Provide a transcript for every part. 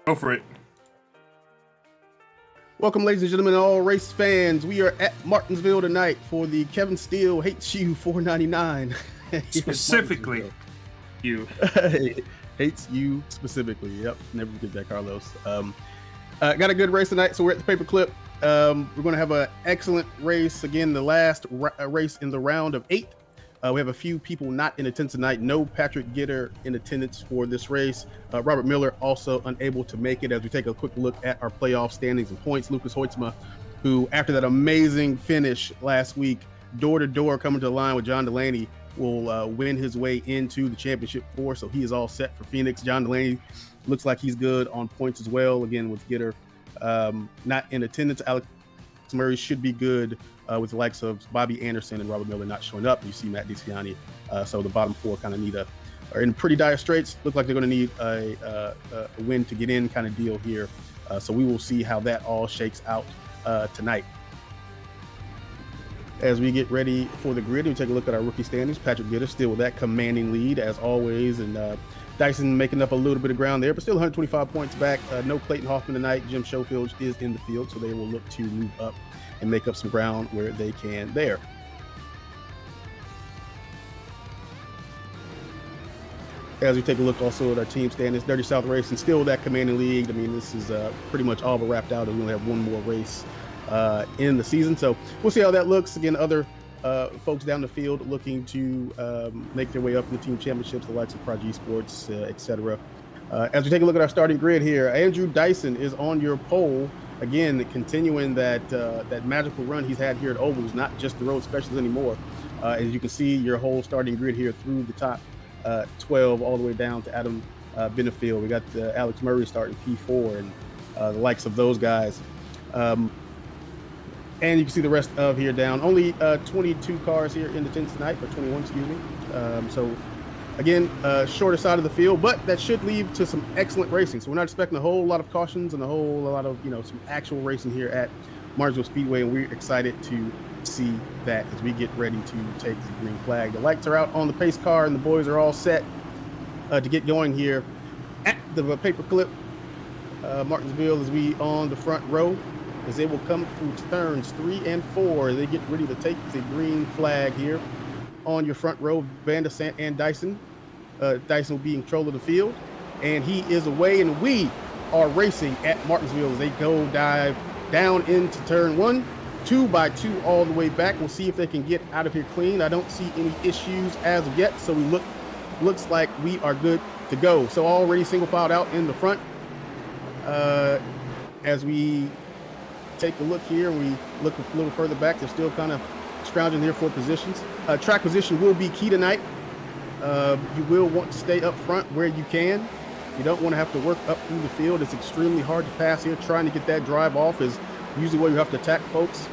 Go for it. Welcome, ladies and gentlemen, all race fans. We are at Martinsville tonight for the Kevin Steele Hates You 499. Specifically, you. Hates you specifically. Yep, never forget that, Carlos. Got a good race tonight, so we're at the paperclip. We're going to have an excellent race. Again, the last race in the round of 8. We have a few people not in attendance tonight. No Patrick Gitter in attendance for this race. Robert Miller also unable to make it as we take a quick look at our playoff standings and points. Lucas Hoytsma, who after that amazing finish last week, door-to-door coming to the line with John Delaney, will win his way into the championship 4. So he is all set for Phoenix. John Delaney looks like he's good on points as well. Again, with Gitter not in attendance, Alex Murray should be good with the likes of Bobby Anderson and Robert Miller not showing up. You see Matt DeCiani. So the bottom 4 kind of are in pretty dire straits. Look like they're going to need a win to get in kind of deal here. So we will see how that all shakes out tonight. As we get ready for the grid, we take a look at our rookie standings. Patrick Gitter still with that commanding lead as always, and Dyson making up a little bit of ground there, but still 125 points back. No Clayton Hoffman tonight. Jim Schofield is in the field, so they will look to move up and make up some ground where they can there. As we take a look also at our team standings, Dirty South Racing still that commanding lead. I mean, this is pretty much all but wrapped out, and we only have one more race in the season. So we'll see how that looks. Again, other folks down the field looking to make their way up in the team championships, the likes of Proj eSports, etc. As we take a look at our starting grid here, Andrew Dyson is on your pole. Again, continuing that magical run he's had here at Ovals, not just the road specials anymore. As you can see, your whole starting grid here through the top 12 all the way down to Adam Benefield. We got Alex Murray starting P4 and the likes of those guys. And you can see the rest of here down. Only 22 cars here in attendance tonight, or 21, excuse me. So again, shorter side of the field, but that should lead to some excellent racing. So we're not expecting a whole lot of cautions and a whole lot of, some actual racing here at Martinsville Speedway, and we're excited to see that as we get ready to take the green flag. The lights are out on the pace car, and the boys are all set to get going here at the paperclip. Martinsville as we on the front row, as they will come through turns 3 and 4. They get ready to take the green flag here on your front row, Van der Sant and Dyson. Dyson will be in control of the field, and he is away, and we are racing at Martinsville as they go dive down into turn 1, 2 by 2 all the way back. We'll see if they can get out of here clean. I don't see any issues as of yet, so looks like we are good to go. So already single filed out in the front. As we take a look here, we look a little further back. They're still kind of scrounging here for positions. Track position will be key tonight. You will want to stay up front where you can. You don't want to have to work up through the field. It's extremely hard to pass here. Trying to get that drive off is usually where you have to attack folks.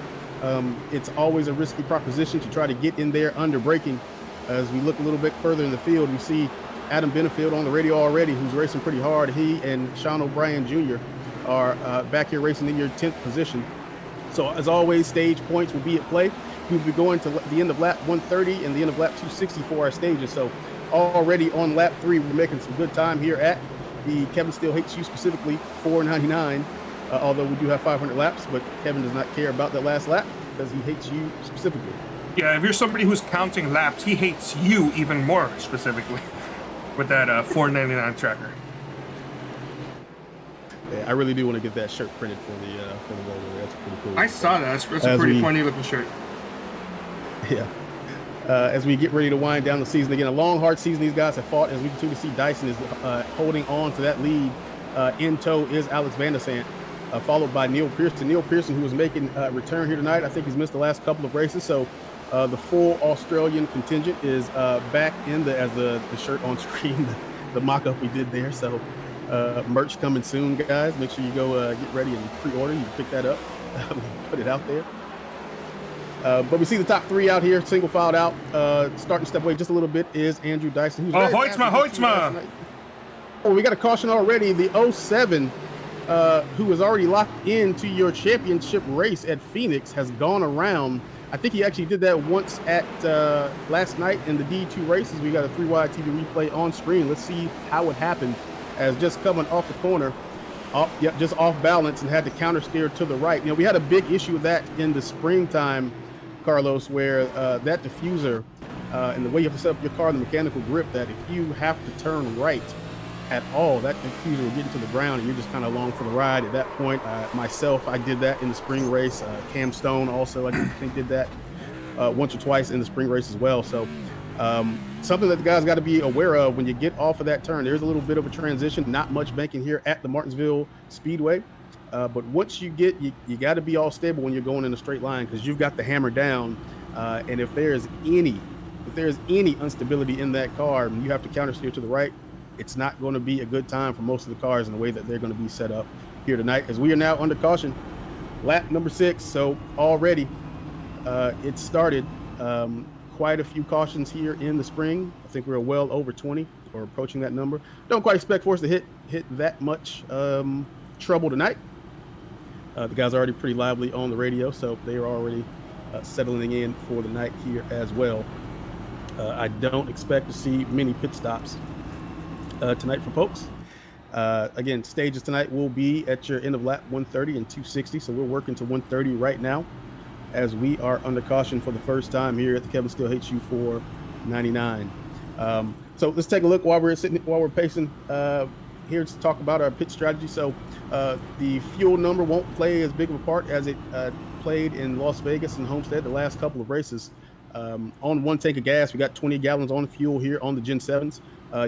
It's always a risky proposition to try to get in there under braking. As we look a little bit further in the field, we see Adam Benefield on the radio already, who's racing pretty hard. He and Sean O'Brien Jr. are back here racing in your 10th position. So as always, stage points will be at play. We will be going to the end of lap 130 and the end of lap 260 for our stages. So already on lap 3, we're making some good time here at the Kevin Steele Hates You specifically 499. Although we do have 500 laps, but Kevin does not care about that last lap because he hates you specifically. Yeah, if you're somebody who's counting laps, he hates you even more specifically with that 499 tracker. Yeah, I really do want to get that shirt printed for the logo. That's pretty cool. I saw that. That's a pretty funny looking shirt. Yeah. As we get ready to wind down the season again, a long, hard season these guys have fought. As we continue to see, Dyson is holding on to that lead. In tow is Alex Van der Sant, followed by Neil Pearson. Neil Pearson, who was making a return here tonight. I think he's missed the last couple of races. So the full Australian contingent is back in as the shirt on screen, the mock-up we did there. So merch coming soon, guys. Make sure you go get ready and pre-order. You can pick that up, put it out there. But we see the top 3 out here, single filed out. Starting to step away just a little bit is Andrew Dyson. Hoytsma! Oh, we got a caution already. The 07, who is already locked into your championship race at Phoenix, has gone around. I think he actually did that once at last night in the D2 races. We got a 3-wide TV replay on screen. Let's see how it happened. As just coming off the corner, just off balance and had to counter steer to the right. We had a big issue with that in the springtime, Carlos, where that diffuser and the way you have to set up your car, the mechanical grip, that if you have to turn right at all, that diffuser will get into the ground and you're just kind of along for the ride at that point. Myself, I did that in the spring race. Cam Stone also, I think, did that once or twice in the spring race as well. So something that the guys got to be aware of when you get off of that turn. There's a little bit of a transition, not much banking here at the Martinsville Speedway. But once you get, you got to be all stable when you're going in a straight line, because you've got the hammer down. And if there's any instability in that car and you have to counter steer to the right, it's not going to be a good time for most of the cars in the way that they're going to be set up here tonight, as we are now under caution, lap number 6. So already it started. Quite a few cautions here in the spring. I think we're well over 20 or approaching that number. Don't quite expect for us to hit that much trouble tonight. The guys are already pretty lively on the radio, so they are already settling in for the night here as well. I don't expect to see many pit stops tonight for folks. Again, stages tonight will be at your end of lap 130 and 260, so we're working to 130 right now, as we are under caution for the first time here at the Kevin Steele HU 499. So let's take a look while we're pacing here to talk about our pit strategy. So the fuel number won't play as big of a part as it played in Las Vegas and Homestead the last couple of races. On one tank of gas, we got 20 gallons on fuel here on the Gen 7s.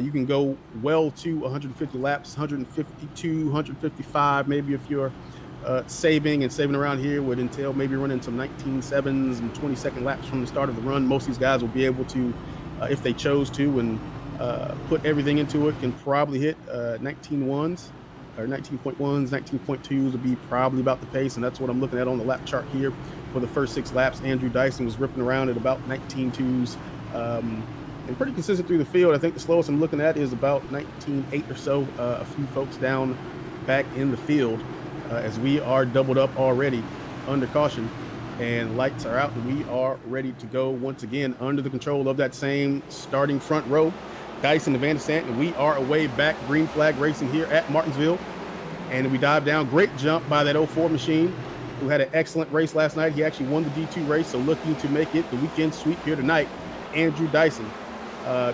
You can go well to 150 laps, 152, 155, maybe if you're saving around here would entail maybe running some 19.7s and 20-second laps from the start of the run. Most of these guys will be able to, if they chose to and put everything into it, can probably hit 19.1s or 19.1s, 19.2s would be probably about the pace, and that's what I'm looking at on the lap chart here for the first 6 laps. Andrew Dyson was ripping around at about 19.2s and pretty consistent through the field. I think the slowest I'm looking at is about 19.8 or so. A few folks down back in the field. As we are doubled up already under caution and lights are out, and we are ready to go once again under the control of that same starting front row, Dyson and Van de Sant, and we are away back green flag racing here at Martinsville. And we dive down, great jump by that 04 machine, who had an excellent race last night. He actually won the D2 race, so looking to make it the weekend sweep here tonight. Andrew Dyson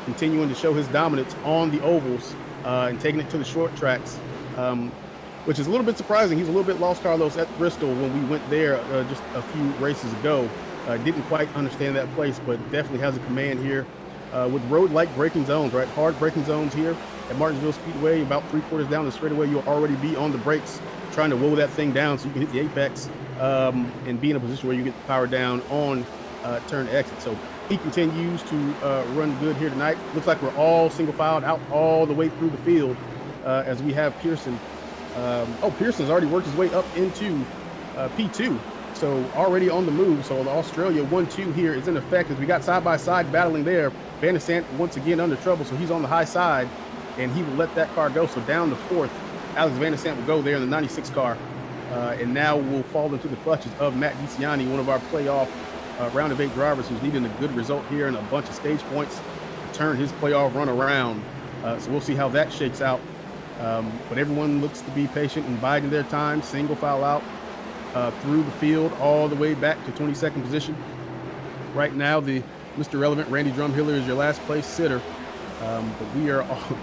continuing to show his dominance on the ovals and taking it to the short tracks. Which is a little bit surprising. He's a little bit lost, Carlos, at Bristol when we went there just a few races ago. Didn't quite understand that place, but definitely has a command here with road-like braking zones, right? Hard braking zones here at Martinsville Speedway. About 3/4 down the straightaway, you'll already be on the brakes, trying to whoa that thing down so you can hit the apex and be in a position where you get the power down on turn exit. So he continues to run good here tonight. Looks like we're all single-filed out all the way through the field as we have Pearson. Pearson's already worked his way up into P2, so already on the move. So the Australia 1-2 here is in effect as we got side-by-side battling there. Van de Sant once again under trouble, so he's on the high side, and he will let that car go. So down to 4th, Alex Van de Sant will go there in the 96 car, and now will fall into the clutches of Matt DiCiani, one of our playoff round of 8 drivers who's needing a good result here and a bunch of stage points to turn his playoff run around. So we'll see how that shakes out. But everyone looks to be patient and biding their time, single file out through the field all the way back to 22nd position. Right now, the Mr. Relevant Randy Drumhiller is your last place sitter, but we are all,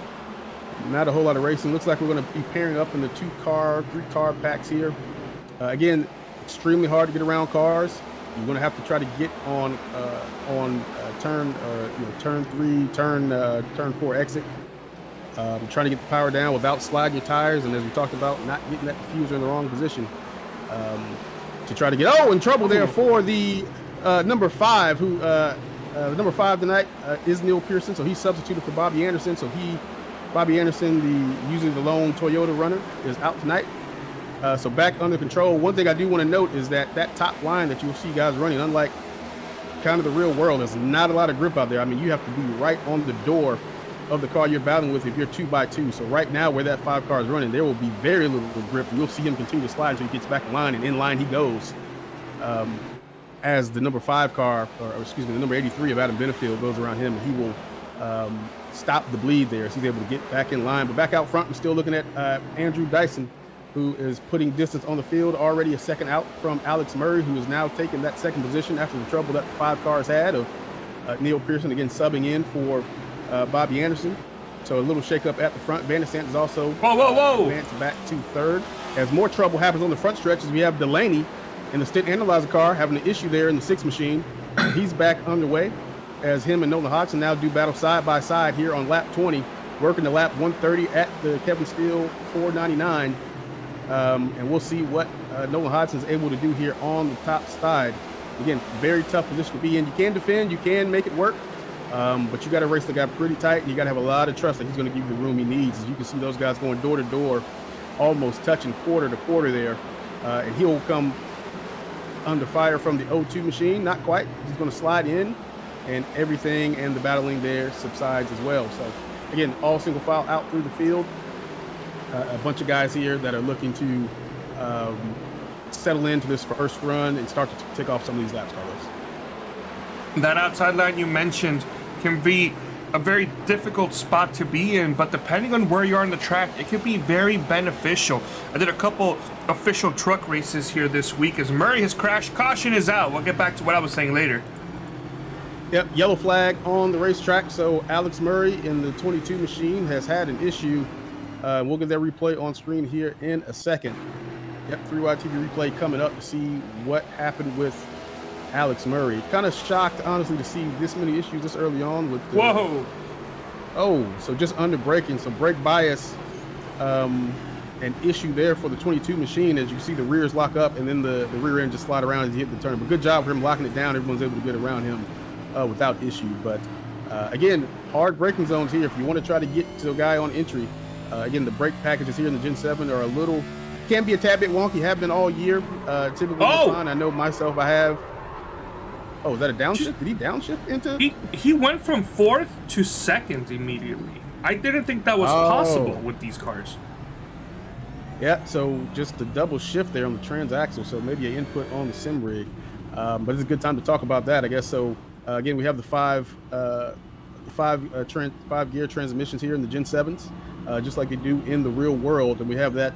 not a whole lot of racing. Looks like we're going to be pairing up in the 2-car, 3-car packs here. Again, extremely hard to get around cars. You're going to have to try to get on turn 3, turn 4 exit. Trying to get the power down without sliding your tires, and as we talked about, not getting that diffuser in the wrong position to try to get in trouble there for the number 5, who number 5 tonight is Neil Pearson, so he's substituted for Bobby Anderson. So Bobby Anderson, using the lone Toyota runner, is out tonight. So back under control. One thing I do want to note is that top line that you'll see guys running, unlike kind of the real world, there's not a lot of grip out there. I mean, you have to be right on the door of the car you're battling with if you're 2x2. So right now, where that 5 car is running, there will be very little grip. You'll see him continue to slide until he gets back in line, and in line he goes. As the number 5 car, the number 83 of Adam Benefield goes around him, and he will stop the bleed there, so he's able to get back in line. But back out front, we're still looking at Andrew Dyson who is putting distance on the field, already a second out from Alex Murray, who is now taking that second position after the trouble that the 5 cars had of Neil Pearson, again, subbing in for Bobby Anderson. So a little shakeup at the front. Van der Sant is also advanced back to third. As more trouble happens on the front stretches, we have Delaney in the stint analyzer car having an issue there in the 6 machine. He's back underway as him and Nolan Hodgson now do battle side by side here on lap 20, working the lap 130 at the Kevin Steele 499. And we'll see what Nolan Hodgson is able to do here on the top side. Again, very tough position to be in. You can defend, you can make it work, but you got to race the guy pretty tight, and you got to have a lot of trust that he's going to give you the room he needs. As you can see, those guys going door to door, almost touching quarter to quarter there, and he'll come under fire from the O2 machine. Not quite. He's going to slide in, and everything and the battling there subsides as well. So again, all single file out through the field. A bunch of guys here that are looking to settle into this first run and start to take off some of these laps, Carlos. That outside line you mentioned can be a very difficult spot to be in, but depending on where you are on the track, it can be very beneficial. I did a couple official truck races here this week as Murray has crashed. Caution is out. We'll get back to what I was saying later. Yep, yellow flag on the racetrack. So Alex Murray in the 22 machine has had an issue. We'll get that replay on screen here in a second. Yep, 3Y TV replay coming up to see what happened with Alex Murray. Kind of shocked, honestly, to see this many issues this early on with the, so just under braking, so brake bias, an issue there for the 22 machine. As you can see, the rears lock up and then the rear end just slide around as he hit the turn. But good job for him locking it down. Everyone's able to get around him without issue. But again, hard braking zones here if you want to try to get to a guy on entry. Again, the brake packages here in the Gen 7 are can be a tad bit wonky, have been all year. Typically, fine. I know myself, I have. Oh, is that a downshift? Did he downshift into? He went from 4th to 2nd immediately. I didn't think that was possible with these cars. Yeah, so just the double shift there on the transaxle. So maybe an input on the sim rig. But it's a good time to talk about that, I guess. So again, we have the five gear transmissions here in the Gen 7s, just like they do in the real world, and we have that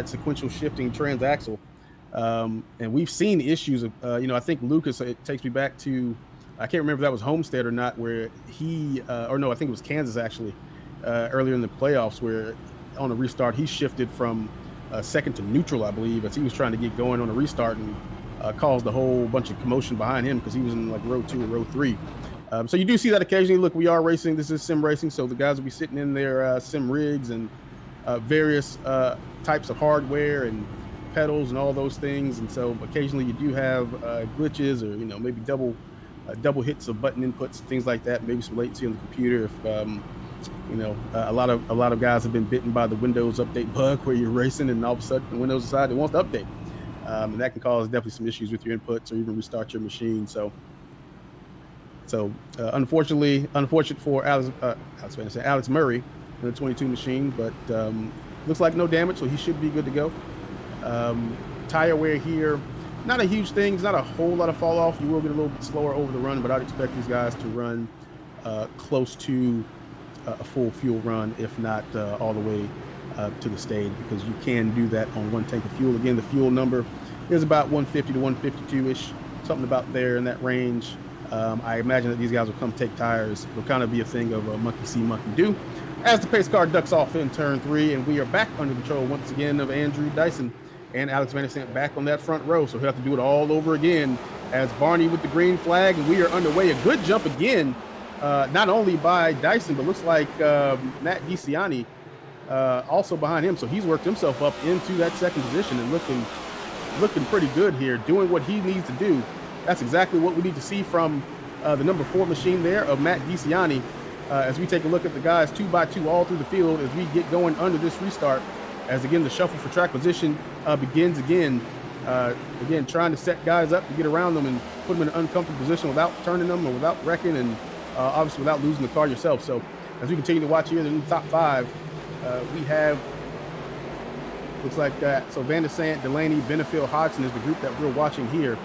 sequential shifting transaxle. And we've seen issues of, I think Lucas, it takes me back to, I can't remember if that was Homestead or not, where he, or no, I think it was Kansas actually, earlier in the playoffs, where on a restart, he shifted from second to neutral, I believe, as he was trying to get going on a restart and caused a whole bunch of commotion behind him because he was in like row 2 or row 3. So you do see that occasionally. Look, we are racing. This is sim racing. So the guys will be sitting in their sim rigs and various types of hardware and pedals and all those things. And so occasionally you do have glitches or, maybe double hits of button inputs, things like that. Maybe some latency on the computer. If, a lot of guys have been bitten by the Windows update bug where you're racing and all of a sudden the Windows decide it wants to update. And that can cause definitely some issues with your inputs or even restart your machine. So unfortunate for Alex Murray in the 22 machine, but looks like no damage, so he should be good to go. Tire wear here, not a huge thing. It's not a whole lot of fall off. You will get a little bit slower over the run, but I'd expect these guys to run close to a full fuel run, if not all the way to the stage, because you can do that on one tank of fuel. Again, the fuel number is about 150 to 152-ish, something about there in that range. I imagine that these guys will come take tires. It'll kind of be a thing of a monkey see, monkey do. As the pace car ducks off in turn 3, and we are back under control once again of Andrew Dyson and Alex Van der Sant back on that front row. So he'll have to do it all over again as Barney with the green flag, and we are underway. A good jump again, not only by Dyson, but looks like Matt DiCianni also behind him. So he's worked himself up into that second position and looking pretty good here, doing what he needs to do. That's exactly what we need to see from the number 4 machine there of Matt DiCianni. As we take a look at the guys 2x2 all through the field as we get going under this restart, as again the shuffle for track position begins again. Again, trying to set guys up to get around them and put them in an uncomfortable position without turning them or without wrecking, and obviously without losing the car yourself. So as we continue to watch here in the top 5, we have, looks like that. So Van der Sant, Delaney, Benefield, Hodgson is the group that we're watching here.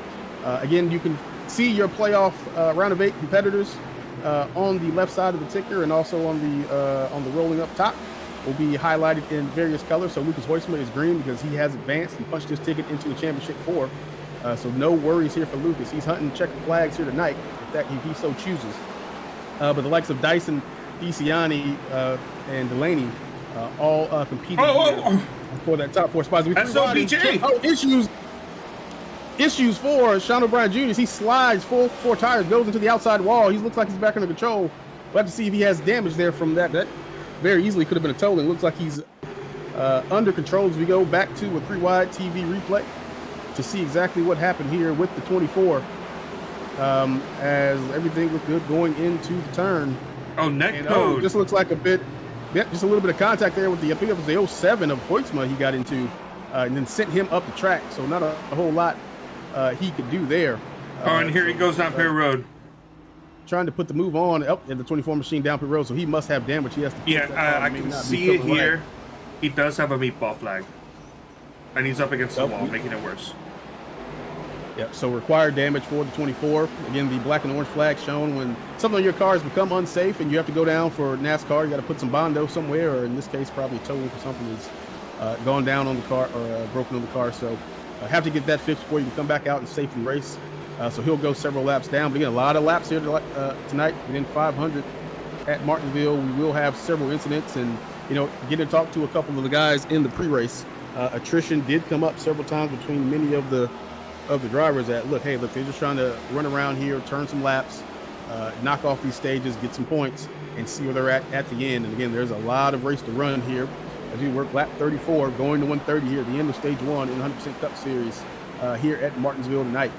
Again, you can see your playoff round of 8 competitors on the left side of the ticker and also on the rolling up top. will be highlighted in various colors. So Lucas Hoisman is green because he has advanced and punched his ticket into the championship 4. So no worries here for Lucas. He's hunting checkered flags here tonight if he so chooses. But the likes of Dyson, DeCiani, and Delaney all competing for that top 4 spots. SOBJ! Issues for Sean O'Brien Jr. He slides full 4 tires, goes into the outside wall. He looks like he's back under control. We'll have to see if he has damage there from that. That very easily could have been a tolling. Looks like he's under control as we go back to a 3-wide TV replay to see exactly what happened here with the 24. As everything looked good going into the turn. Oh, neck code. Just looks like just a little bit of contact there with the, I think it was the 07 of Hoytsma he got into, and then sent him up the track. So not a whole lot he could do there. And here he goes down pit road. Trying to put the move on up in the 24 machine down pit road, so he must have damage. He has to. Yeah, I can see it here. Right. He does have a meatball flag, and he's up against the wall, making it worse. Yeah, so required damage for the 24. Again, the black and orange flag shown when something on your cars become unsafe and you have to go down for NASCAR. You got to put some bondo somewhere, or in this case, probably towing for something that's gone down on the car or broken on the car. So have to get that fixed before you can come back out and safely race. So he'll go several laps down. But again, a lot of laps here tonight. Within 500 at Martinsville, we will have several incidents, and get to talk to a couple of the guys in the pre-race. Attrition did come up several times between many of the drivers that look, they're just trying to run around here, turn some laps, knock off these stages, get some points, and see where they're at the end. And again, there's a lot of race to run here as we work lap 34, going to 130 here at the end of stage 1 in the 100% Cup Series here at Martinsville tonight.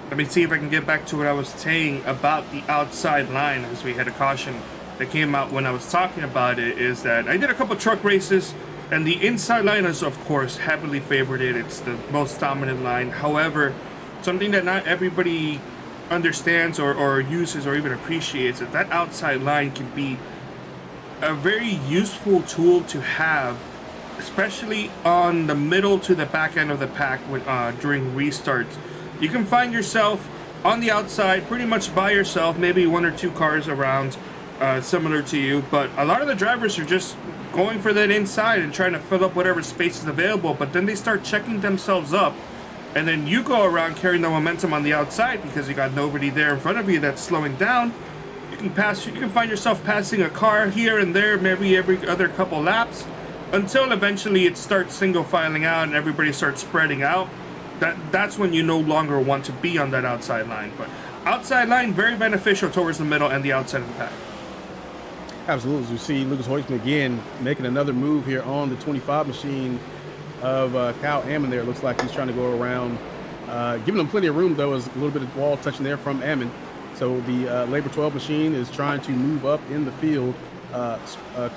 Let me see if I can get back to what I was saying about the outside line, as we had a caution that came out when I was talking about it, is that I did a couple truck races. And the inside line is, of course, heavily favored. It's the most dominant line. However, something that not everybody understands or uses or even appreciates, that outside line can be a very useful tool to have, especially on the middle to the back end of the pack during restarts. You can find yourself on the outside pretty much by yourself, maybe 1 or 2 cars around similar to you, but a lot of the drivers are just going for that inside and trying to fill up whatever space is available, but then they start checking themselves up, and then you go around carrying the momentum on the outside because you got nobody there in front of you that's slowing down. You can find yourself passing a car here and there, maybe every other couple laps, until eventually it starts single filing out and everybody starts spreading out. That's when you no longer want to be on that outside line. But outside line, very beneficial towards the middle and the outside of the pack. Absolutely. As you see Lucas Hoytsman again making another move here on the 25 machine of Kyle Ammon there. Looks like he's trying to go around, giving him plenty of room, though, as a little bit of wall touching there from Ammon. So the Labor 12 machine is trying to move up in the field,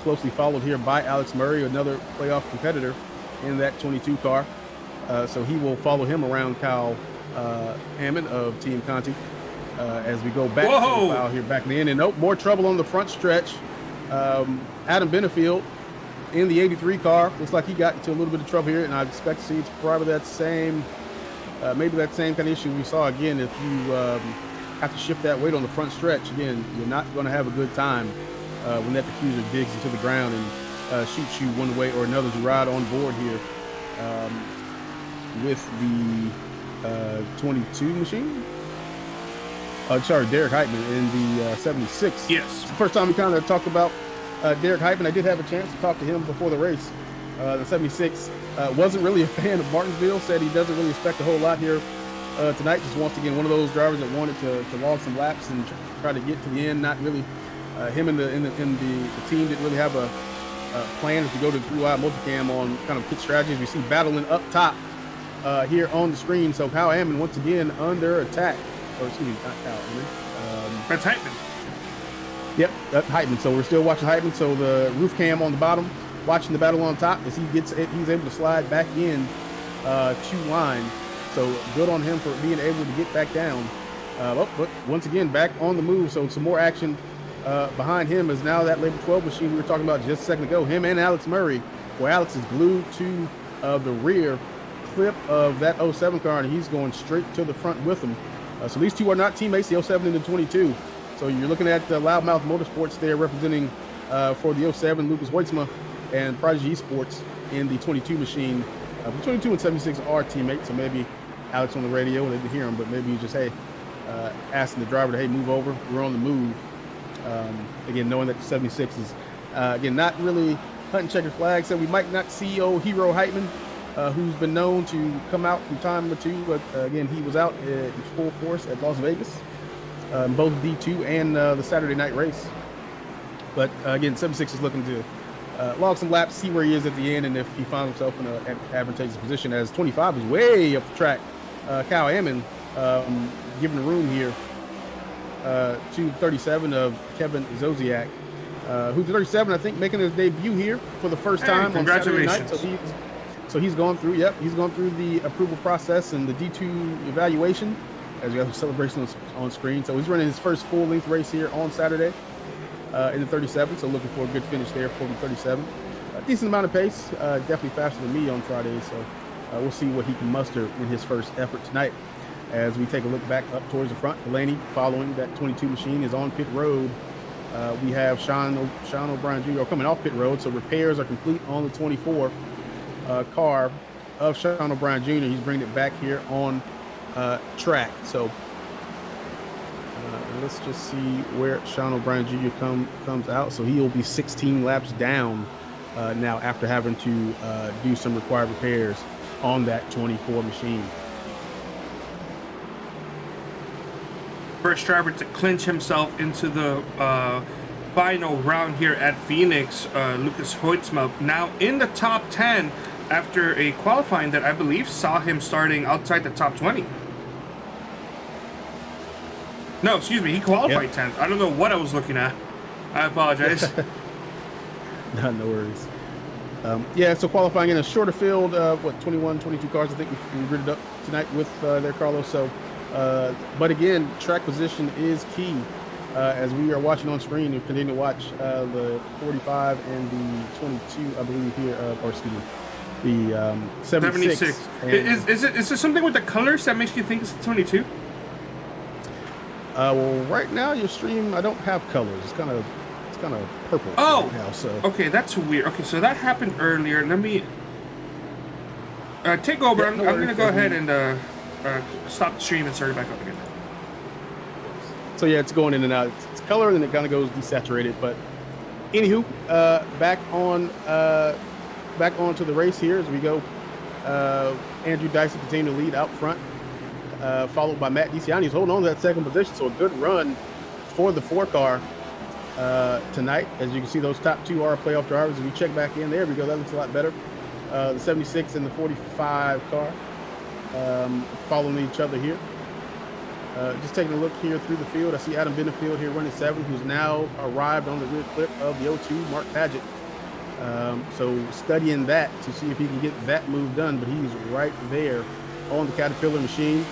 closely followed here by Alex Murray, another playoff competitor in that 22 car. So he will follow him around Kyle Ammon of Team Conti as we go back to the foul here back in. And more trouble on the front stretch. Adam Benefield in the 83 car. Looks like he got into a little bit of trouble here, and I expect to see it's probably that same, maybe that same kind of issue we saw again. If you have to shift that weight on the front stretch, again, you're not going to have a good time when that diffuser digs into the ground and shoots you one way or another to ride on board here with the 22 machine. Derek Heitman in the 76. Yes. It's the first time we kind of talked about Derek Heitman. I did have a chance to talk to him before the race. The 76 wasn't really a fan of Martinsville, said he doesn't really expect a whole lot here tonight. Just wants to get one of those drivers that wanted to log some laps and try to get to the end. Not really him and the team didn't really have a plan to go to the 3-wide multicam on kind of pit strategies. We see battling up top here on the screen. So Kyle Ammon once again under attack. Or excuse me, not Kyle Ammon. That's Heitman. Yep, that's Heitman. So we're still watching Heitman. So the roof cam on the bottom, watching the battle on top as he's able to slide back in to line. So good on him for being able to get back down. But once again, back on the move. So some more action behind him is now that Labor 12 machine we were talking about just a second ago. Him and Alex Murray, where Alex is glued to the rear clip of that 07 car, and he's going straight to the front with him. So these two are not teammates, the 07 and the 22. So you're looking at Loudmouth Motorsports there representing for the 07 Lucas Hoitzma and Prodigy Esports in the 22 machine. The 22 and 76 are teammates, so maybe Alex on the radio, they didn't hear him, but maybe you just, hey, asking the driver to, hey, move over, we're on the move. Again, knowing that the 76 is, again, not really hunting checkered flags, so we might not see old Hero Heitman, who's been known to come out from time or two, but again, he was out in full force at Las Vegas, both D2 and the Saturday night race. But again, 76 is looking to log some laps, see where he is at the end, and if he finds himself in an advantageous position, as 25 is way up the track. Kyle Ammon giving room here to 37 of Kevin Zosiak, who's 37, I think, making his debut here for the first time on Saturday night. So he's gone through, he's gone through the approval process and the D2 evaluation, as we have a celebration on screen. So he's running his first full-length race here on Saturday in the 37, so looking for a good finish there for the 37. A decent amount of pace, definitely faster than me on Friday, so we'll see what he can muster in his first effort tonight. As we take a look back up towards the front, Delaney, following that 22 machine, is on pit road. We have Sean O'Brien Jr. coming off pit road, so repairs are complete on the 24 car of Sean O'Brien Jr. He's bringing it back here on track. So let's just see where Sean O'Brien Jr. comes out. So he'll be 16 laps down now after having to do some required repairs on that 24 machine. First driver to clinch himself into the final round here at Phoenix, Lucas Hoitzma, now in the top 10 after a qualifying that I believe saw him starting outside the top 20. No, excuse me, he qualified 10th. I don't know what I was looking at. I apologize. No worries. So qualifying in a shorter field, 21, 22 cars, I think we gridded up tonight with there, Carlos. So, but again, track position is key. As we are watching on screen, we continue to watch the 45 and the 22, I believe here, or excuse me, the 76. Is there something with the colors that makes you think it's 22? Well, right now your stream, I don't have colors. It's kind of purple. Oh, right now, so. Okay, that's weird. Okay, so that happened earlier. Let me take over. I'm going to go ahead and stop the stream and start it back up again. So yeah, it's going in and out. It's color, and then it kind of goes desaturated. But anywho, back onto the race here as we go. Andrew Dyson continuing to lead out front, followed by Matt DeCiani. He's holding on to that second position, so a good run for the 4-car tonight. As you can see, those top two are playoff drivers. As we check back in, there we go. That looks a lot better. The 76 and the 45 car following each other here. Just taking a look here through the field, I see Adam Benefield here running 7, who's now arrived on the rear clip of the 02 Mark Padgett. So studying that to see if he can get that move done, but he's right there on the Caterpillar machine,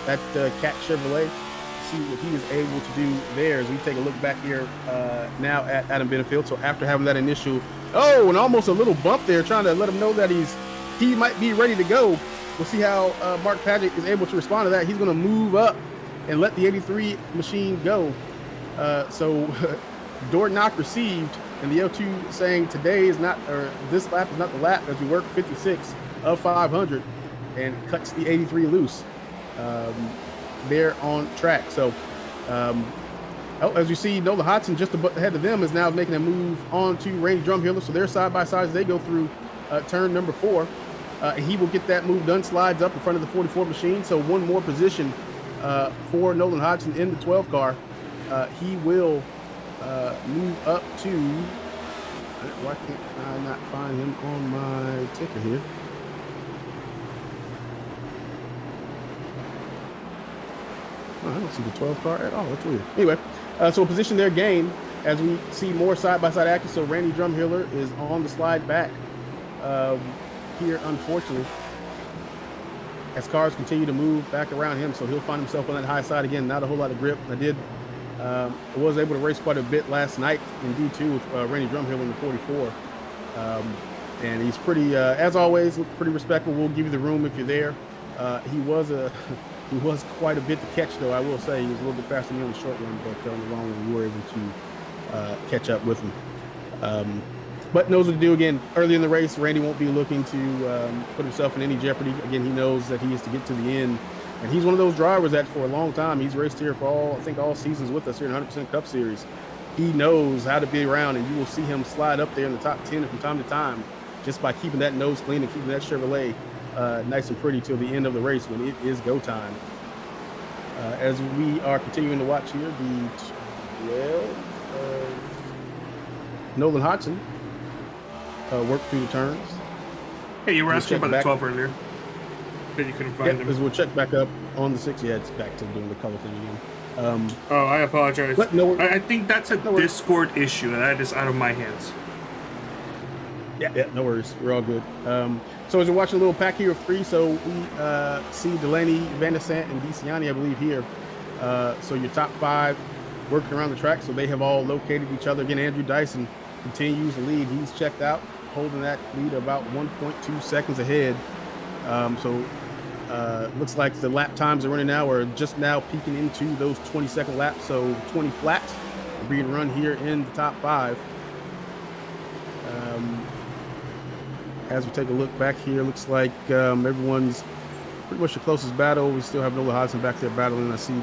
that Cat Chevrolet. See what he is able to do there as we take a look back here now at Adam Benefield. So after having that initial, and almost a little bump there, trying to let him know that he might be ready to go. We'll see how Mark Padgett is able to respond to that. He's going to move up and let the 83 machine go. So door knock received, and the L2 saying today is not, or this lap is not the lap as we work 56 of 500 and cuts the 83 loose there on track. So as you see, Nolan Hodson just ahead of them is now making a move on to Randy Drumhiller. So they're side by side as they go through turn number 4. He will get that move done, slides up in front of the 44 machine. So one more position for Nolan Hodgson in the 12 car. He will move up to, why can't I not find him on my ticker here? Oh, I don't see the 12 car at all. That's weird. Anyway, so a position there gained as we see more side-by-side action. So Randy Drumhiller is on the slide back here, unfortunately, as cars continue to move back around him. So he'll find himself on that high side again. Not a whole lot of grip. I was able to race quite a bit last night in D2 with Randy Drumhiller in the 44. And he's pretty, as always, pretty respectful. We'll give you the room if you're there. He was He was quite a bit to catch, though. I will say he was a little bit faster than me on the short run, but on the long run, we were able to catch up with him. But knows what to do. Again, early in the race, Randy won't be looking to put himself in any jeopardy. Again, he knows that he is to get to the end. And he's one of those drivers that for a long time, he's raced here for all seasons with us here in 100% Cup Series. He knows how to be around, and you will see him slide up there in the top 10 from time to time just by keeping that nose clean and keeping that Chevrolet nice and pretty till the end of the race when it is go time. As we are continuing to watch here, the 12 of Nolan Hodgson work through the turns. Hey, you were asking about the 12 earlier. That you couldn't find him. As we'll check back up on the 6. Yeah, it's back to doing the color thing again. I apologize. I think that's a no Discord issue. That is out of my hands. Yeah, no worries. We're all good. So as we're watching a little pack here of 3, so we see Delaney, Van der Sant, and DeCiani, I believe, here. So your top 5 working around the track. So they have all located each other. Again, Andrew Dyson continues the lead. He's checked out, holding that lead about 1.2 seconds ahead. Looks like the lap times they're running now are just now peaking into those 20-second laps. So 20 flat being run here in the top 5. As we take a look back here, looks like everyone's pretty much the closest battle. We still have Nola Hodgson back there battling. I see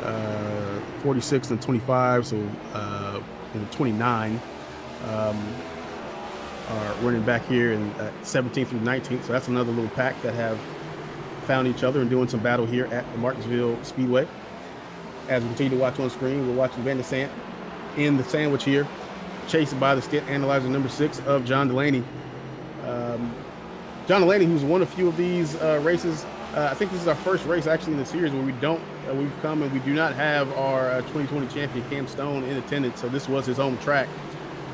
the 46 and 25, so in the 29 are running back here in 17th through 19th. So that's another little pack that have found each other and doing some battle here at the Martinsville Speedway. As we continue to watch on screen, we're watching Van der Sant in the sandwich here, chased by the stint analyzer number 6 of John Delaney. John Delaney, who's won a few of these races. I think this is our first race actually in the series where we've come and we do not have our 2020 champion Cam Stone in attendance. So this was his home track.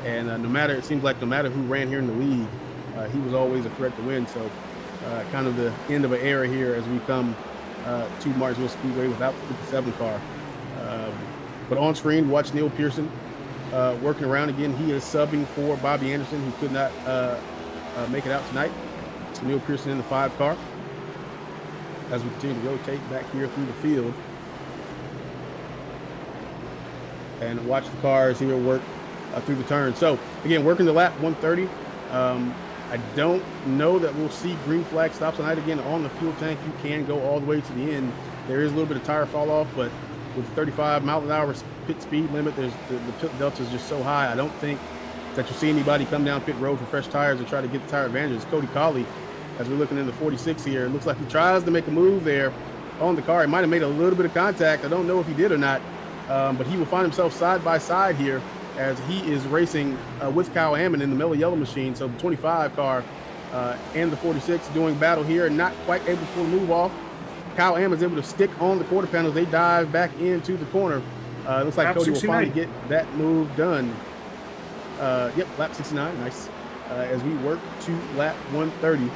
And it seems like no matter who ran here in the league, he was always a threat to win. So kind of the end of an era here as we come to Martinsville Speedway without the 57 car. But on screen, watch Neil Pearson working around again. He is subbing for Bobby Anderson, who could not make it out tonight. So Neil Pearson in the 5 car. As we continue to rotate back here through the field. And watch the cars here work through the turn. So again, working the lap 130. I don't know that we'll see green flag stops tonight. Again, on the fuel tank, you can go all the way to the end. There is a little bit of tire fall off, but with the 35 mile an hour pit speed limit, the pit delta is just so high. I don't think that you'll see anybody come down pit road for fresh tires and try to get the tire advantage. Cody Colley, as we're looking in the 46 here, it looks like he tries to make a move there on the car. He might have made a little bit of contact. I don't know if he did or not, but he will find himself side by side here as he is racing with Kyle Ammon in the Mellow Yellow machine. So the 25 car and the 46 doing battle here and not quite able to pull the move off. Kyle Ammon's able to stick on the quarter panels. They dive back into the corner. Looks like Cody will finally get that move done. Lap 69, nice. As we work to lap 130.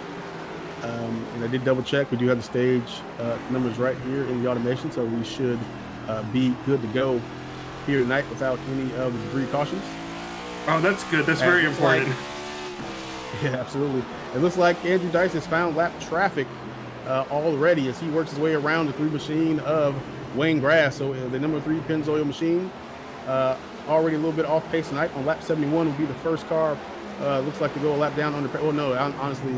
And I did double check. We do have the stage numbers right here in the automation, so we should be good to go here tonight without any of the debris cautions. Oh, that's good. That's very important. Yeah, absolutely. It looks like Andrew Dice has found lap traffic already as he works his way around the 3 machine of Wayne Grass. So the number 3 Pennzoil machine already a little bit off pace tonight. On lap 71 will be the first car. Looks like to go a lap down under. Oh no, honestly,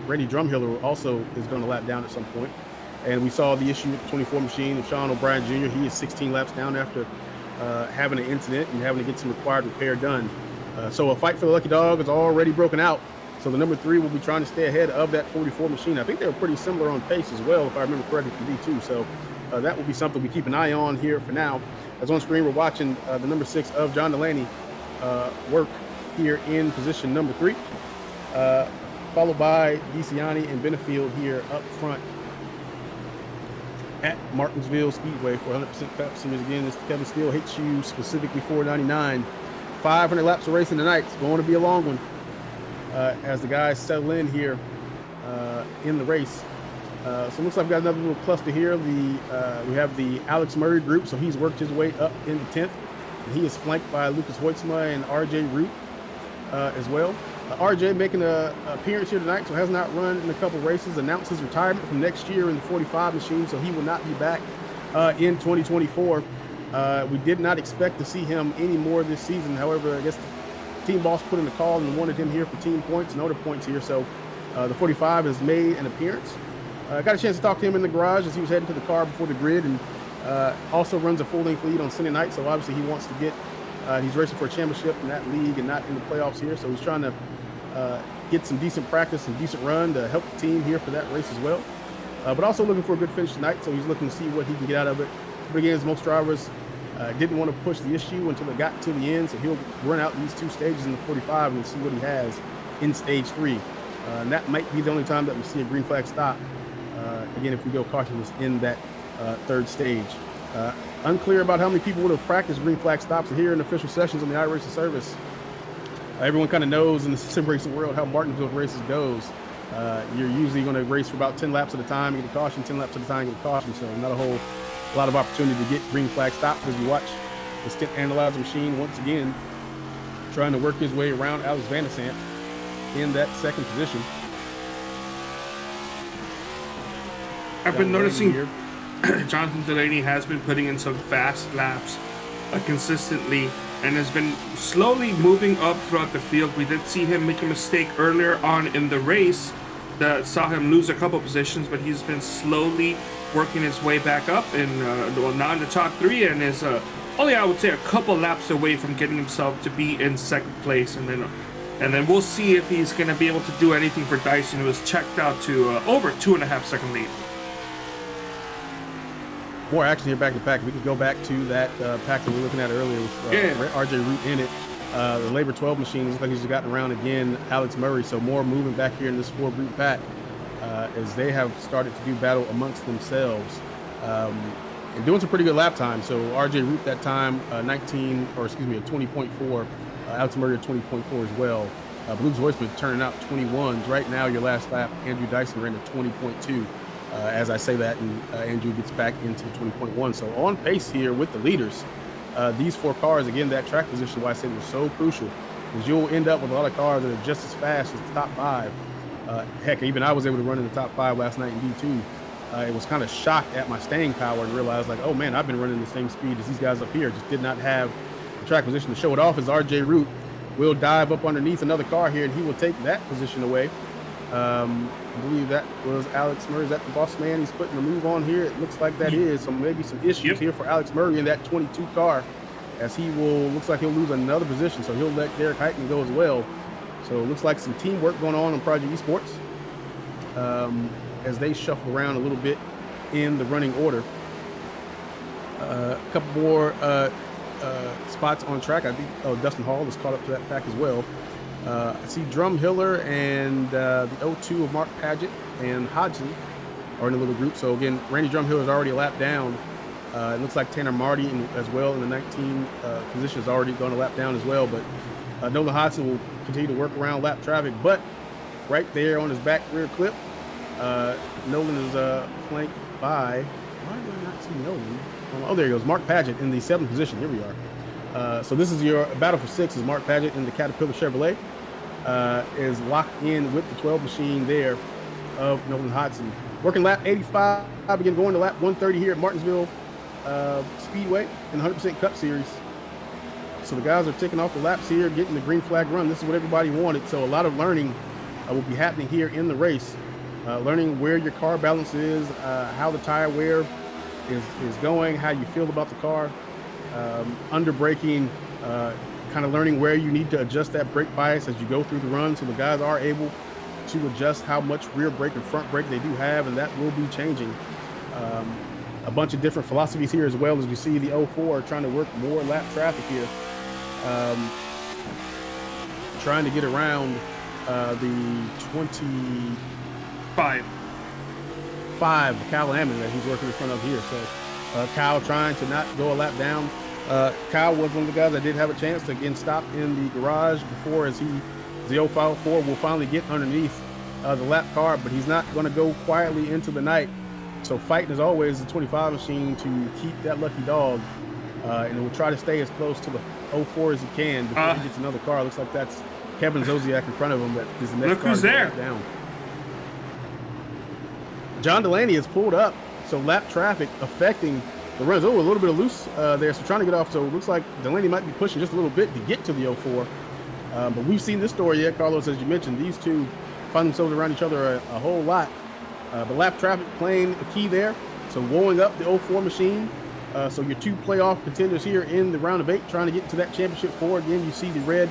Randy Drumhiller also is going to lap down at some point. And we saw the issue with the 24 machine of Sean O'Brien Jr. He is 16 laps down after having an incident and having to get some required repair done. So a fight for the lucky dog is already broken out. So the number 3 will be trying to stay ahead of that 44 machine. I think they were pretty similar on pace as well, if I remember correctly, from D2. So that will be something we keep an eye on here for now. As on screen, we're watching the number 6 of John Delaney work here in position number 3, followed by DeCiani and Benefield here up front at Martinsville Speedway for 100% Cup Series. Again, this is Kevin Steele, HU specifically 499. 500 laps of racing tonight. It's going to be a long one as the guys settle in here in the race. So it looks like we've got another little cluster here. We have the Alex Murray group, so he's worked his way up in the 10th. And he is flanked by Lucas Hoitzma and RJ Root as well. RJ making an appearance here tonight, so has not run in a couple races. Announced his retirement from next year in the 45 machine, so he will not be back in 2024. We did not expect to see him anymore this season. However, I guess the team boss put in a call and wanted him here for team points and other points here. So the 45 has made an appearance. Got a chance to talk to him in the garage as he was heading to the car before the grid, and also runs a full-length lead on Sunday night. So obviously he wants to get, he's racing for a championship in that league and not in the playoffs here. So he's trying to get some decent practice and decent run to help the team here for that race as well. But also looking for a good finish tonight. So he's looking to see what he can get out of it. But again, as most drivers didn't want to push the issue until it got to the end. So he'll run out these 2 stages in the 45 and see what he has in stage 3. And that might be the only time that we see a green flag stop. Again, if we go cautious in that 3rd stage. Unclear about how many people would have practiced green flag stops here in official sessions on the iRacing service. Everyone kind of knows in the sim racing world how Martinsville races goes. You're usually going to race for about 10 laps at a time, get a caution, 10 laps at a time, get a caution. So not a lot of opportunity to get green flag stops as you watch the stint analyzer machine once again trying to work his way around Alex Van der Sant in that 2nd position. I've been noticing Jonathan Delaney has been putting in some fast laps consistently and has been slowly moving up throughout the field. We did see him make a mistake earlier on in the race that saw him lose a couple positions, but he's been slowly working his way back up and now in the top 3 and is only, I would say, a couple laps away from getting himself to be in 2nd place. And then we'll see if he's going to be able to do anything for Dyson, who was checked out to over 2.5 second lead. More action here back to back. We could go back to that pack that we were looking at earlier with RJ Root in it. The Labor 12 machine looks like he's gotten around again. Alex Murray, so more moving back here in this 4-group pack as they have started to do battle amongst themselves and doing some pretty good lap time. So RJ Root that time 20.4. Alex Murray at 20.4 as well. Blues Horseman turning out 21s. Right now, your last lap, Andrew Dyson ran at 20.2. As I say that, and Andrew gets back into 20.1. So on pace here with the leaders. These 4 cars, again, that track position, why I say was so crucial, is you'll end up with a lot of cars that are just as fast as the top 5. Heck, even I was able to run in the top 5 last night in D2. I was kind of shocked at my staying power and realized, like, oh man, I've been running the same speed as these guys up here. Just did not have the track position to show it off. As RJ Root will dive up underneath another car here, and he will take that position away. I believe that was Alex Murray. Is that the boss man? He's putting the move on here. It looks like that is. So maybe some issues here for Alex Murray in that 22 car, as he looks like he'll lose another position. So he'll let Derek Heitman go as well. So it looks like some teamwork going on Project Esports as they shuffle around a little bit in the running order. A couple more spots on track. I think Dustin Hall is caught up to that pack as well. I see Drumhiller and the 02 of Mark Paget and Hodgson are in a little group. So again, Randy Drumhiller is already a lap down. It looks like Tanner Marty as well in the 19 position is already going a lap down as well. But Nolan Hodgson will continue to work around lap traffic. But right there on his back rear clip, Nolan is flanked by, why do I not see Nolan? Oh, there he goes, Mark Paget in the 7th position. Here we are. So this is your battle for 6 as Mark Paget in the Caterpillar Chevrolet is locked in with the 12 machine there of Nolan Hodgson. Working lap 85, again going to lap 130 here at Martinsville Speedway in the 100% Cup Series. So the guys are ticking off the laps here, getting the green flag run. This is what everybody wanted. So a lot of learning will be happening here in the race. Learning where your car balance is, how the tire wear is going, how you feel about the car. Under braking, kind of learning where you need to adjust that brake bias as you go through the run, so the guys are able to adjust how much rear brake and front brake they do have, and that will be changing. A bunch of different philosophies here as well, as we see the 04 trying to work more lap traffic here, trying to get around the 25 Kyle Hammond that he's working in front of here. So Kyle trying to not go a lap down. Kyle was one of the guys that did have a chance to again stop in the garage before, as the 04 will finally get underneath the lap car, but he's not going to go quietly into the night. So fighting as always the 25 machine to keep that lucky dog, and we'll try to stay as close to the 04 as he can before he gets another car. Looks like that's Kevin Zosiak in front of him. That is the next Look who's car to there. lap down. John Delaney has pulled up, so lap traffic affecting the runs. Oh, a little bit of loose there, so trying to get off. So it looks like Delaney might be pushing just a little bit to get to the 04. But we've seen this story yet, Carlos, as you mentioned. These two find themselves around each other a whole lot. The lap traffic playing a key there. So rolling up the 04 machine. So your two playoff contenders here in the round of 8 trying to get to that championship 4. Again, you see the red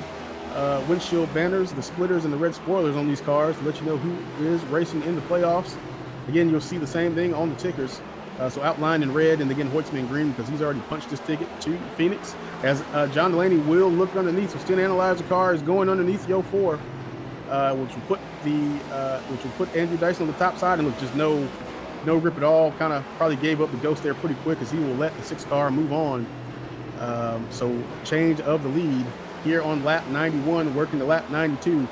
windshield banners, the splitters, and the red spoilers on these cars to let you know who is racing in the playoffs. Again, you'll see the same thing on the tickers. So outlined in red, and again, Hoytsman in green because he's already punched his ticket to Phoenix. As John Delaney will look underneath, so still analyze the car is going underneath the 04, which will put Andrew Dyson on the top side, and look, just no grip at all. Kind of probably gave up the ghost there pretty quick as he will let the 6 car move on. So change of the lead here on lap 91, working to lap 92.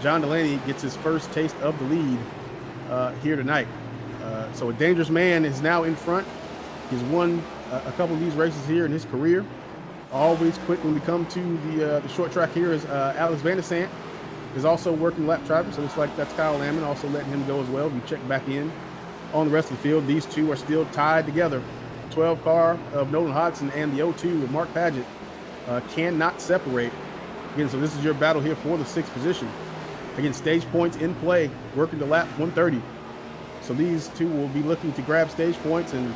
John Delaney gets his first taste of the lead here tonight. So a dangerous man is now in front. He's won a couple of these races here in his career. Always quick when we come to the short track here is Alex Van der Sant is also working lap traffic. So it looks like that's Kyle Lamon also letting him go as well. We check back in on the rest of the field. These two are still tied together. 12 car of Nolan Hodgson and the 02 of Mark Paget cannot separate. Again, so this is your battle here for the 6th position. Again, stage points in play, working to lap 130. So these two will be looking to grab stage points and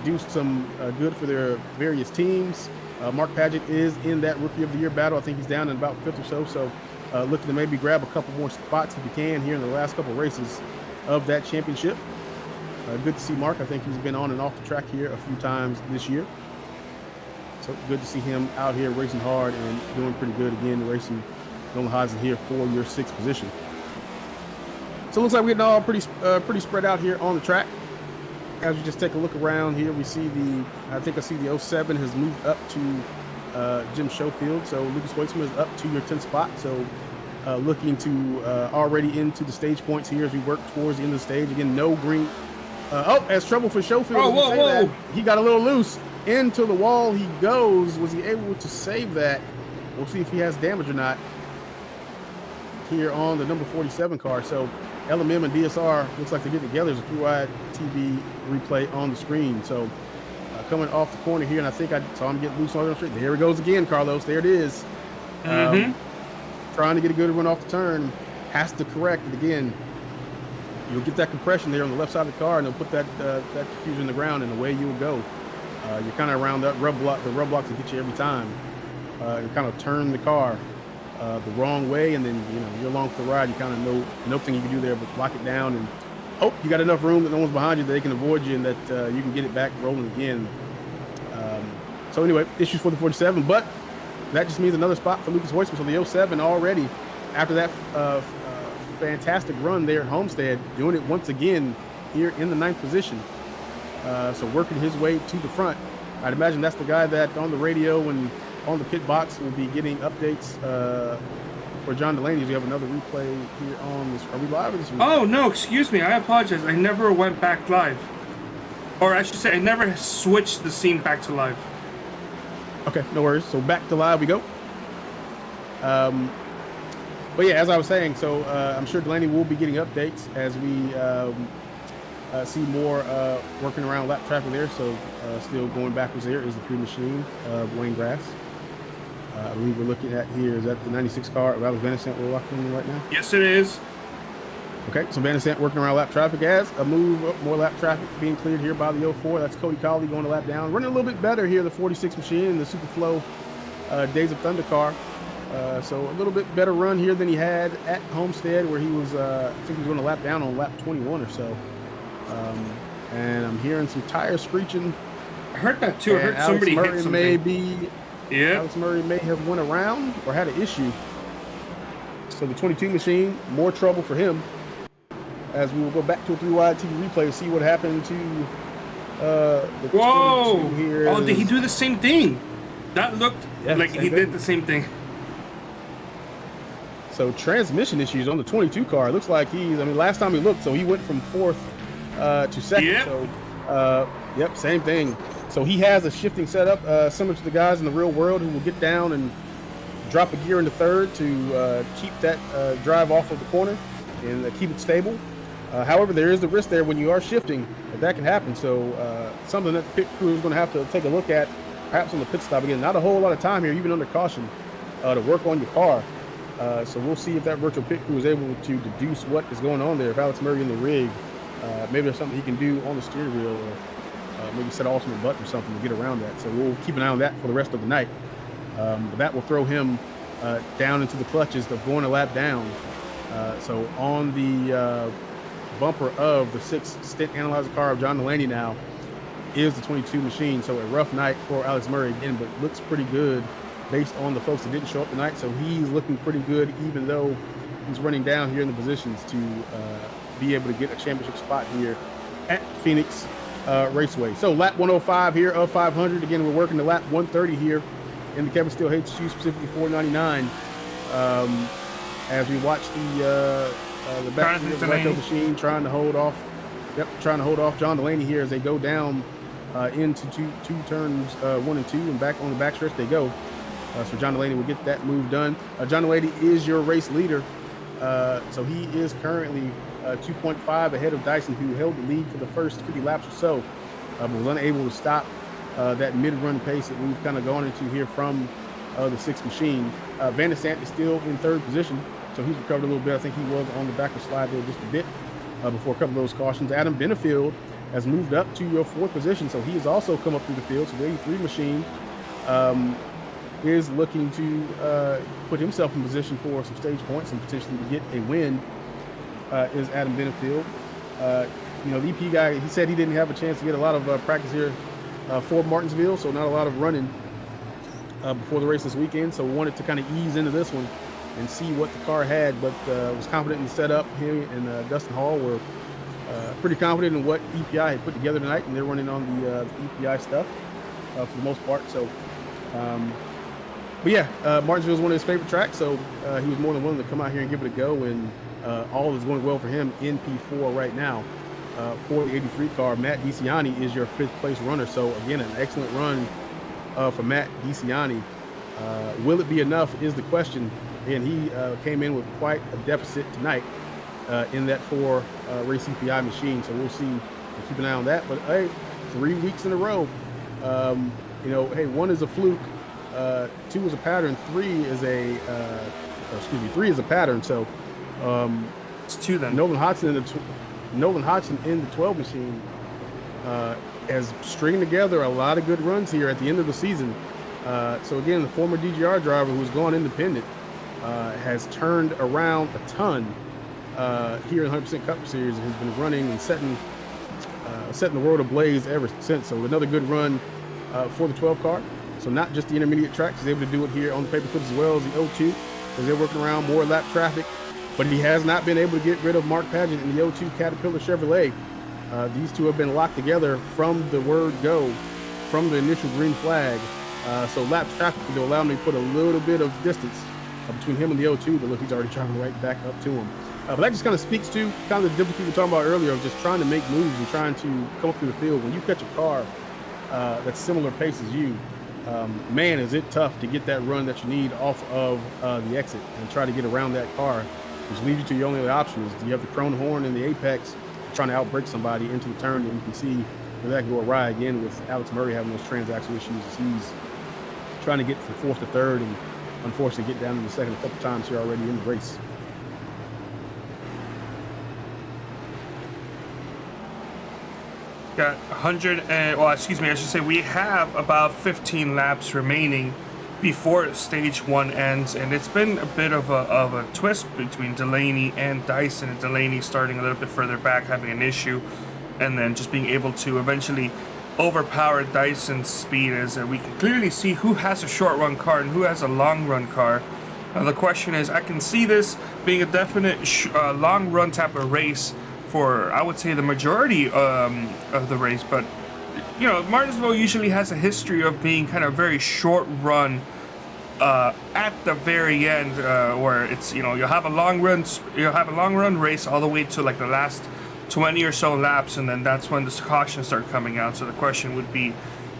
do some good for their various teams. Mark Paget is in that Rookie of the Year battle. I think he's down in about 5th or so. So looking to maybe grab a couple more spots if he can here in the last couple of races of that championship. Good to see Mark. I think he's been on and off the track here a few times this year. So good to see him out here racing hard and doing pretty good again, racing Nolan Hodgson here for your 6th position. So it looks like we're getting all pretty spread out here on the track. As we just take a look around here, we see I see the 07 has moved up to Jim Schofield. So Lucas Hoytsman is up to your 10th spot. So looking to already into the stage points here as we work towards the end of the stage. Again, no green. As trouble for Schofield. Oh, whoa. He got a little loose. Into the wall he goes. Was he able to save that? We'll see if he has damage or not here on the number 47 car. So LMM and DSR looks like they're getting together. There's a through-wide TV replay on the screen. So coming off the corner here, and I think I saw him get loose on the street. There it goes again, Carlos. There it is. Trying to get a good run off the turn. Has to correct it again. You'll get that compression there on the left side of the car, and they'll put that diffuser in the ground, and away you'll go. You're kind of around that rub block. The rub blocks will get you every time. You kind of turn the car the wrong way, and then you're along for the ride. You kind of know nothing you can do there but lock it down and hope you got enough room that no one's behind you that they can avoid you and that you can get it back rolling again. So anyway, issues for the 47, but that just means another spot for Lucas Hoytsman. So the 07 already, after that fantastic run there at Homestead, doing it once again here in the 9th position. So working his way to the front. I'd imagine that's the guy that on the radio and on the pit box will be getting updates for John Delaney. We have another replay here on this. Are we live? Or this Oh, no, excuse me. I apologize. I never went back live. Or I should say, I never switched the scene back to live. Okay, no worries. So back to live we go. But yeah, as I was saying, so I'm sure Delaney will be getting updates as we see more working around lap traffic there. So still going backwards there is the 3 machine of Wayne Grass. I believe we're looking at here, is that the 96 car of Alex Van der Sant we're locking in right now? Yes, it is. Okay, so Van der Sant working around lap traffic as a move up, more lap traffic being cleared here by the 04. That's Cody Colley going to lap down. Running a little bit better here, the 46 machine, the Superflow Days of Thunder car. So a little bit better run here than he had at Homestead, where he was, I think he was going to lap down on lap 21 or so. And I'm hearing some tires screeching. I heard that too. I heard somebody hit something. Alex Murray may have went around or had an issue. So the 22 machine, more trouble for him. As we will go back to a 3-wide TV replay to see what happened to the 22 here. Oh, did he do the same thing? That looked like he did the same thing. So transmission issues on the 22 car. It looks like last time we looked, so he went from 4th to 2nd. Yep. So, same thing. So he has a shifting setup similar to the guys in the real world who will get down and drop a gear into third to keep that drive off of the corner and keep it stable. However, there is the risk there when you are shifting that can happen. So something that the pit crew is going to have to take a look at, perhaps on the pit stop. Again, not a whole lot of time here, even under caution, to work on your car. So we'll see if that virtual pit crew is able to deduce what is going on there. If Alex Murray in the rig, maybe there's something he can do on the steering wheel, or maybe set an alternate button or something to get around that. So we'll keep an eye on that for the rest of the night. But that will throw him down into the clutches of going a lap down. So on the bumper of the 6th stint analyzer car of John Delaney now is the 22 machine. So a rough night for Alex Murray again, but looks pretty good based on the folks that didn't show up tonight. So he's looking pretty good, even though he's running down here in the positions to be able to get a championship spot here at Phoenix Raceway. So lap 105 here of 500. Again, we're working to lap 130 here in the Kevin Steele HSU, specifically 499. As we watch the back of the Electro machine trying to hold off. Yep, trying to hold off John Delaney here as they go down into two turns 1 and 2, and back on the backstretch they go. So John Delaney will get that move done. John Delaney is your race leader. So he is currently 2.5 ahead of Dyson, who held the lead for the first 50 laps or so, but was unable to stop that mid-run pace that we've kind of gone into here from the 6th machine. Van de Sant is still in 3rd position, so he's recovered a little bit. I think he was on the backward slide there just a bit before a couple of those cautions. Adam Benefield has moved up to your 4th position, so he has also come up through the field. So the 83 machine is looking to put himself in position for some stage points and potentially to get a win, is Adam Benefield. The EP guy, he said he didn't have a chance to get a lot of practice here for Martinsville, so not a lot of running before the race this weekend. So we wanted to kind of ease into this one and see what the car had, but was confident in the setup. Him and Dustin Hall were pretty confident in what EPI had put together tonight, and they're running on the EPI stuff for the most part. So but yeah, Martinsville is one of his favorite tracks, so he was more than willing to come out here and give it a go, and all is going well for him in P4 right now. For the 83 car, Matt DiCiani is your 5th place runner. So again, an excellent run for Matt DiCiani. Will it be enough is the question, and he came in with quite a deficit tonight in that 4 race EPI machine, so we'll see. We'll keep an eye on that. But hey, 3 weeks in a row, hey, 1 is a fluke, 2 is a pattern, 3 is a pattern. So it's 2 then. Nolan Hodgson in the 12 machine has stringed together a lot of good runs here at the end of the season. So again, the former DGR driver who's gone independent has turned around a ton here in the 100% Cup Series, and has been running and setting the world ablaze ever since. So another good run for the 12 car. So not just the intermediate tracks, he's able to do it here on the paper clips as well as the O2, because they're working around more lap traffic. But he has not been able to get rid of Mark Padgett in the O2 Caterpillar Chevrolet. These two have been locked together from the word go, from the initial green flag. So lap traffic will allow him to put a little bit of distance between him and the O2, but look, he's already driving right back up to him. But that just kind of speaks to kind of the difficulty we were talking about earlier of just trying to make moves and trying to come up through the field. When you catch a car that's similar pace as you, man, is it tough to get that run that you need off of the exit and try to get around that car, which leads you to your only other option is you have the Chrome Horn and the Apex trying to outbrake somebody into the turn, and you can see where that can go awry again with Alex Murray having those transaction issues as he's trying to get from 4th to 3rd and unfortunately get down to the 2nd a couple times here already in the race. Got 100 and, I should say we have about 15 laps remaining before stage 1 ends, and it's been a bit of a twist between Delaney and Dyson, and Delaney starting a little bit further back, having an issue, and then just being able to eventually overpower Dyson's speed, as we can clearly see who has a short run car and who has a long run car. The question is, I can see this being a definite long run type of race for, I would say, the majority of the race, but Martinsville usually has a history of being kind of very short run at the very end, where it's you'll have a long run race all the way to like the last 20 or so laps, and then that's when the cautions start coming out. So the question would be,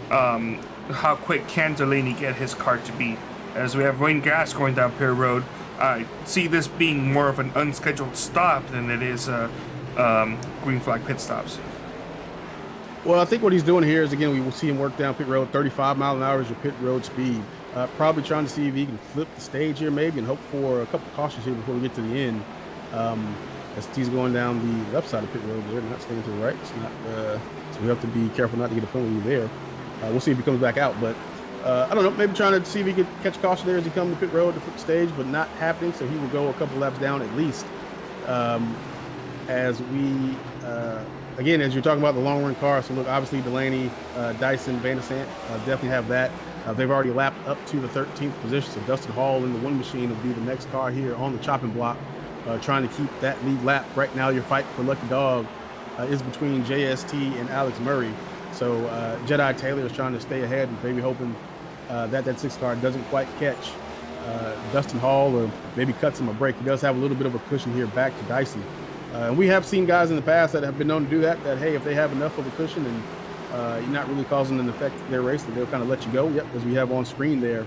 how quick can Delaney get his car to be? as we have Wayne Gass going down pit road. I see this being more of an unscheduled stop than it is green flag pit stops. Well, I think what he's doing here is, again, we will see him work down pit road. 35 mile an hour is your pit road speed. Probably trying to see if he can flip the stage here maybe and hope for a couple cautions here before we get to the end. As he's going down the left side of pit road there, not staying to the right. It's not, so we have to be careful not to get a penalty there. We'll see if he comes back out, but I don't know, maybe trying to see if he could catch caution there as he comes to pit road to flip the stage, but not happening, so he will go a couple laps down at least. As we, again, as you're talking about the long run car, so look, obviously Delaney, Dyson, Van de Sant definitely have that. They've already lapped up to the 13th position, so Dustin Hall in the one machine will be the next car here on the chopping block, trying to keep that lead lap. Right now, your fight for Lucky Dog is between JST and Alex Murray. So Jedi Taylor is trying to stay ahead and maybe hoping that 6 car doesn't quite catch Dustin Hall or maybe cuts him a break. He does have a little bit of a cushion here back to Dyson. And we have seen guys in the past that have been known to do that, hey, if they have enough of a cushion and you're not really causing an effect in their race, that they'll kind of let you go. Yep, as we have on screen there,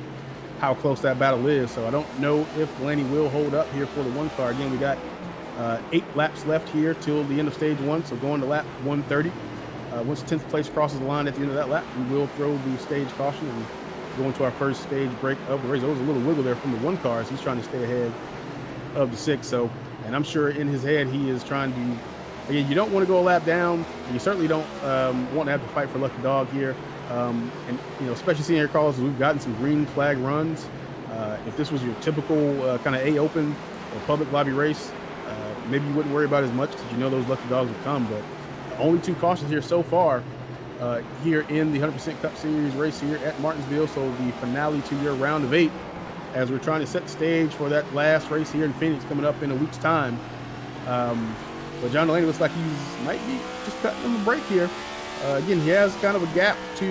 how close that battle is. So I don't know if Delaney will hold up here for the 1 car. Again, we got 8 laps left here till the end of stage 1, so going to lap 130. Once 10th place crosses the line at the end of that lap, we will throw the stage caution and go into our first stage break of the race. There was a little wiggle there from the 1 car as he's trying to stay ahead of the 6. So, and I'm sure in his head he is trying to, again, you don't want to go a lap down. You certainly don't want to have to fight for Lucky Dog here. And, you know, especially seeing here, Carlos, we've gotten some green flag runs. If this was your typical kind of A open or public lobby race, maybe you wouldn't worry about it as much because you know those Lucky Dogs would come. But only 2 cautions here so far here in the 100% Cup Series race here at Martinsville. So the finale to your round of 8 as we're trying to set the stage for that last race here in Phoenix coming up in a week's time. But John Delaney looks like he might be just cutting him a break here. Again, he has kind of a gap to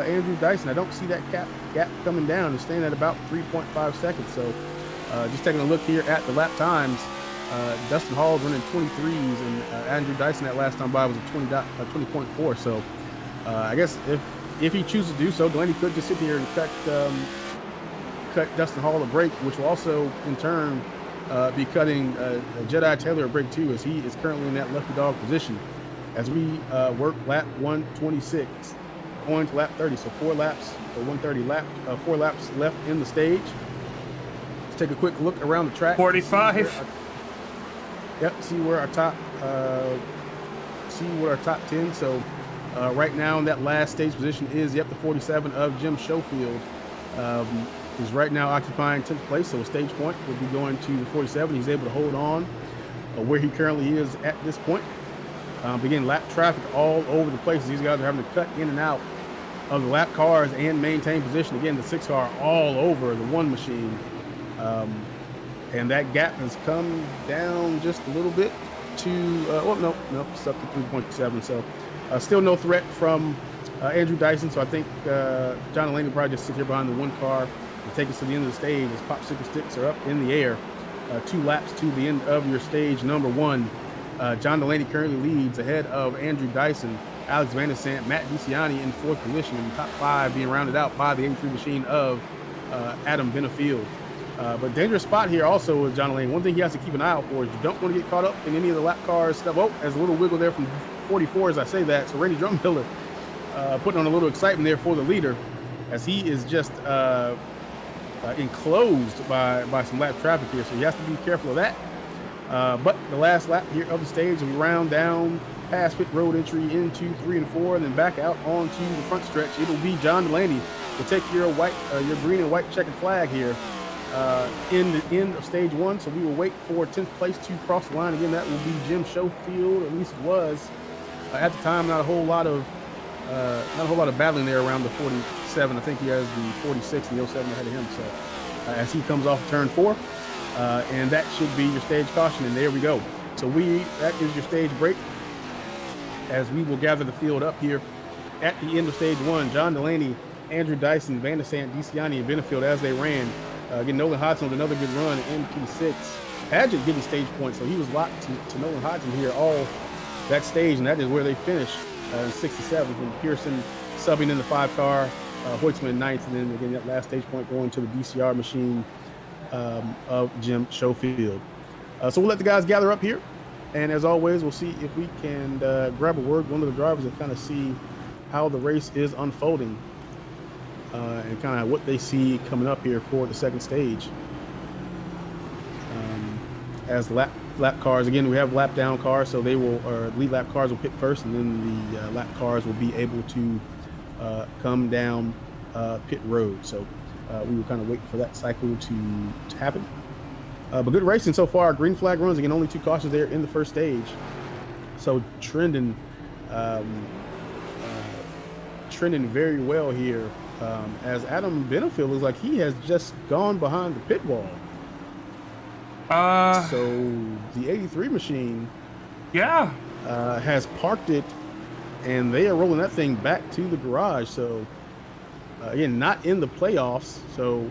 Andrew Dyson. I don't see that gap coming down. It's staying at about 3.5 seconds. So just taking a look here at the lap times, Dustin Hall is running 23s, and Andrew Dyson that last time by was a 20.4. So I guess if he chooses to do so, Delaney could just sit here and cut Dustin Hall a break, which will also in turn be cutting Jedi Taylor a break too, as he is currently in that Lucky Dog position. As we work lap 126, going to lap 30, so 4 laps or 130 4 laps left in the stage. Let's take a quick look around the track. 45. See what our top 10. So right now in that last stage position is the 47 of Jim Schofield. He's right now occupying 10th place, so a stage point will be going to the 47. He's able to hold on where he currently is at this point. Again, lap traffic all over the place. These guys are having to cut in and out of the lap cars and maintain position. Again, the 6 car all over the 1 machine. And that gap has come down just a little bit to, it's up to 3.7. So still no threat from Andrew Dyson. So I think John Delaney will probably just sit here behind the 1 car and take us to the end of the stage as popsicle sticks are up in the air. 2 laps to the end of your stage number 1. John Delaney currently leads ahead of Andrew Dyson, Alex Van de Sant, Matt DiCiani in 4th position, and the top 5 being rounded out by the 83 machine of Adam Benefield. But dangerous spot here also with John Delaney. One thing he has to keep an eye out for is you don't want to get caught up in any of the lap cars stuff. Oh, there's a little wiggle there from 44 as I say that. So Randy Drummiller putting on a little excitement there for the leader as he is just enclosed by some lap traffic here. So he has to be careful of that. But the last lap here of the stage, we round down past pit road entry into 3 and 4, and then back out onto the front stretch. It'll be John Delaney to take your green and white checkered flag here in the end of stage 1. So we will wait for 10th place to cross the line. Again, that will be Jim Schofield, at least it was at the time. Not a whole lot of battling there around the 47. I think he has the 46 and the 07 ahead of him. So as he comes off turn 4. And that should be your stage caution, and there we go. So that is your stage break as we will gather the field up here at the end of stage 1. John Delaney, Andrew Dyson, Van de Sant, DiCiani, and Benefield as they ran. Again, Nolan Hodgson with another good run in P6. Padgett getting stage points, so he was locked to Nolan Hodgson here all that stage, and that is where they finished in 67 from Pearson subbing in the 5 car. Hoytsman in ninth, and then again that last stage point going to the DCR machine of Jim Schofield. So we'll let the guys gather up here, and as always, we'll see if we can grab a word with one of the drivers and kind of see how the race is unfolding and kind of what they see coming up here for the second stage. As lap cars, again, we have lap down cars, so they will, or lead lap cars will pit first, and then the lap cars will be able to come down pit road. So we will kind of wait for that cycle to happen. But good racing so far. Green flag runs, again, only 2 cautions there in the first stage. So trending very well here, as Adam Benefield looks like he has just gone behind the pit wall. So the 83 machine has parked it, and they are rolling that thing back to the garage. So again, not in the playoffs, so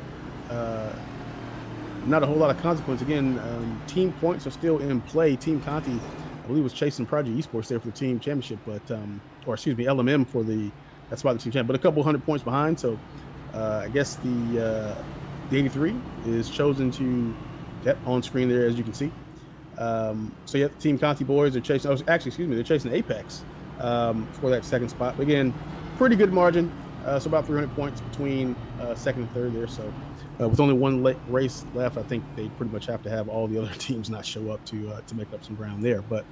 not a whole lot of consequence. Again, team points are still in play. Team Conti, I believe, was chasing Project Esports there for the team championship, but or excuse me, LMM for that's about the team champ, but a couple 100 points behind. So I guess the 83 is chosen to on screen there, as you can see. So yeah, the Team Conti boys are chasing. They're chasing Apex for that second spot. But again, pretty good margin. So about 300 points between second and third there. So with only one race left, I think they pretty much have to have all the other teams not show up to make up some ground there. But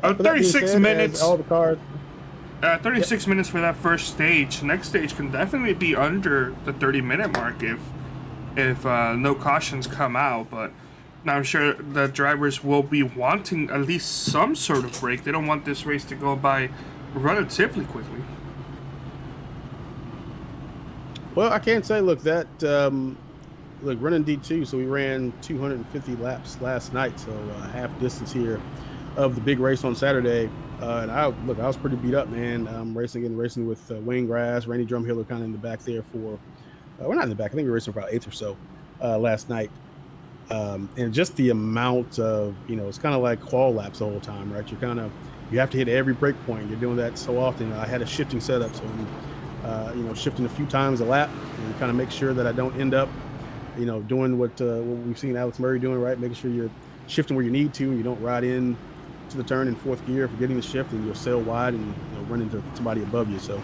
36 minutes. All the cars. 36 minutes for that first stage. Next stage can definitely be under the 30-minute mark if no cautions come out. But I'm sure the drivers will be wanting at least some sort of break. They don't want this race to go by relatively quickly. Well, I can't say. Look, running D2. So we ran 250 laps last night. So half distance here of the big race on Saturday. And I was pretty beat up, man. Racing with Wayne Grass, Randy Drumhill are kind of in the back there for. We're not in the back. I think we were racing for about 8th or so last night. And just the amount of, it's kind of like qual laps the whole time, right? You have to hit every break point. You're doing that so often. I had a shifting setup, so I'm, shifting a few times a lap and kind of make sure that I don't end up, doing what we've seen Alex Murray doing, right? Making sure you're shifting where you need to, and you don't ride in to the turn in 4th gear, forgetting the shift, and you'll sail wide and run into somebody above you. So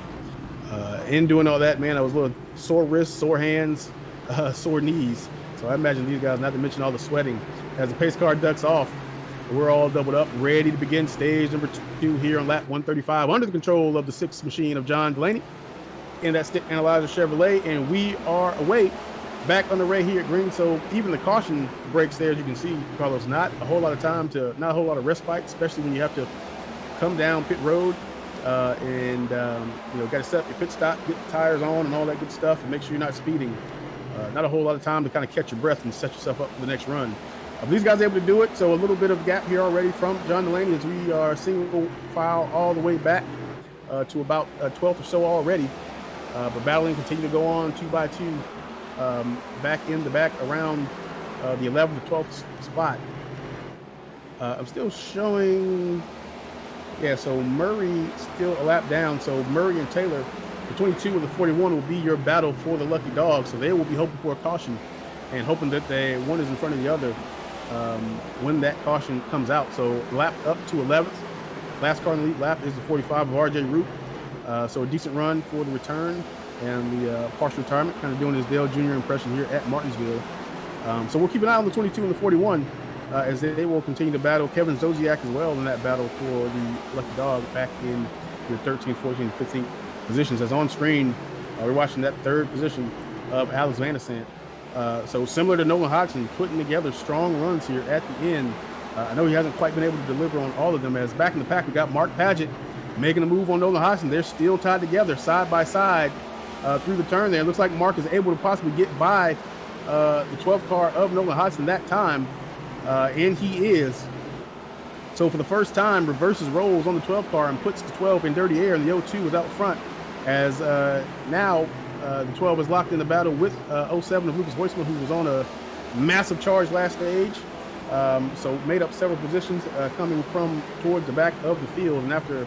in doing all that, man, I was a little sore wrists, sore hands, sore knees. So I imagine these guys, not to mention all the sweating, as the pace car ducks off, we're all doubled up, ready to begin stage number 2 here on lap 135 under the control of the 6th machine of John Delaney in that Stick Analyzer Chevrolet, and we are away back on the ray here at green. So even the caution breaks there, as you can see, Carlos, not a whole lot of respite, especially when you have to come down pit road and got to set up your pit stop, get the tires on and all that good stuff, and make sure you're not speeding. Not a whole lot of time to kind of catch your breath and set yourself up for the next run. These guys are able to do it, so a little bit of gap here already from John Delaney as we are single file all the way back to about 12th or so already. But battling continue to go on 2 by 2 back in the back around the 11th to 12th spot. I'm still showing, so Murray still a lap down. So Murray and Taylor, the 22 and the 41 will be your battle for the lucky dog. So they will be hoping for a caution and hoping that one is in front of the other when that caution comes out. So lap up to 11th. Last car in the lead lap is the 45 of RJ Root. So a decent run for the return and the partial retirement, kind of doing his Dale Jr. impression here at Martinsville. So we'll keep an eye on the 22 and the 41 as they will continue to battle. Kevin Zosiak as well in that battle for the lucky dog back in the 13th, 14th, 15th positions. As on screen, we're watching that 3rd position of Alex Van de Sant. So similar to Nolan Hodgson, putting together strong runs here at the end. I know he hasn't quite been able to deliver on all of them, as back in the pack we got Mark Paget making a move on Nolan Hodgson. They're still tied together side by side through the turn there. It looks like Mark is able to possibly get by the 12th car of Nolan Hodgson that time, and he is. So for the first time, reverses roles on the 12th car and puts the 12 in dirty air, and the 02 is out front, as now the 12 is locked in the battle with 07 of Lucas Hoisman, who was on a massive charge last stage. So made up several positions coming from towards the back of the field, and after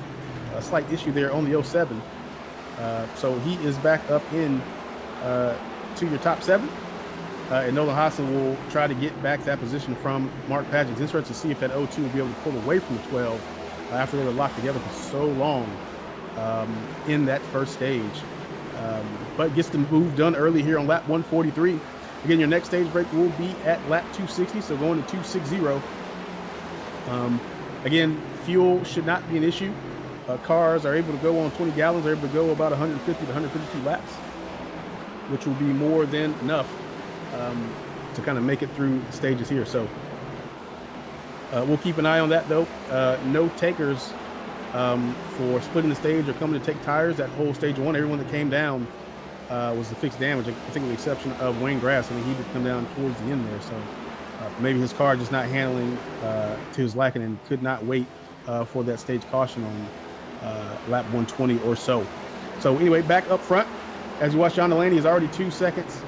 a slight issue there on the 07. So he is back up in to your top 7. And Nolan Hassan will try to get back that position from Mark Padgett. It's interesting to see if that 02 will be able to pull away from the 12 after they were locked together for so long in that first stage. But gets the move done early here on lap 143. Again, your next stage break will be at lap 260, so going to 260. Again, fuel should not be an issue. Cars are able to go on 20 gallons, are able to go about 150 to 152 laps, which will be more than enough to kind of make it through the stages here. So we'll keep an eye on that, though. No takers for splitting the stage or coming to take tires. That whole stage 1, everyone that came down was the fixed damage. I think with the exception of Wayne Grass. I mean, he did come down towards the end there. So maybe his car just not handling to his liking and could not wait for that stage caution on lap 120 or so. So anyway, back up front, as you watch, John Delaney is already 2 seconds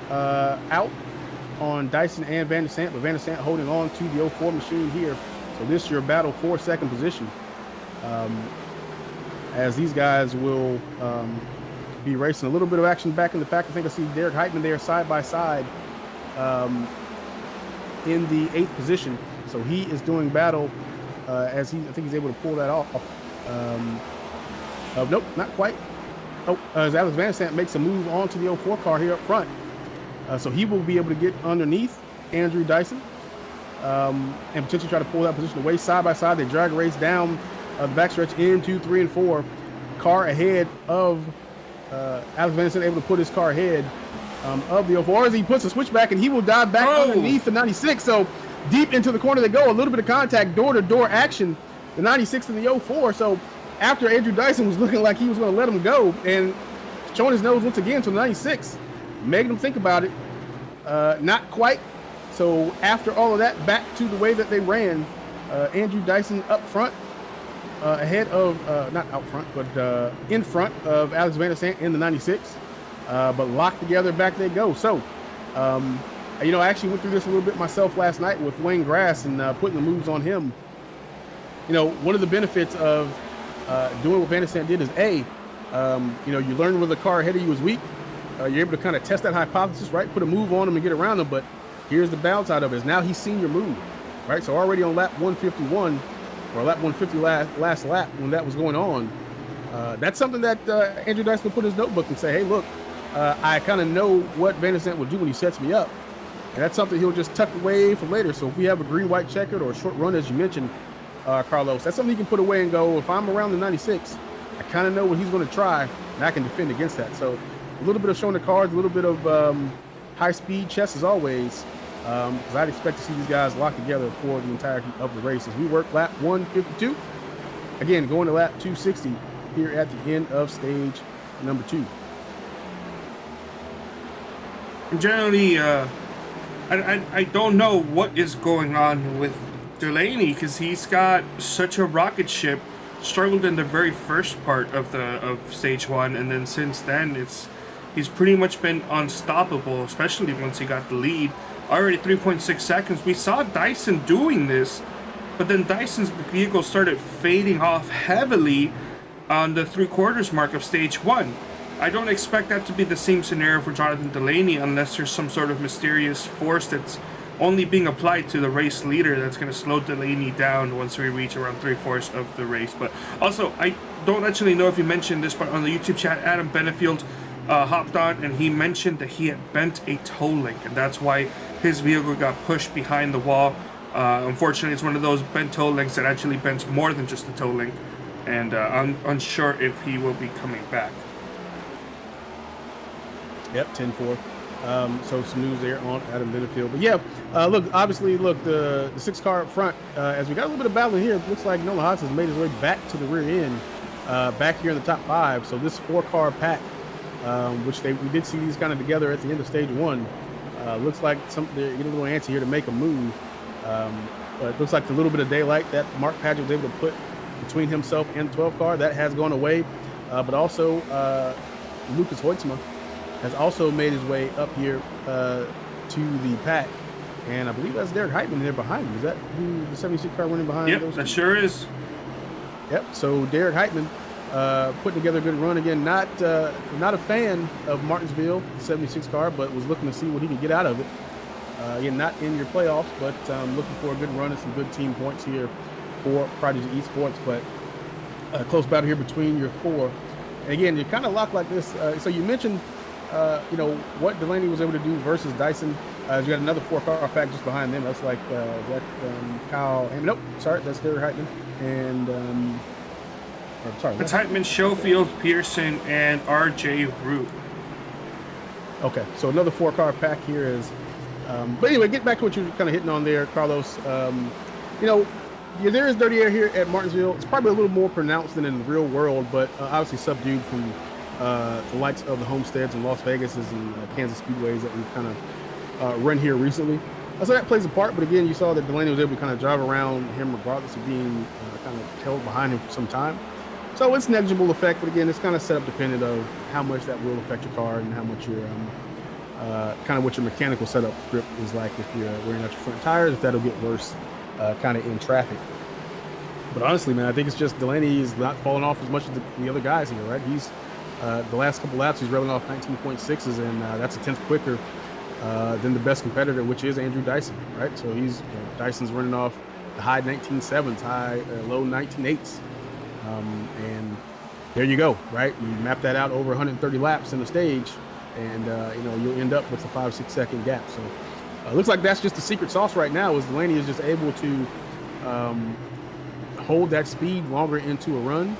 out on Dyson and Van der Sant, but Van der Sant holding on to the 04 machine here. So this is your battle for second position, as these guys will be racing. A little bit of action back in the pack. I think I see Derek Heitman there side by side in the 8th position. So he is doing battle as I think he's able to pull that off. Nope, not quite. As Alex Van der Sant makes a move onto the 04 car here up front. So he will be able to get underneath Andrew Dyson and potentially try to pull that position away. Side by side, they drag a race down the backstretch in 2, 3, and 4. Car ahead of Alex Van der Sant, able to put his car ahead of the 04 as he puts a switchback, and he will dive back underneath the 96. So deep into the corner they go. A little bit of contact, door-to-door action, the 96 and the 04. So after Andrew Dyson was looking like he was going to let him go and showing his nose once again to the 96, making him think about it. Not quite. So after all of that, back to the way that they ran. Andrew Dyson up front, ahead of, not out front, but in front of Alex Van der Sant in the 96. But locked together, back they go. So, I actually went through this a little bit myself last night with Wayne Grass and putting the moves on him. One of the benefits of doing what Van der Sant did is, you learn where the car ahead of you is weak. You're able to kind of test that hypothesis, right? Put a move on him and get around him. But here's the bounce out of it. Is now he's seen your move, right? So already on lap 151 or lap 150 last lap when that was going on, that's something that Andrew Dyson will put in his notebook and say, hey, look, I kind of know what Van der Sant will do when he sets me up. And that's something he'll just tuck away for later. So if we have a green-white checkered or a short run, as you mentioned, Carlos, that's something he can put away and go, if I'm around the 96, I kind of know what he's going to try, and I can defend against that. So a little bit of showing the cards, a little bit of high-speed chess as always, because I'd expect to see these guys locked together for the entirety of the race as we work lap 152. Again, going to lap 260 here at the end of stage number 2. Generally, I don't know what is going on with Delaney, because he's got such a rocket ship. Struggled in the very first part of stage 1, and then since then he's pretty much been unstoppable, especially once he got the lead. Already 3.6 seconds. We saw Dyson doing this, but then Dyson's vehicle started fading off heavily on the 3/4 mark of stage 1. I don't expect that to be the same scenario for Jonathan Delaney unless there's some sort of mysterious force that's only being applied to the race leader that's going to slow Delaney down once we reach around 3/4 of the race. But also, I don't actually know if you mentioned this, but on the YouTube chat, Adam Benefield hopped on and he mentioned that he had bent a toe link, and that's why his vehicle got pushed behind the wall. Unfortunately, it's one of those bent toe links that actually bends more than just the toe link, and I'm unsure if he will be coming back. Yep, 10-4. So some news there on Adam Benefield. But yeah, obviously, the 6 car up front, as we got a little bit of battle here, it looks like Nolan Haas has made his way back to the rear end, back here in the top 5. So this 4-car pack, which we did see these kind of together at the end of stage 1, looks like they're getting a little antsy here to make a move. But it looks like the little bit of daylight that Mark Padgett was able to put between himself and the 12 car, that has gone away. But also, Lucas Hoytsma has also made his way up here to the pack. And I believe that's Derek Heitman there behind him. Is that who the 76 car running behind? Yep, that sure is. Yep. So Derek Heitman putting together a good run again. Not a fan of Martinsville 76 car, but was looking to see what he could get out of it. Again, not in your playoffs, but looking for a good run and some good team points here for Prodigy eSports. But close battle here between your four. And again, you're kind of locked like this. So you mentioned, what Delaney was able to do versus Dyson. You got another 4-car pack just behind them. That's like Kyle. And nope, sorry, that's Derek Heitman. And it's Heitman, Schofield, Pearson, and RJ Root. Okay, so another 4-car pack here is. But anyway, get back to what you were kind of hitting on there, Carlos. There is dirty air here at Martinsville. It's probably a little more pronounced than in the real world, but obviously subdued from the likes of the Homesteads and Las Vegases and Kansas Speedways that we've kind of run here recently. So that plays a part, but again, you saw that Delaney was able to kind of drive around him regardless of being kind of held behind him for some time. So it's negligible effect, but again, it's kind of setup dependent of how much that will affect your car and how much your kind of what your mechanical setup grip is like if you're wearing out your front tires, if that'll get worse kind of in traffic. But honestly, man, I think it's just Delaney is not falling off as much as the other guys here, right? He's the last couple laps, he's revving off 19.6s, and that's a tenth quicker than the best competitor, which is Andrew Dyson, right? So he's Dyson's running off the high 19.7s, low 19.8s, and there you go, right? You map that out over 130 laps in the stage, and you'll end up with a 5-6 second gap. So it looks like that's just the secret sauce right now, is Delaney is just able to hold that speed longer into a run.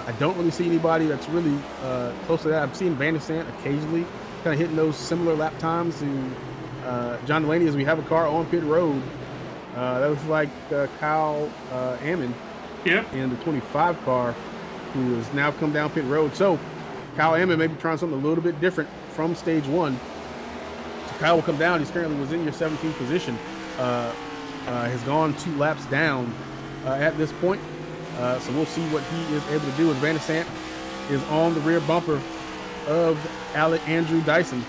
I don't really see anybody that's really close to that. I've seen Van de Sant occasionally kind of hitting those similar lap times to John Delaney, as we have a car on pit road. That was like Kyle Ammon in the 25 car, who has now come down pit road. So Kyle Ammon may be trying something a little bit different from stage one. So Kyle will come down. He's currently was in your 17th position. Has gone 2 laps down at this point. So we'll see what he is able to do. As Van de Sant is on the rear bumper of Andrew Dyson,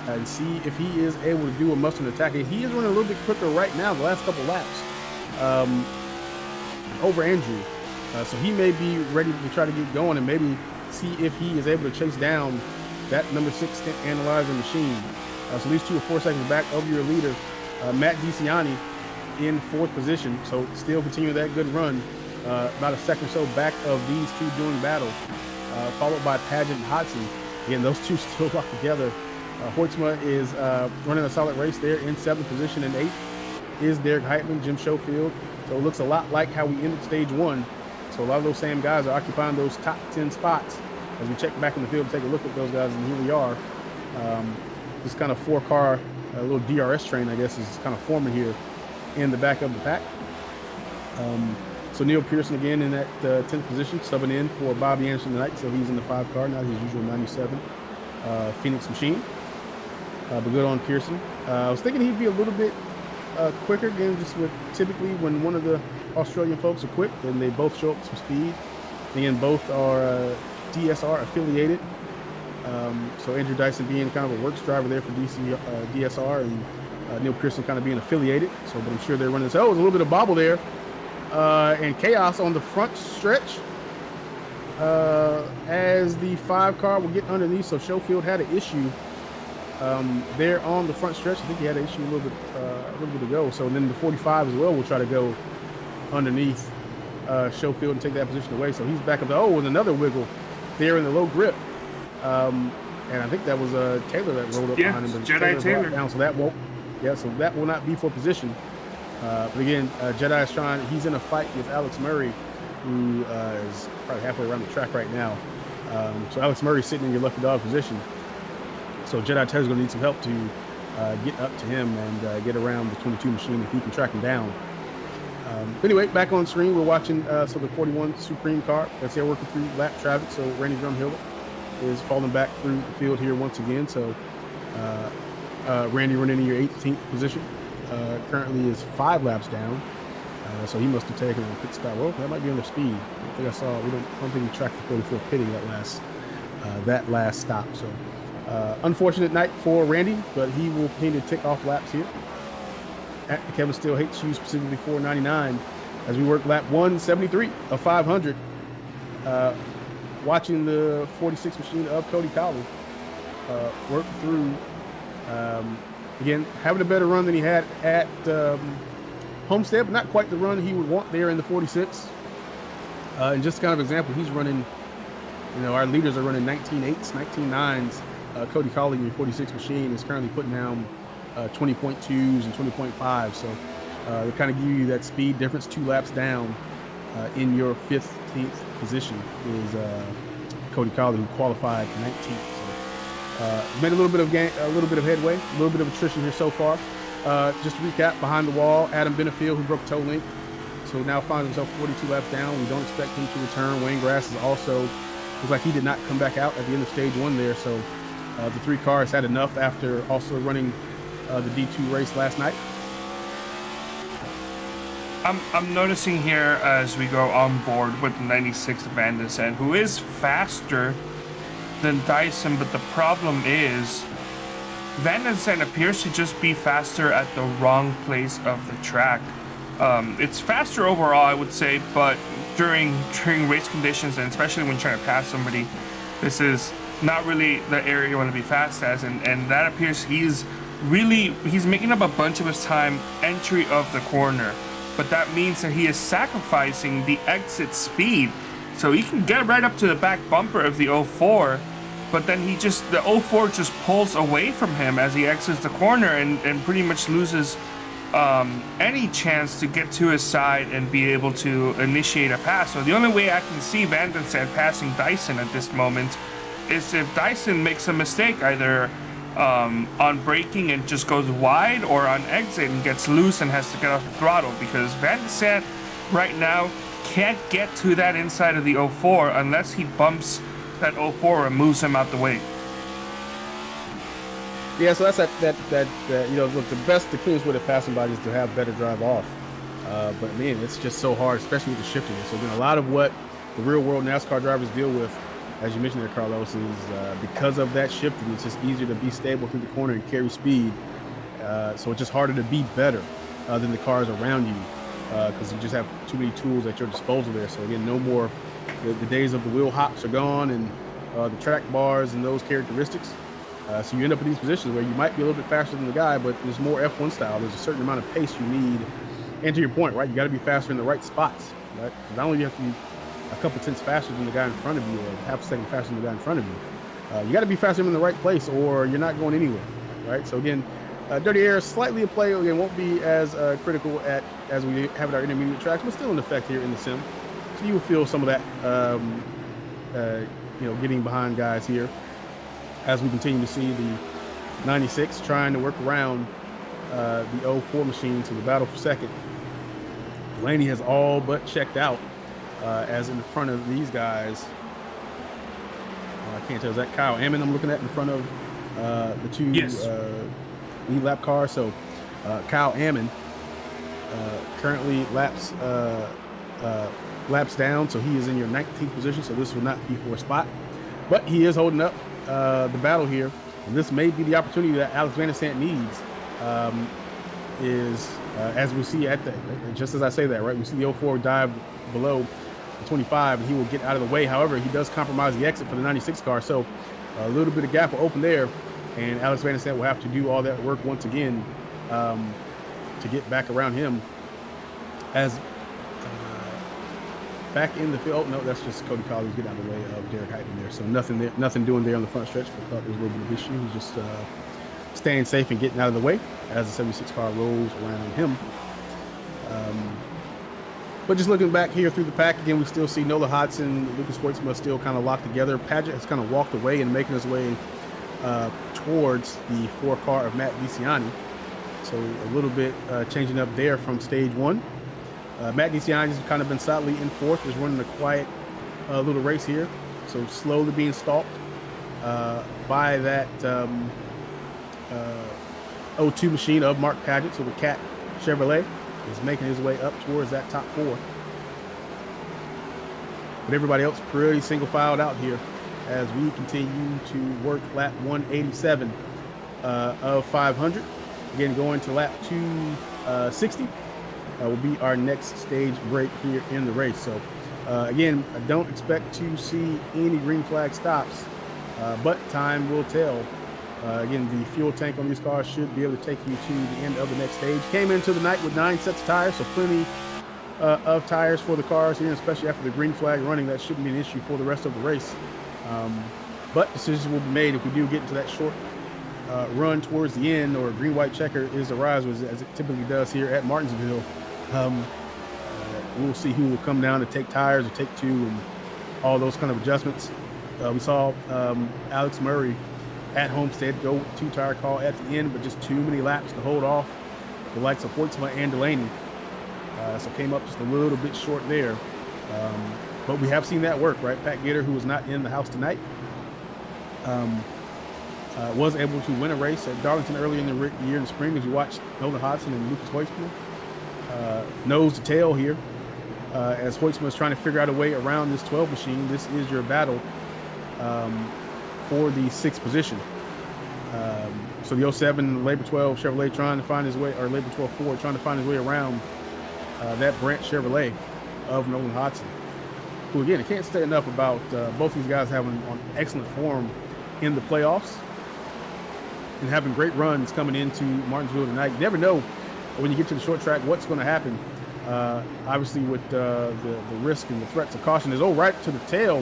and see if he is able to do a mustard attack. And he is running a little bit quicker right now, the last couple laps, over Andrew. So he may be ready to try to get going and maybe see if he is able to chase down that number 6 stint analyzer machine. So these two are 4 seconds back of your leader, Matt DiCiani, in 4th position. So still continuing that good run, about a second or so back of these two doing battle, followed by Paget and Hodson. Again, those two still locked together. Hoytsma is running a solid race there in 7th position, and 8th is Derek Heitman, Jim Schofield. So it looks a lot like how we ended stage 1. So a lot of those same guys are occupying those top 10 spots. As we check back in the field and take a look at those guys, and here we are. This kind of 4-car, little DRS train, I guess, is kind of forming here in the back of the pack. So Neil Pearson again in that 10th position, subbing in for Bobby Anderson tonight. So he's in the 5-car, not his usual 97 Phoenix machine. But good on Pearson. I was thinking he'd be a little bit quicker, again, just with typically when one of the Australian folks are quick, then they both show up with some speed. Again, both are DSR affiliated. So Andrew Dyson being kind of a works driver there for DSR, and Neil Pearson kind of being affiliated. So, but I'm sure they're running this. Oh, there's a little bit of bobble there. And chaos on the front stretch as the 5-car will get underneath. So Schofield had an issue there on the front stretch. I think he had an issue a little bit ago. So then the 45 as well will try to go underneath Schofield and take that position away. So he's back up to, with another wiggle there in the low grip. And I think that was Taylor that rolled up behind him. Jedi Taylor. Down, so that won't. Yeah, so that will not be for position. But again, Jedi is trying. He's in a fight with Alex Murray, who is probably halfway around the track right now. So Alex Murray's sitting in your lucky dog position. So Jedi Taylor's going to need some help to get up to him and get around the 22 machine if he can track him down. Anyway, back on screen, we're watching the 41 Supreme car. That's there working through lap traffic. So Randy Drumhill is falling back through the field here once again. So Randy running in your 18th position. Currently is 5 laps down. So he must have taken a pit stop. Well, that might be under speed. I think I saw, I don't think he tracked the 44 pitting that last stop. So unfortunate night for Randy, but he will continue to tick off laps here at the Kevin Steele HU, specifically 499. as we work lap 173 of 500. Watching the 46 machine of Cody Colley work through, again, having a better run than he had at Homestead, but not quite the run he would want there in the 46. And just kind of example, he's running, our leaders are running 19.8s, 19.9s. Cody Colley in your 46 machine is currently putting down 20.2s and 20.5. So they kind of give you that speed difference 2 laps down. In your 15th position is Cody Colley, who qualified 19th. So, made a little bit of headway, a little bit of attrition here so far. Just to recap, behind the wall, Adam Benefield, who broke toe link, so now finds himself 42 laps down. We don't expect him to return. Wayne Grass is also, looks like he did not come back out at the end of stage 1 there. So the 3 cars had enough after also running the D2 race last night. I'm noticing here as we go on board with the 96 Van de Sande, who is faster than Dyson, but the problem is Van de Sande appears to just be faster at the wrong place of the track. It's faster overall, I would say, but during race conditions, and especially when you're trying to pass somebody, this is not really the area you want to be fast as, and that appears he's making up a bunch of his time entry of the corner. But that means that he is sacrificing the exit speed. So he can get right up to the back bumper of the 04, but then the 04 just pulls away from him as he exits the corner and pretty much loses any chance to get to his side and be able to initiate a pass. So the only way I can see Van de Sande passing Dyson at this moment is if Dyson makes a mistake, either on braking and just goes wide, or on exit and gets loose and has to get off the throttle, because Van de Sande right now can't get to that inside of the 04 unless he bumps that 04 and moves him out the way. Yeah, so that's that look, the cleanest way to pass somebody is to have better drive off. But man, it's just so hard, especially with the shifting. So again, a lot of what the real world NASCAR drivers deal with, as you mentioned there, Carlos, is because of that shifting, it's just easier to be stable through the corner and carry speed. So it's just harder to be better than the cars around you, because you just have too many tools at your disposal there. So again, no more, the days of the wheel hops are gone, and the track bars and those characteristics. So you end up in these positions where you might be a little bit faster than the guy, but there's more F1 style. There's a certain amount of pace you need. And to your point, right, you got to be faster in the right spots, right? Not only do you have to be a couple tenths faster than the guy in front of you, or half a second faster than the guy in front of you, you got to be faster in the right place, or you're not going anywhere, right? So again, dirty air slightly in play. Again, won't be as critical as we have at our intermediate tracks, but still in effect here in the sim. So you will feel some of that, getting behind guys here, as we continue to see the 96 trying to work around the 04 machine to the battle for second. Delaney has all but checked out, as in front of these guys. I can't tell, is that Kyle Ammon I'm looking at in front of the two lead lap cars? So Kyle Ammon currently laps down, so he is in your 19th position, so this will not be for a spot. But he is holding up the battle here, and this may be the opportunity that Alex Van de Sande needs. As we see just as I say that, right, we see the 04 dive below the 25, and he will get out of the way. However, he does compromise the exit for the 96 car, so a little bit of gap will open there, and Alex Van de Sande will have to do all that work once again to get back around him. As back in the field, no, that's just Cody Colley getting out of the way of Derek Heitman there. So nothing doing there on the front stretch, but thought there was a little bit of issue. He's just staying safe and getting out of the way as the 76 car rolls around him. But just looking back here through the pack, again, we still see Nola Hodson, Lucas Sportsma still kind of locked together. Padgett has kind of walked away and making his way towards the 4 car of Matt DiCianni. So a little bit changing up there from stage 1. Matt DiCianni has kind of been solidly in 4th. He's running a quiet little race here. So slowly being stalked by that 02 machine of Mark Padgett. So the Cat Chevrolet is making his way up towards that top 4. But everybody else pretty single filed out here as we continue to work lap 187 of 500. Again, going to lap 260 will be our next stage break here in the race. So again, I don't expect to see any green flag stops, but time will tell. Again, the fuel tank on these cars should be able to take you to the end of the next stage. Came into the night with 9 sets of tires, so plenty of tires for the cars here, especially after the green flag running. That shouldn't be an issue for the rest of the race. But decisions will be made if we do get into that short run towards the end, or a green-white checker is the rise, as it typically does here at Martinsville. We'll see who will come down to take tires or take two and all those kind of adjustments. We saw Alex Murray at Homestead go with the 2-tire call at the end, but just too many laps to hold off the likes of Hoytsma and Delaney. So came up just a little bit short there. But we have seen that work, right? Pat Gitter, who was not in the house tonight, was able to win a race at Darlington early in the year in the spring. As you watched Nolan Hodson and Lucas Hoytsma nose to tail here, as Hoytsma is trying to figure out a way around this 12 machine. This is your battle for the 6th position. So the 07 Labor 12 Chevrolet trying to find his way, or Labor 12 Ford trying to find his way around that Brandt Chevrolet of Nolan Hodson, who, again, I can't say enough about both these guys having on excellent form in the playoffs and having great runs coming into Martinsville tonight. You never know when you get to the short track what's going to happen. Obviously, with the risk and the threats of caution is right to the tail.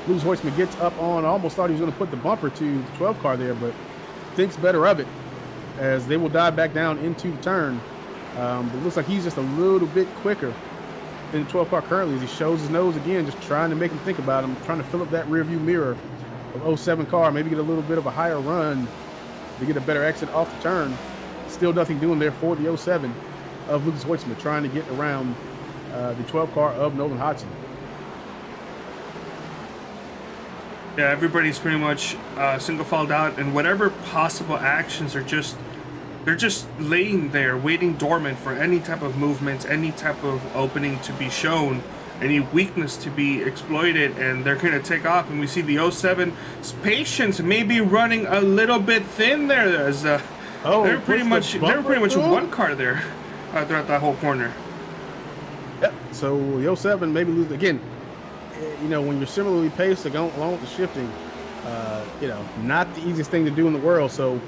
Lucas Hoytsma gets up on, almost thought he was going to put the bumper to the 12 car there, but thinks better of it as they will dive back down into the turn. But it looks like he's just a little bit quicker than the 12 car currently, as he shows his nose again, just trying to make him think about him, trying to fill up that rear view mirror of 07 car, maybe get a little bit of a higher run to get a better exit off the turn. Still nothing doing there for the 07 of Lucas Hoytsma, trying to get around the 12 car of Nolan Hodson. Yeah, everybody's pretty much single filed out, and whatever possible actions are they're just laying there, waiting dormant for any type of movement, any type of opening to be shown, any weakness to be exploited, and they're going to take off. And we see the 07's patience maybe running a little bit thin there, as they were pretty much with one car there throughout that whole corner. Yep. So the 07 maybe lose again. When you're similarly paced along with the shifting, not the easiest thing to do in the world. So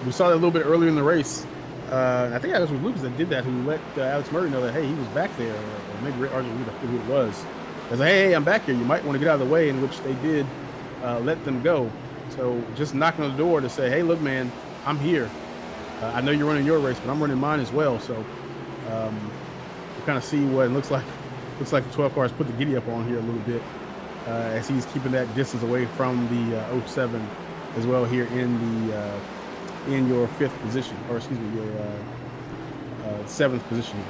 we saw that a little bit earlier in the race. I think it was Lucas that did that, who let Alex Murray know that, hey, he was back there, or maybe Rick Argent, who it was. As hey, I'm back here. You might want to get out of the way, in which they did let them go. So just knocking on the door to say, hey, look, man, I'm here. I know you're running your race, but I'm running mine as well. So we kind of see what it looks like. Looks like the 12 cars put the giddy up on here a little bit, as he's keeping that distance away from the 07 as well here in your 5th position, or excuse me, your 7th position.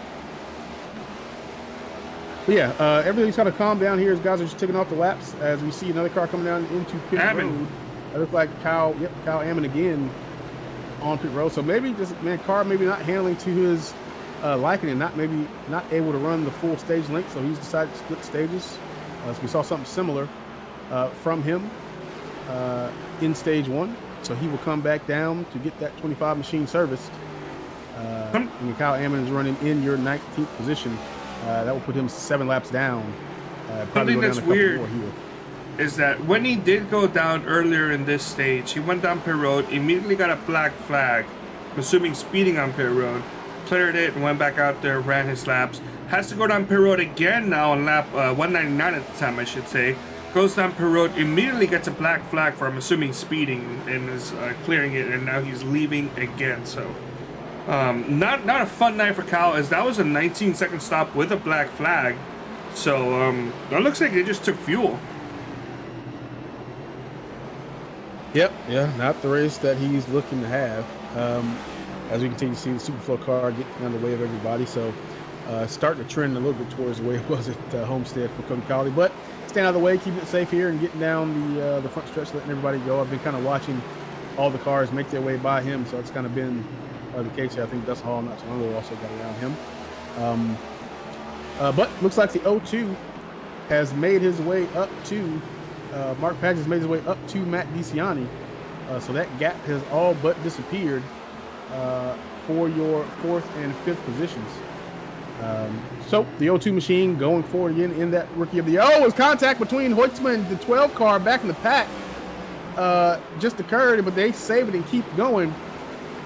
But yeah, everything's kind of calmed down here as guys are just taking off the laps, as we see another car coming down into pit road. It looks like Kyle Ammon again on pit road. So maybe just, car maybe not handling to his liking, and not able to run the full stage length, so he's decided to split stages. So we saw something similar from him in stage 1. So he will come back down to get that 25 machine serviced. And Kyle Ammon is running in your 19th position. That will put him 7 laps down. Something that's weird is that when he did go down earlier in this stage, he went down pit road, immediately got a black flag, I'm assuming speeding on pit road, cleared it, and went back out there, ran his laps. Has to go down pit road again now on lap 199 at the time, I should say. Goes down pit road, immediately gets a black flag for, I'm assuming, speeding, and is clearing it, and now he's leaving again. So not a fun night for Kyle, as that was a 19-second stop with a black flag. So that looks like they just took fuel. Yep, yeah, not the race that he's looking to have. As we continue to see the Superflow car get on the way of everybody. So starting to trend a little bit towards the way it was at Homestead for Coca-Cola. But staying out of the way, keeping it safe here, and getting down the front stretch, letting everybody go. I've been kind of watching all the cars make their way by him, so it's kind of been the case here. I think Dustin Hall not too long ago also got around him. But looks like the 02 has made his way up to Mark Pags has made his way up to Matt DeCiani. So that gap has all but disappeared for your 4th and 5th positions. So the O2 machine going forward again in that rookie of the year. Oh, it was contact between Hoytsma and the 12 car back in the pack. Just occurred, but they save it and keep going.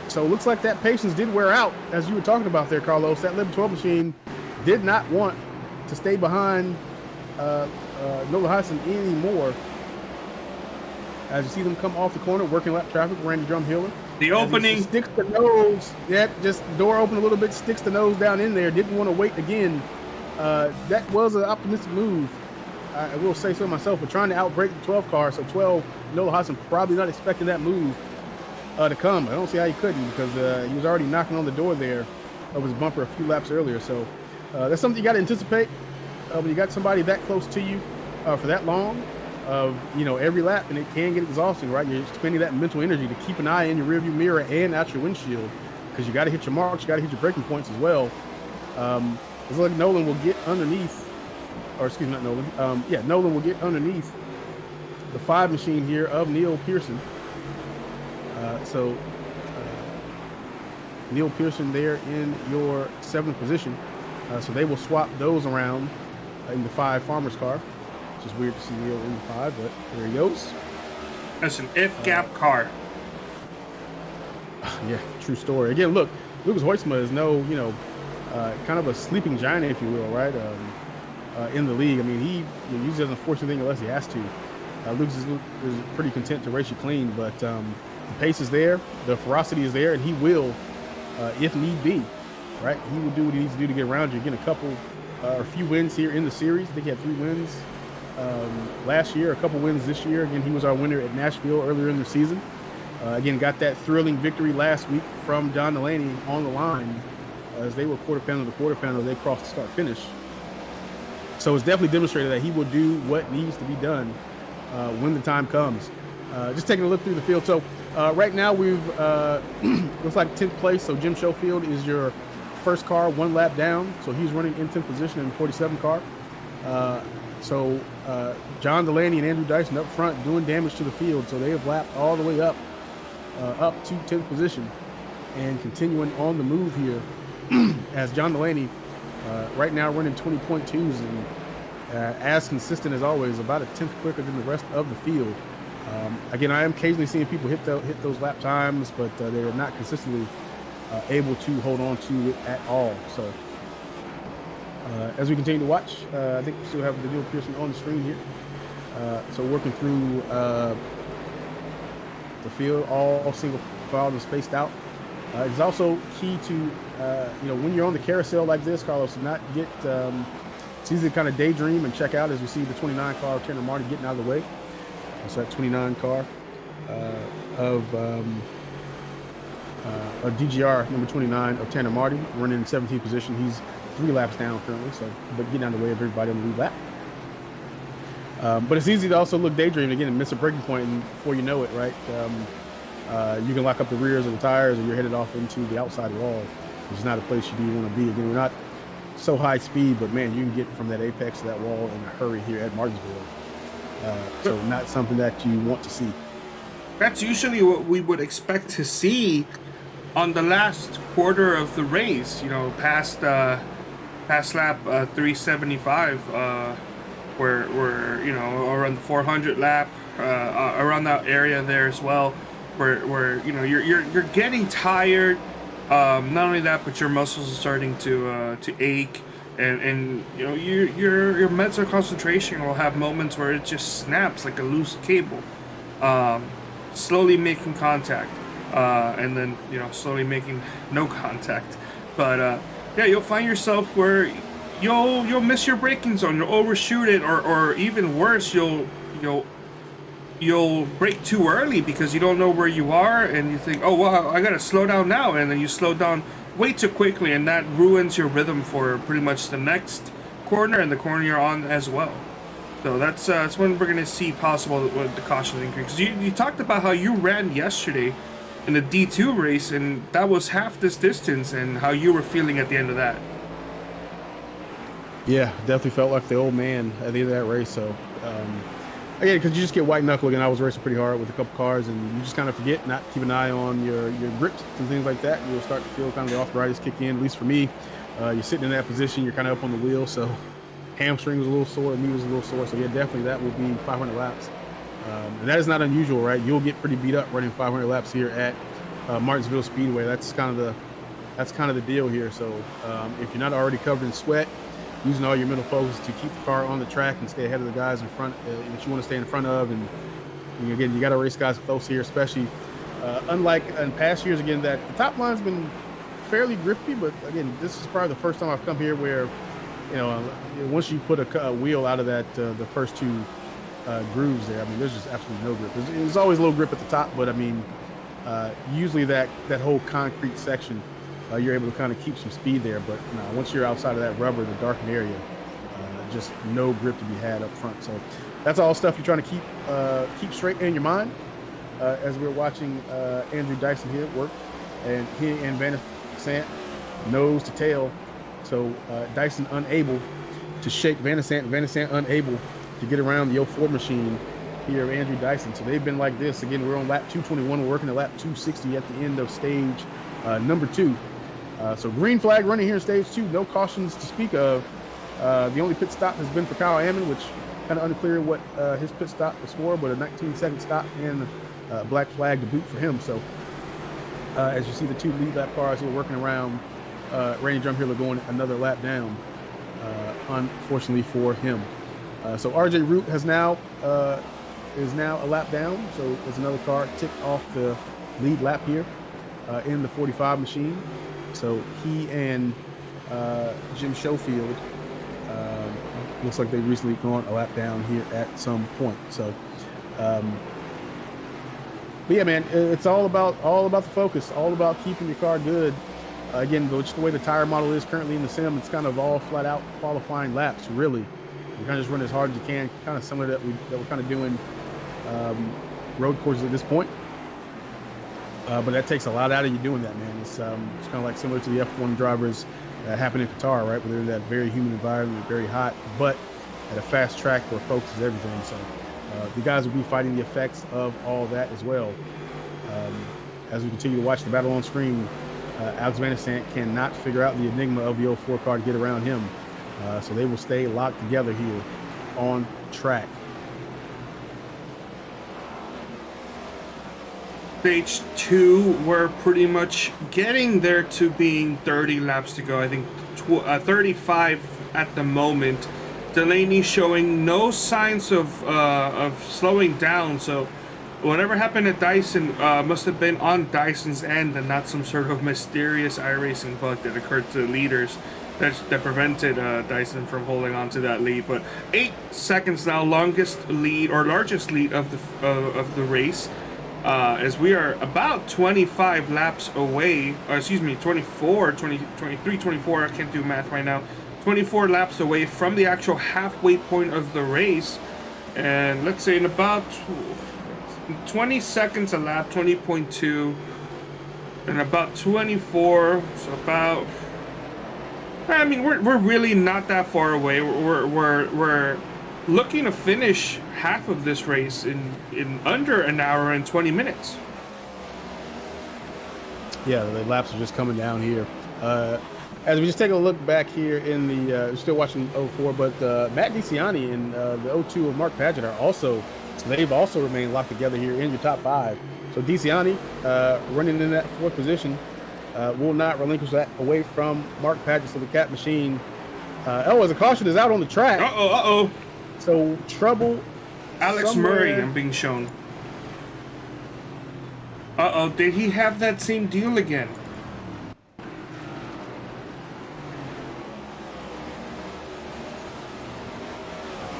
So it looks like that patience did wear out, as you were talking about there, Carlos. That 11-12 machine did not want to stay behind Nola Hudson anymore. As you see them come off the corner, working lap traffic, Randy Drumhiller. The opening sticks the nose. Yeah, just door open a little bit, sticks the nose down in there. Didn't want to wait again. That was an optimistic move. I will say so myself, but trying to outbreak the 12 car. So 12, Nola Hudson probably not expecting that move to come. I don't see how he couldn't, because he was already knocking on the door there of his bumper a few laps earlier. So that's something you got to anticipate when you got somebody that close to you for that long. Every lap, and it can get exhausting, right? You're spending that mental energy to keep an eye in your rearview mirror and out your windshield, because you got to hit your marks, you got to hit your braking points as well. It's like Nolan will get underneath, or excuse me, not Nolan. Nolan will get underneath the 5 machine here of Neil Pearson. Neil Pearson there in your 7th position. So they will swap those around in the 5 Farmers car. It's weird to see Neil in the 5, but there he goes. That's an if-gap car. Yeah, true story. Again, look, Lucas Hoytsma is no, kind of a sleeping giant, if you will, right? In the league. I mean, he usually doesn't force anything unless he has to. Lucas is pretty content to race you clean, but the pace is there, the ferocity is there, and he will, if need be, right? He will do what he needs to do to get around you. Again, a few wins here in the series. I think he had 3 wins last year, a couple wins this year. Again, he was our winner at Nashville earlier in the season. Again, got that thrilling victory last week from John Delaney on the line as they were quarter panel to quarter panel. They crossed the start finish. So it's definitely demonstrated that he will do what needs to be done when the time comes. Just taking a look through the field. So right now we've looks like 10th place. So Jim Schofield is your first car, 1 lap down. So he's running in 10th position in the 47 car. So John Delaney and Andrew Dyson up front doing damage to the field. So they have lapped all the way up to 10th position and continuing on the move here as John Delaney right now running 20.2s and as consistent as always, about a 10th quicker than the rest of the field. Again, I am occasionally seeing people hit those lap times, but they're not consistently able to hold on to it at all. So as we continue to watch, I think we still have the Neil Pearson on the screen here. So working through the field, all single file and spaced out. It's also key to, when you're on the carousel like this, Carlos, to not get, it's easy to kind of daydream and check out as we see the 29 car of Tanner Martin getting out of the way. So that 29 car of DGR number 29 of Tanner Martin running in 17th position. He's 3 laps down currently, so but getting out of the way of everybody on the lead lap. But it's easy to also look daydream again and miss a braking point, and before you know it, right? You can lock up the rears of the tires, and you're headed off into the outside wall, which is not a place you do want to be. Again, we're not so high speed, but man, you can get from that apex to that wall in a hurry here at Martinsville. So not something that you want to see. That's usually what we would expect to see on the last quarter of the race. Past lap 375, where around the 400 lap, around that area there as well, where you're getting tired. Not only that, but your muscles are starting to ache, and your mental concentration will have moments where it just snaps like a loose cable. Slowly making contact, and then slowly making no contact. But you'll find yourself where you'll miss your braking zone, you'll overshoot it, or even worse, you'll brake too early because you don't know where you are, and you think, oh wow, I gotta slow down now, and then you slow down way too quickly, and that ruins your rhythm for pretty much the next corner and the corner you're on as well. So that's when we're gonna see possible with the caution increase. You talked about how you ran yesterday in the D2 race, and that was half this distance, and how you were feeling at the end of that. Yeah, definitely felt like the old man at the end of that race. So again, because you just get white knuckling, and I was racing pretty hard with a couple cars, and you just kind of forget, not keep an eye on your grips and things like that. You'll start to feel kind of the arthritis kick in. At least for me, You're sitting in that position. You're kind of up on the wheel, so hamstring was a little sore, knee was a little sore. So yeah, definitely that will be 500 laps. And that is not unusual, right? You'll get pretty beat up running 500 laps here at Martinsville Speedway. That's kind of the deal here. So if you're not already covered in sweat, using all your mental focus to keep the car on the track and stay ahead of the guys in front that you want to stay in front of. And again, you got to race guys close here, especially unlike in past years. Again, that the top line's been fairly grippy, but again, this is probably the first time I've come here where, once you put a wheel out of that, the first two grooves there, I mean, there's just absolutely no grip. There's always a little grip at the top, but I mean, usually that whole concrete section, you're able to kind of keep some speed there. But once you're outside of that rubber, the darkened area, just no grip to be had up front. So that's all stuff you're trying to keep straight in your mind as we're watching Andrew Dyson here work, and he and Van Sant nose to tail. So Dyson unable to shake Van Sant unable to get around the 04 machine here of Andrew Dyson. So they've been like this. Again, we're on lap 221. We're working at lap 260 at the end of stage number 2. So green flag running here in stage 2. No cautions to speak of. The only pit stop has been for Kyle Ammon, which kind of unclear what his pit stop was for, but a 19-second stop and black flag to boot for him. So as you see the two lead lap cars here working around Randy Drumheller going another lap down, unfortunately for him. So RJ Root is now a lap down. So there's another car ticked off the lead lap here in the 45 machine. So he and Jim Schofield looks like they've recently gone a lap down here at some point. So, but yeah, man, it's all about the focus, all about keeping your car good. Again, just the way the tire model is currently in the sim, it's kind of all flat out qualifying laps, really. You kind of just run as hard as you can, kind of similar that we're kind of doing road courses at this point. But that takes a lot out of you doing that, man. It's kind of like similar to the F1 drivers that happen in Qatar, right? Where they're in that very humid environment, very hot, but at a fast track where focus is everything. So the guys will be fighting the effects of all that as well. As we continue to watch the battle on screen, Alex Van der Sant cannot figure out the enigma of the 04 car to get around him. So they will stay locked together here on track. Stage 2, we're pretty much getting there to being 30 laps to go. I think 35 at the moment. Delaney showing no signs of slowing down. So whatever happened at Dyson must have been on Dyson's end and not some sort of mysterious iRacing bug that occurred to the leaders that prevented Dyson from holding on to that lead. But 8 seconds now, longest lead or largest lead of the race. As we are about 25 laps away, or excuse me, 24, 20, 23, 24, I can't do math right now, 24 laps away from the actual halfway point of the race. And let's say in about 20 seconds a lap, 20.2, and about 24, so about, I mean, we're really not that far away. We're looking to finish half of this race in under an hour and 20 minutes. Yeah, the laps are just coming down here. As we just take a look back here in the, we're still watching 04, but Matt DeCiani and the 02 of Mark Padgett are also, they've also remained locked together here in your top 5. So DeCiani running in that 4th position will not relinquish that away from Mark Padgett. So the Cat Machine, as a caution is out on the track. Uh-oh. So trouble. Alex Murray, I'm being shown. Uh-oh, did he have that same deal again?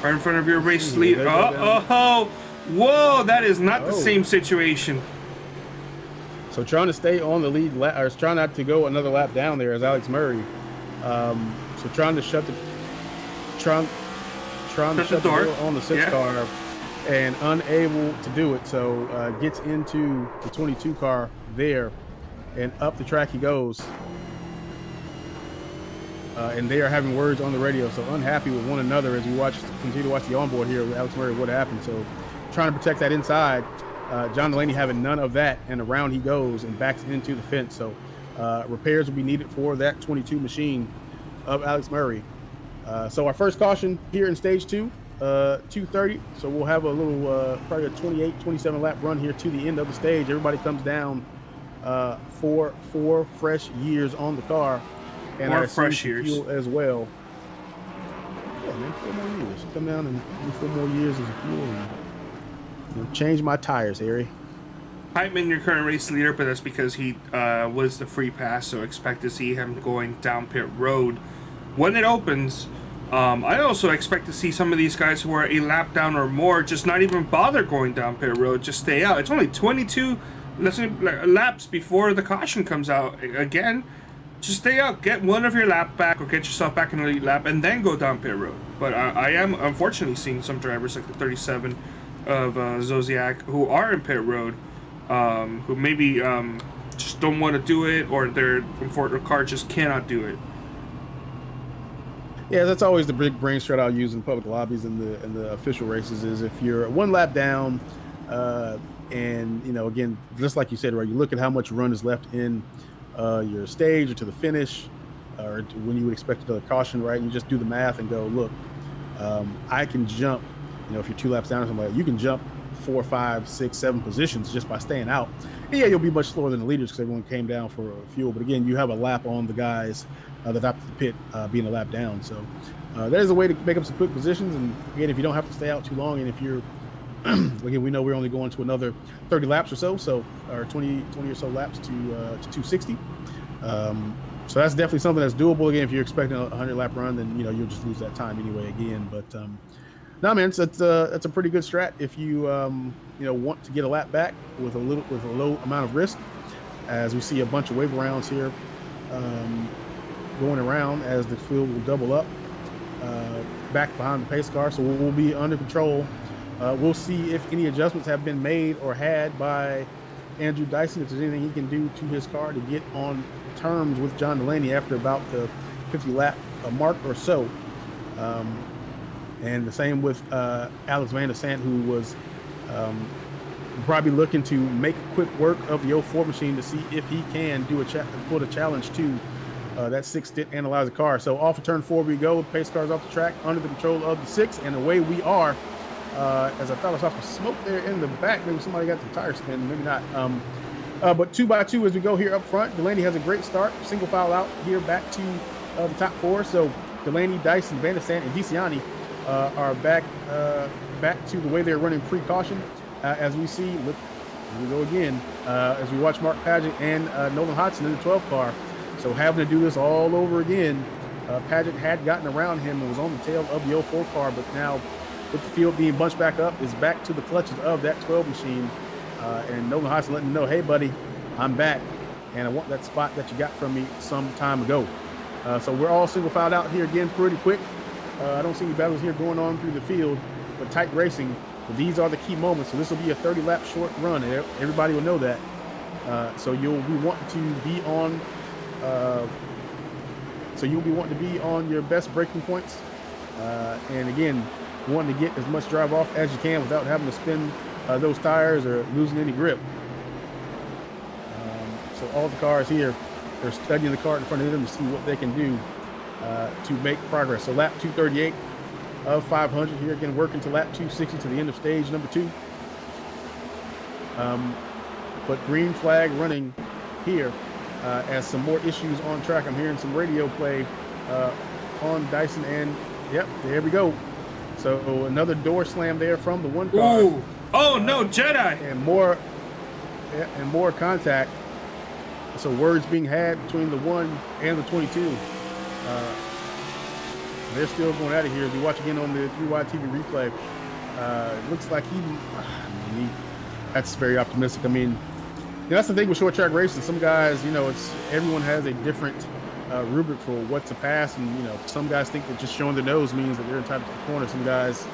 Right in front of your race lead. Oh, whoa, that is not the same situation. So trying to stay on the lead, or trying not to go another lap down there is Alex Murray. So trying to shut the door on the 6 car and unable to do it. So gets into the 22 car there and up the track he goes. And they are having words on the radio, so unhappy with one another as we continue to watch the onboard here with Alex Murray, what happened. So trying to protect that inside. John Delaney having none of that, and around he goes and backs into the fence. So repairs will be needed for that 22 machine of Alex Murray. So our first caution here in stage 2, 2:30. So we'll have a little, probably a 28, 27 lap run here to the end of the stage. Everybody comes down for 4 fresh years on the car. And More our fresh years fuel as well. Yeah, man, 4 more years. Come down and do 4 more years as a fuel and change my tires, Harry. Heitman, your current race leader, but that's because he was the free pass, so expect to see him going down pit road when it opens. I also expect to see some of these guys who are a lap down or more just not even bother going down pit road, just stay out. It's only 22 laps before the caution comes out again. Just stay out, get one of your lap back, or get yourself back in the lead lap, and then go down pit road. But I am unfortunately seeing some drivers like the 37 of Zodiac who are in pit road, who maybe just don't want to do it, or their car just cannot do it. Yeah, that's always the big brain strat I'll use in public lobbies and the official races is if you're 1 lap down, and again, just like you said, right, you look at how much run is left in your stage or to the finish, or when you would expect another caution, right? You just do the math and go, look, I can jump, if you're 2 laps down or something like that, you can jump 4, 5, 6, 7 positions just by staying out. And yeah, you'll be much slower than the leaders because everyone came down for fuel. But again, you have a lap on the guys that top of the pit being a lap down. So there's a way to make up some quick positions. And again, if you don't have to stay out too long, and if you're again, we know we're only going to another 30 laps or so, or 20 or so laps to 260. So that's definitely something that's doable. Again, if you're expecting a 100 lap run, then you'll just lose that time anyway. Again, but no, man, it's a pretty good strat if you want to get a lap back with a low amount of risk. As we see a bunch of wave rounds here going around as the field will double up back behind the pace car, so we'll be under control. We'll see if any adjustments have been made or had by Andrew Dyson, if there's anything he can do to his car to get on terms with John Delaney after about the 50 lap mark or so. And the same with Alex Van der Sant, who was probably looking to make quick work of the 04 machine to see if he can do put a challenge to that 6-stint analyzer car. So off of turn 4 we go. The pace car's off the track under the control of the 6, and away we are. As I thought I saw some smoke there in the back. Maybe somebody got the tire spin, maybe not. But 2 by 2 as we go here up front. Delaney has a great start. Single file out here back to the top 4. So Delaney, Dyson, Van der Sant, and DeCiani are back to the way they're running pre-caution. As we see, look, here we go again. As we watch Mark Paget and Nolan Hodgson in the 12 car. So having to do this all over again. Paget had gotten around him and was on the tail of the 04 car, but now with the field being bunched back up, is back to the clutches of that 12 machine. And Nolan Hodgson letting him know, hey, buddy, I'm back, and I want that spot that you got from me some time ago. So we're all single filed out here again pretty quick. I don't see any battles here going on through the field, but tight racing. But these are the key moments. So this will be a 30-lap short run, and everybody will know that. So you'll be wanting to be on. So you'll be wanting to be on your best braking points, and again, wanting to get as much drive off as you can without having to spin those tires or losing any grip. So all the cars here, they're studying the car in front of them to see what they can do to make progress. So lap 238 of 500 here, again working to lap 260 to the end of stage number 2. But green flag running here as some more issues on track. I'm hearing some radio play on Dyson, and yep, there we go. So another door slam there from the 1 car. Ooh. Oh no, Jedi! And more contact. So words being had between the 1 and the 22. They're still going at it here. As we watch again on the 3-wide TV replay, it looks like that's very optimistic. I mean, that's the thing with short track racing. Some guys, everyone has a different rubric for what's a pass, and some guys think that just showing the nose means that they're entitled to the corner. Some guys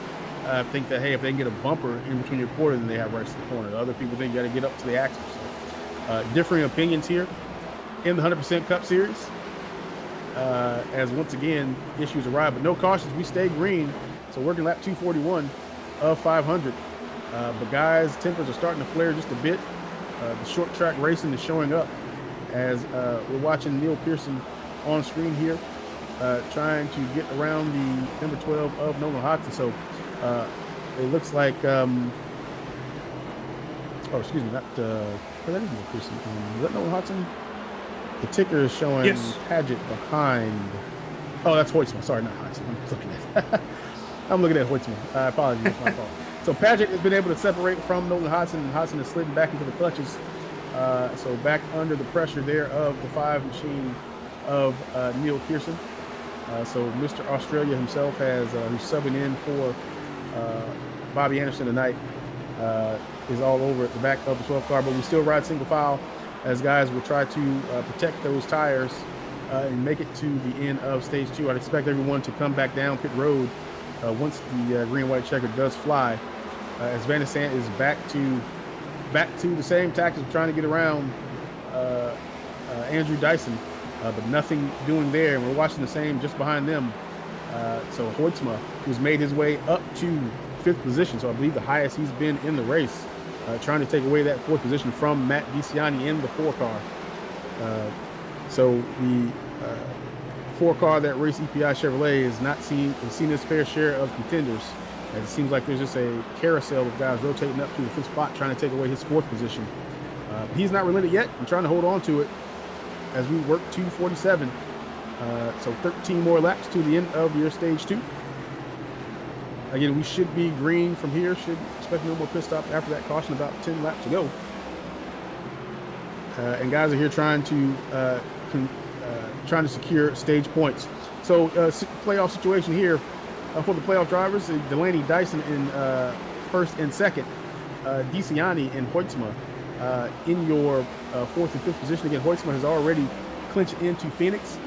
think that, hey, if they can get a bumper in between your quarter, then they have rights to the corner. Other people think you got to get up to the axle. So, differing opinions here in the 100% Cup Series. As once again issues arrive, but no cautions. We stay green, so working lap 241 of 500. But guys, tempers are starting to flare just a bit. The short track racing is showing up as we're watching Neil Pearson on screen here. trying to get around the number 12 of Nolan Hodson. So it looks like, oh, excuse me, not, that is more Christian. Is that Nolan Hodson? The ticker is showing Yes. Paget behind. Oh, that's Hoytsma. Sorry, not Hodson. I'm looking at Hoytsma. Apologies, it's my fault. So Paget has been able to separate from Nolan Hodson, and Hodson is slidden back into the clutches. So back under the pressure there of the 5 machine of Neil Pearson. So Mr. Australia himself has, who's subbing in for Bobby Anderson tonight, is all over at the back of the 12 car, but we still ride single file as guys will try to protect those tires and make it to the end of stage 2. I'd expect everyone to come back down pit road once the green-white checker does fly, as Van de Sant is back to the same tactics of trying to get around Andrew Dyson, but nothing doing there. And we're watching the same just behind them. So Hoytsma, who's made his way up to 5th position, so I believe the highest he's been in the race, trying to take away that 4th position from Matt DiCiani in the 4 car. So the 4 car that race EPI Chevrolet has not seen its fair share of contenders. As it seems like there's just a carousel of guys rotating up to the 5th spot, trying to take away his 4th position. But he's not relented yet and trying to hold on to it as we work 2:47. So 13 more laps to the end of your stage 2. Again, we should be green from here. Should expect no more pit stop after that caution, about 10 laps to go. And guys are here trying to secure stage points. So playoff situation here for the playoff drivers: Delaney, Dyson in 1st and 2nd, DiCiani and Hoytsma in your 4th and 5th position. Again, Hoytsma has already clinched into Phoenix,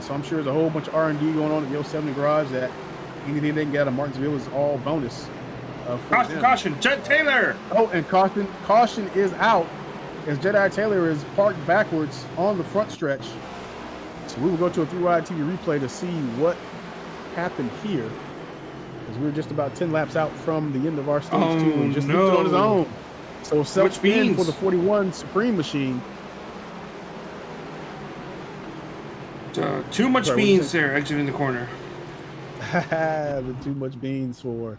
so I'm sure there's a whole bunch of R&D going on at the 070 garage that anything they can get out of Martinsville is all bonus. Caution, Jet Taylor! Oh, and caution is out as Jedi Taylor is parked backwards on the front stretch. So we will go to a 3-wide TV replay to see what happened here, as we're just about 10 laps out from the end of our stage 2 and just moved on his own. So self-spin for the 41 Supreme machine. Too much beans there exiting the corner. The too much beans for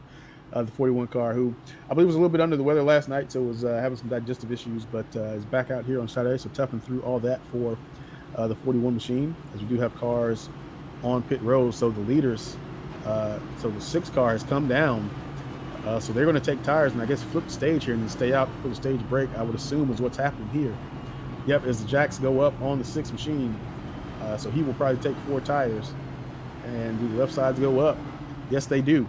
the 41 car, who I believe was a little bit under the weather last night, so was having some digestive issues, but is back out here on Saturday, so toughing through all that for the 41 machine, as we do have cars on pit road. So the leaders, so the 6 car has come down, so they're going to take tires and I guess flip the stage here and then stay out for the stage break, I would assume is what's happening here. Yep, as the jacks go up on the 6 machine, so he will probably take 4 tires. And the left sides go up. Yes, they do.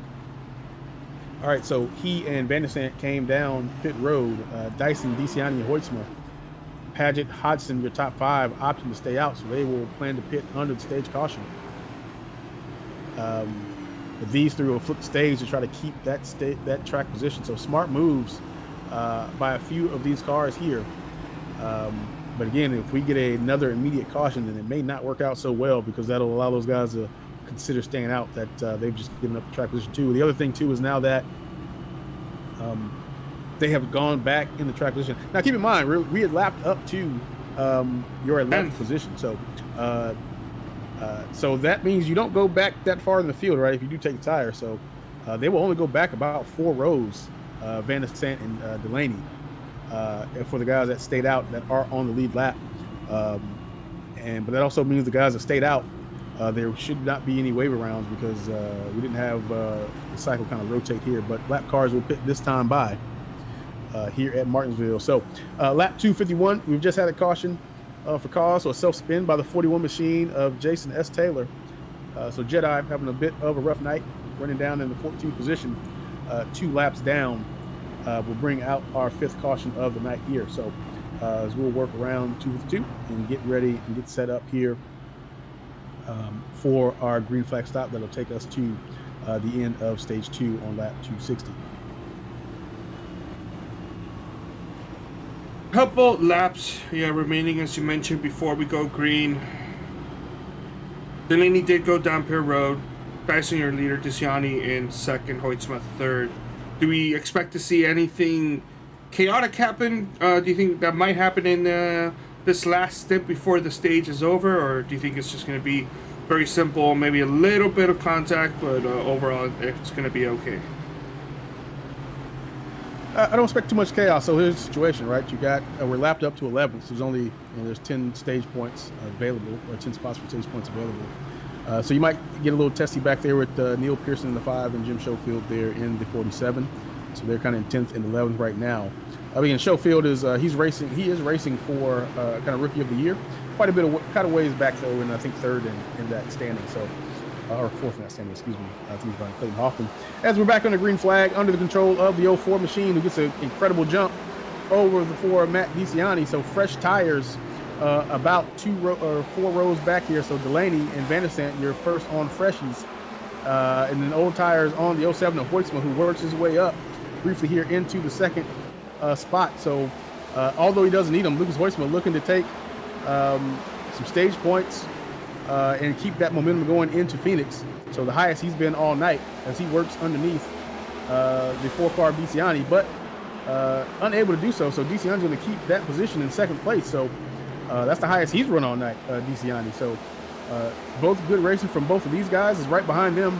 All right, so he and Van de Sant came down pit road. Dyson, DiCiani, and Hoytsma. Paget, Hodson, your top 5, option to stay out, so they will plan to pit under the stage caution. But these 3 will flip the stage to try to keep that track position. So smart moves by a few of these cars here. But again, if we get another immediate caution, then it may not work out so well, because that'll allow those guys to consider staying out, that they've just given up the track position too. The other thing too is now that they have gone back in the track position. Now keep in mind, we had lapped up to your 11th position, so so that means you don't go back that far in the field, right? If you do take the tire, so they will only go back about 4 rows, Van de Sant and Delaney, for the guys that stayed out that are on the lead lap. But that also means the guys that stayed out, there should not be any waiver rounds, because we didn't have the cycle kind of rotate here. But lap cars will pit this time by here at Martinsville. So lap 251, we've just had a caution for cause, so a self-spin by the 41 machine of Jason S. Taylor. So Jedi having a bit of a rough night, running down in the 14th position, 2 laps down. Will bring out our 5th caution of the night here. So as we'll work around 252 and get ready and get set up here for our green flag stop that'll take us to the end of stage 2 on lap 260. Couple laps remaining, as you mentioned, before we go green. Delaney did go down pit road. Dyson, your leader, DiCiani in 2nd, Hoytsma 3rd. Do we expect to see anything chaotic happen? Do you think that might happen in this last stint before the stage is over, or do you think it's just going to be very simple, maybe a little bit of contact, but overall it's going to be okay. I don't expect too much chaos. So here's the situation, right? You got we're lapped up to 11th. So there's only there's 10 stage points available, or 10 spots for stage points available. So you might get a little testy back there with Neil Pearson in the 5 and Jim Schofield there in the 47. So they're kind of in 10th and 11th right now. Again, Schofield is he's racing. He is racing for kind of rookie of the year. Quite a bit of kind of ways back though, and I think third in that standing. So. Or fourth in that standing, excuse me. I think he's behind Clayton Hoffman. As we're back on the green flag, under the control of the 04 machine, who gets an incredible jump over the for Matt DeCiani. So fresh tires about 4 rows back here. So Delaney and Van der Sant, your first on freshies. And then old tires on the 07 of Hoytsma, who works his way up briefly here into the second spot. So although he doesn't need them, Lucas Hoytsma looking to take some stage points and keep that momentum going into Phoenix. So the highest he's been all night as he works underneath the 4-car DeCiani, but unable to do so. So DeCiani's going to keep that position in second place. So that's the highest he's run all night, DeCiani. So both good racing from both of these guys. Is right behind them.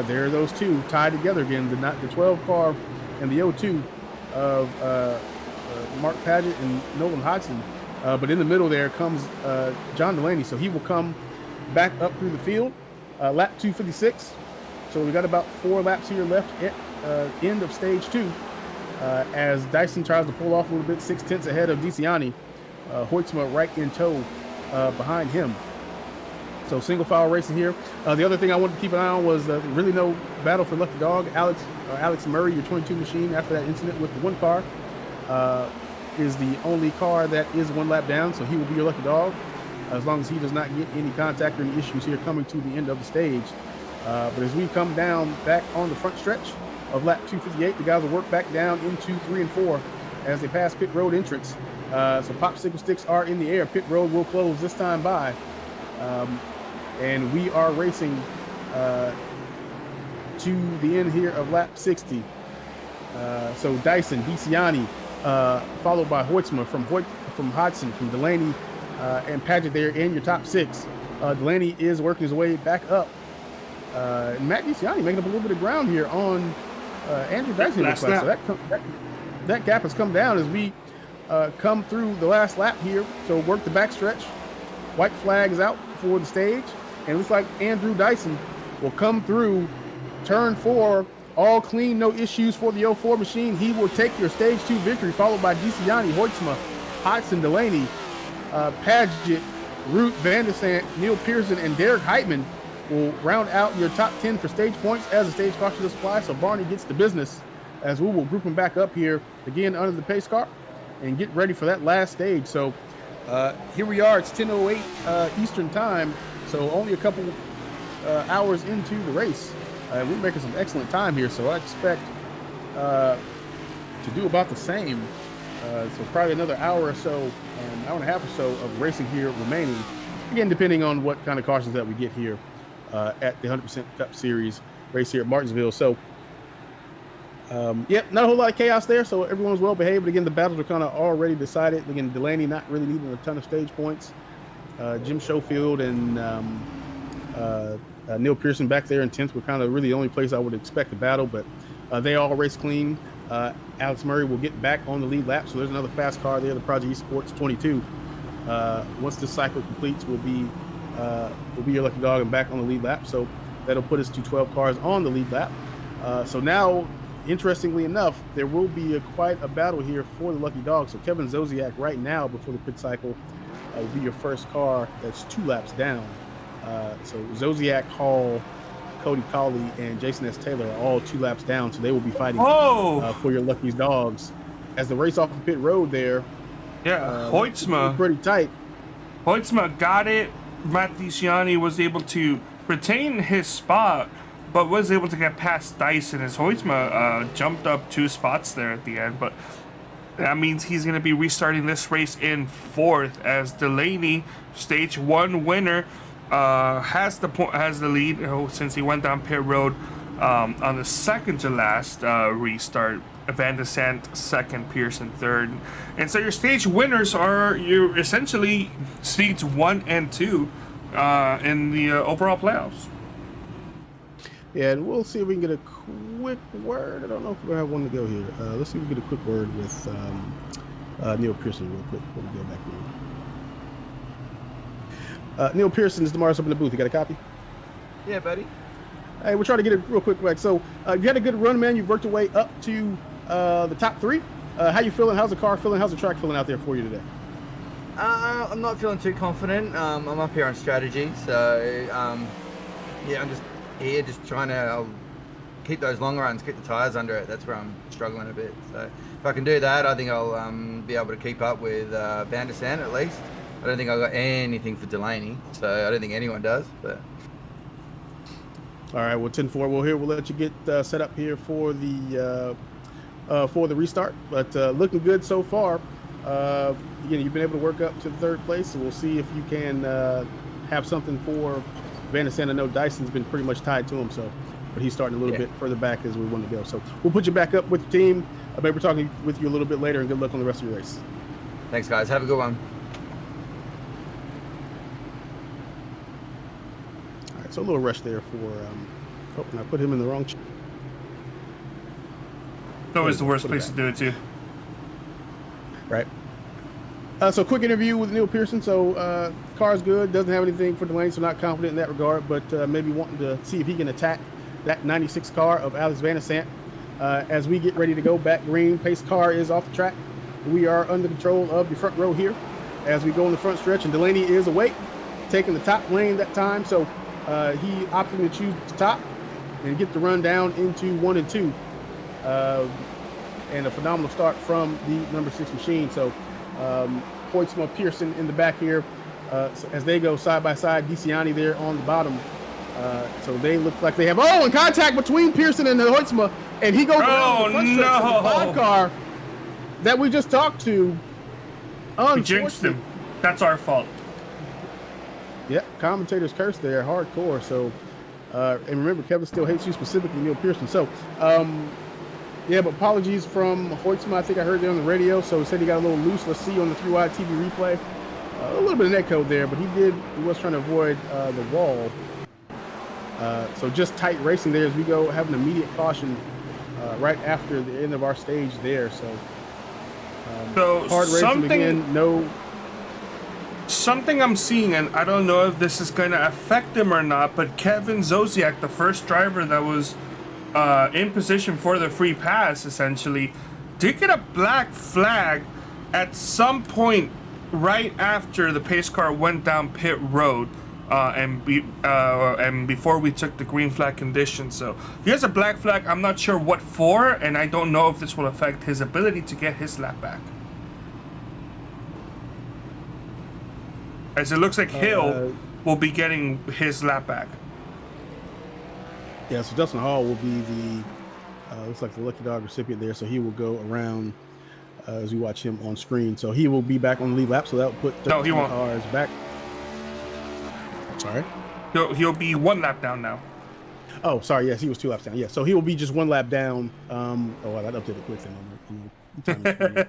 There are those two tied together again, the 12 car and the 02 of Mark Paget and Nolan Hodgson. But in the middle there comes John Delaney. So he will come back up through the field, lap 256. So we got about 4 laps here left at end of stage 2. As Dyson tries to pull off a little bit, 6/10 ahead of DeCiani. Hoytsma right in tow behind him. So single file racing here. The other thing I wanted to keep an eye on was really no battle for Lucky Dog. Alex Murray, your 22 machine, after that incident with the 1 car, is the only car that is 1 lap down, so he will be your lucky dog as long as he does not get any contact or any issues here coming to the end of the stage. But as we come down back on the front stretch of lap 258, the guys will work back down into 3 and 4 as they pass pit road entrance. So popsicle sticks are in the air. Pit road will close this time by. And we are racing to the end here of lap 60. So Dyson, DeCiani, followed by Hoytsma from Hodgson, from Delaney and Paget there in your top 6. Delaney is working his way back up. Matt DeCiani making up a little bit of ground here on Andrew Dyson. So that gap has come down as we come through the last lap here. So work the backstretch. White flag is out for the stage. And it looks like Andrew Dyson will come through turn 4. All clean, no issues for the 04 machine. He will take your stage 2 victory, followed by DeCiani, Hoytsma, Hodgson, Delaney, Paget, Root, Van der Sant, Neil Pearson, and Derek Heitman will round out your top 10 for stage points as the stage caution does fly. So Barney gets the business as we will group him back up here again under the pace car and get ready for that last stage. So here we are. It's 10:08 Eastern time. So only a couple hours into the race. We're making some excellent time here, so I expect to do about the same. So probably another hour or so, an hour and a half or so of racing here remaining. Again, depending on what kind of cautions that we get here at the 100% Cup Series race here at Martinsville. So, not a whole lot of chaos there, so everyone was well behaved. But again, the battles are kind of already decided. Again, Delaney not really needing a ton of stage points. Jim Schofield and Neil Pearson back there in 10th were kind of really the only place I would expect a battle, but they all race clean. Alex Murray will get back on the lead lap, so there's another fast car there, the Project eSports 22. Once this cycle completes, will be your lucky dog and back on the lead lap, so that'll put us to 12 cars on the lead lap. So now, interestingly enough, there will be quite a battle here for the lucky dog. So Kevin Zosiak right now, before the pit cycle, will be your first car that's 2 laps down. So Zosiak, Hall, Cody Colley, and Jason S. Taylor are all 2 laps down, so they will be fighting for your lucky dogs. As the race off the pit road there, Hoytsma pretty tight. Hoytsma got it. Matt DeCiani was able to retain his spot, but was able to get past Dyson as Hoytsma jumped up 2 spots there at the end. But that means he's going to be restarting this race in 4th as Delaney, stage 1 winner, has the lead since he went down pit road on the second to last restart. Van der Sant 2nd, Pearson 3rd, and so your stage winners are essentially seeds 1 and 2 in the overall playoffs. Yeah, and we'll see if we can get a quick word. I don't know if we're going to have one to go here. Let's see if we can get a quick word with Neil Pearson real quick before we go back in. Neil Pearson is tomorrow's up in the booth. You got a copy? Yeah, buddy. Hey, we're trying to get it real quick. So you had a good run, man. You've worked your way up to the top 3. How you feeling? How's the car feeling? How's the track feeling out there for you today? I'm not feeling too confident. I'm up here on strategy, so yeah, I'm just here just trying to keep those long runs, keep the tires under it. That's where I'm struggling a bit. So if I can do that, I think I'll be able to keep up with Van der Sande at least. I don't think I've got anything for Delaney, so I don't think anyone does. But all right, well, 10-4. We'll let you get set up here for the restart. But looking good so far. Again, you've been able to work up to the 3rd place, so we'll see if you can have something for Van der Sande. I know Dyson's been pretty much tied to him, but he's starting a little bit further back as we want to go. So we'll put you back up with the team. Maybe we're talking with you a little bit later, and good luck on the rest of your race. Thanks, guys. Have a good one. All right, so a little rush there for. And I put him in the wrong. It's always the worst place to do it too. Right. So quick interview with Neil Pearson. So car's good, doesn't have anything for Delaney, so not confident in that regard, but maybe wanting to see if he can attack that 96 car of Alex Van der Sande. As we get ready to go back green, pace car is off the track. We are under control of the front row here as we go in the front stretch, and Delaney is awake, taking the top lane that time. So he opted to choose the top and get the run down into 1 and 2. And a phenomenal start from the number 6 machine. So Hoytsma, Pearson in the back here so as they go side by side. DeCiani there on the bottom. So they look like they have in contact between Pearson and the Hoytsma, and he goes around the front stretch of the 5 car that we just talked to. We jinxed him. That's our fault. Yeah, commentators curse there hardcore. So and remember, Kevin still hates you, specifically Neil Pearson. So yeah, but apologies from Hoytsma. I think I heard there on the radio. So he said he got a little loose. Let's see on the 3-wide TV replay. A little bit of net code there, but he was trying to avoid the wall. So just tight racing there as we go have an immediate caution right after the end of our stage there. So hard racing again. Something I'm seeing, and I don't know if this is going to affect him or not, but Kevin Zosiak, the first driver that was in position for the free pass, essentially, did get a black flag at some point right after the pace car went down pit road, and before we took the green flag condition. So he has a black flag. I'm not sure what for, and I don't know if this will affect his ability to get his lap back. As it looks like Hill will be getting his lap back. Yeah, so Dustin Hall will be the looks like the lucky dog recipient there. So he will go around as we watch him on screen. So he will be back on the lead lap. So that will put 13 cars back. Sorry. He'll be 1 lap down now. Oh, sorry. Yes, he was 2 laps down. Yeah, so he will be just 1 lap down. I got updated quick then.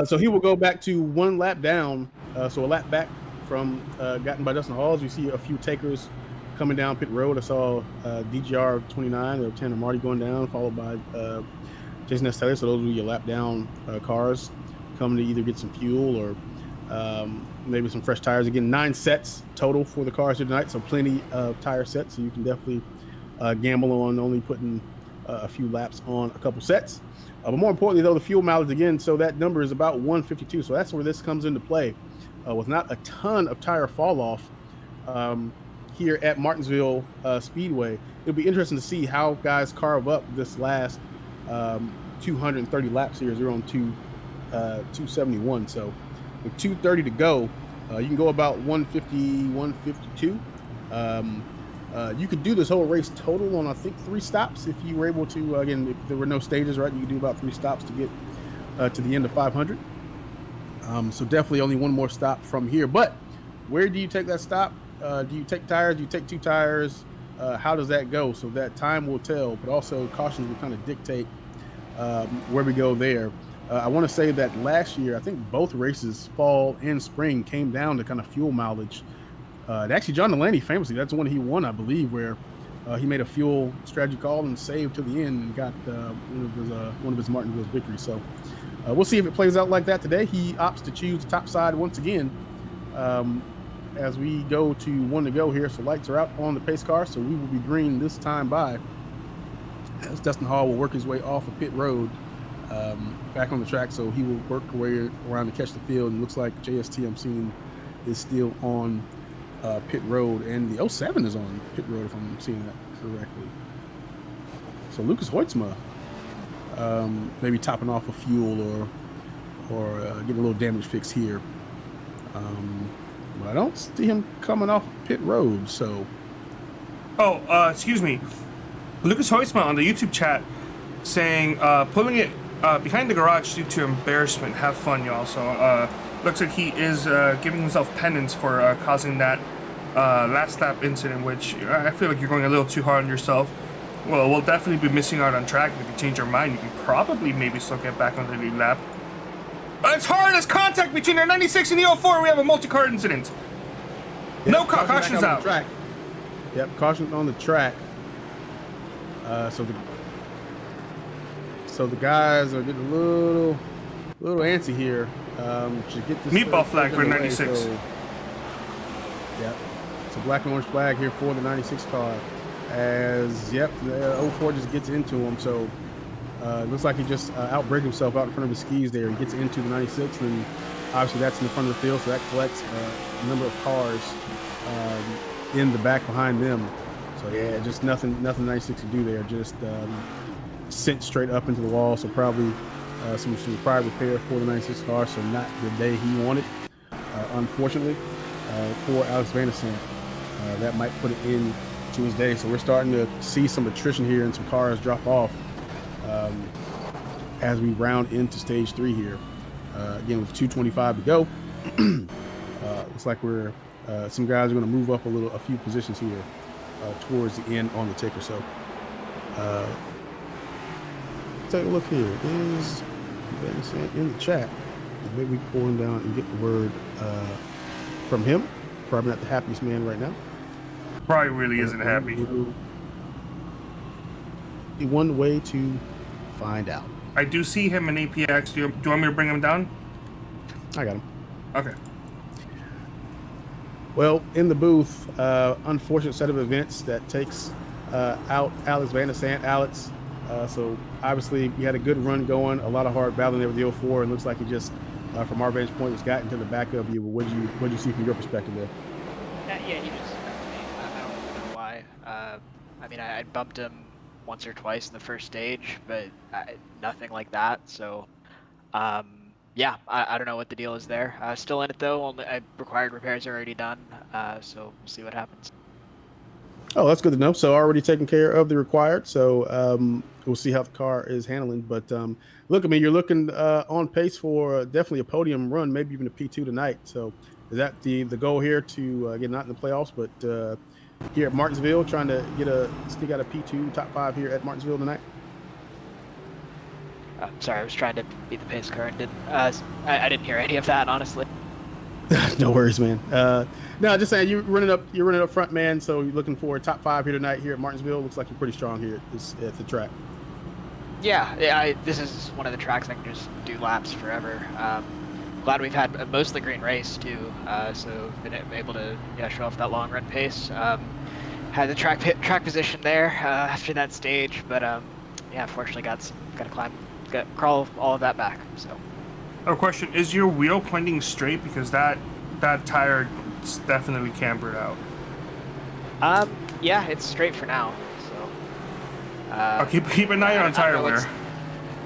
So he will go back to 1 lap down. So a lap back from gotten by Dustin Hall. As we see a few takers coming down pit road. I saw DGR 29 of Tanner Marty going down, followed by Jason Estelle. So those will be your lap down cars coming to either get some fuel or maybe some fresh tires. Again, 9 sets total for the cars here tonight, so plenty of tire sets. So you can definitely gamble on only putting a few laps on a couple sets. But more importantly, though, the fuel mileage again. So that number is about 152. So that's where this comes into play. With not a ton of tire fall off here at Martinsville Speedway. It'll be interesting to see how guys carve up this last 230 laps here as they're on 271. So with 230 to go, you can go about 150, 152. You could do this whole race total on, I think, 3 stops if you were able to. Again, if there were no stages, right, you could do about 3 stops to get to the end of 500. So definitely only 1 more stop from here. But where do you take that stop? Do you take tires? Do you take 2 tires? How does that go? So that time will tell, but also cautions will kind of dictate where we go there. I want to say that last year, I think both races, fall and spring, came down to kind of fuel mileage Actually, John Delaney, famously, that's the one he won, I believe, where he made a fuel strategy call and saved to the end and got one of his Martinsville victories. So we'll see if it plays out like that today. He opts to choose the top side once again as we go to 1 to go here. So lights are out on the pace car, so we will be green this time by as Dustin Hall will work his way off of pit road back on the track. So he will work way around to catch the field, and looks like JST I'm seeing is still on pit road, and the 07 is on pit road if I'm seeing that correctly. So Lucas Hoytsma maybe topping off a fuel or getting a little damage fix here. But I don't see him coming off pit road. So excuse me, Lucas Hoytsma on the YouTube chat saying pulling it behind the garage due to embarrassment. Have fun, y'all. So looks like he is giving himself penance for causing that last lap incident, which I feel like you're going a little too hard on yourself. Well, we'll definitely be missing out on track. If you change your mind, you can probably maybe still get back on the lead lap. As hard as contact between our 96 and the 04, we have a multi-car incident. Yep, No caution's out. Yep, caution on the track. So the guys are getting a little antsy here. To get this meatball flag for 96. So, yep, it's a black and orange flag here for the 96 car. As the 04 just gets into him. So it looks like he just outbraked himself out in front of his skis there. He gets into the 96, and obviously that's in the front of the field, so that collects a number of cars in the back behind them. So yeah, just nothing 96 to do there. Just sent straight up into the wall. So probably some prior repair for the 96 car. So not the day he wanted, unfortunately, for Alex Van der Sant. That might put it in to his day. So we're starting to see some attrition here and some cars drop off as we round into stage 3 here. Again, with 2:25 to go. Looks like we're some guys are going to move up a few positions here towards the end on the ticker. So take a look here. Is Van der Sant in the chat? Maybe we can pull him down and get the word from him. Probably not the happiest man right now. Probably really isn't happy. One way to find out. I do see him in APX. Do you want me to bring him down? I got him. Okay. Well, in the booth, unfortunate set of events that takes out Alex Van der Sant. Alex, so obviously we had a good run going, a lot of hard battling there with the 04, and looks like he just, from our vantage point, was gotten to the back of you. What did you see from your perspective there? Yeah, he just, I don't know why. I mean, I bumped him once or twice in the first stage, but nothing like that. So, yeah, I don't know what the deal is there. Still in it though. Required repairs are already done. So we'll see what happens. Oh, that's good to know. So already taking care of the required. So we'll see how the car is handling. But look, I mean, you're looking on pace for definitely a podium run, maybe even a P2 tonight. So is that the goal here to get not in the playoffs, but here at Martinsville, trying to sneak out a P2 top 5 here at Martinsville tonight? Sorry, I was trying to beat the pace car and didn't. I didn't hear any of that, honestly. No worries, man. No, just saying you're running up front, man. So you're looking for a top 5 here tonight here at Martinsville. Looks like you're pretty strong here at the track. Yeah. This is one of the tracks I can just do laps forever. Glad we've had most of the green race too. So been able to show off that long run pace. Had the track position there after that stage, but unfortunately got to crawl all of that back. So. A question: is your wheel pointing straight? Because that tire is definitely cambered out. Yeah, it's straight for now. So. I'll keep an eye on tire wear.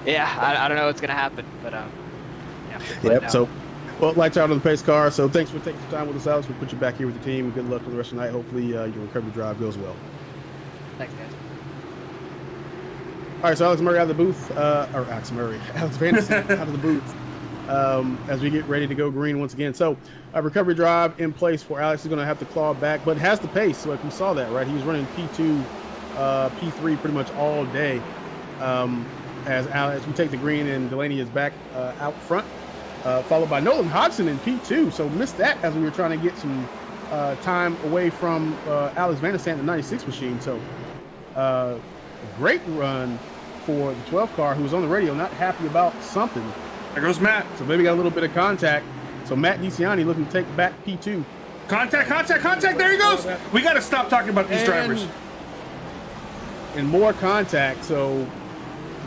Yeah, I don't know what's gonna happen, but Yep. So, well, lights out on the pace car. So thanks for taking some time with us, Alex. We'll put you back here with the team. Good luck for the rest of the night. Hopefully your recovery drive goes well. Thanks, guys. All right, so Alex Murray out of the booth, Alex Van der Sant out of the booth as we get ready to go green once again. So a recovery drive in place for Alex. He's going to have to claw back, but has the pace. So like we saw that, right? He was running P2, P3 pretty much all day. As we take the green and Delaney is back out front, followed by Nolan Hodgson in P2. So missed that as we were trying to get some time away from Alex Van der Sant, the 96 machine. So great run for the 12 car, who was on the radio not happy about something. There goes Matt. So maybe got a little bit of contact. So Matt DeCiani looking to take back P2. Contact. There he goes. We got to stop talking about these drivers. And more contact. So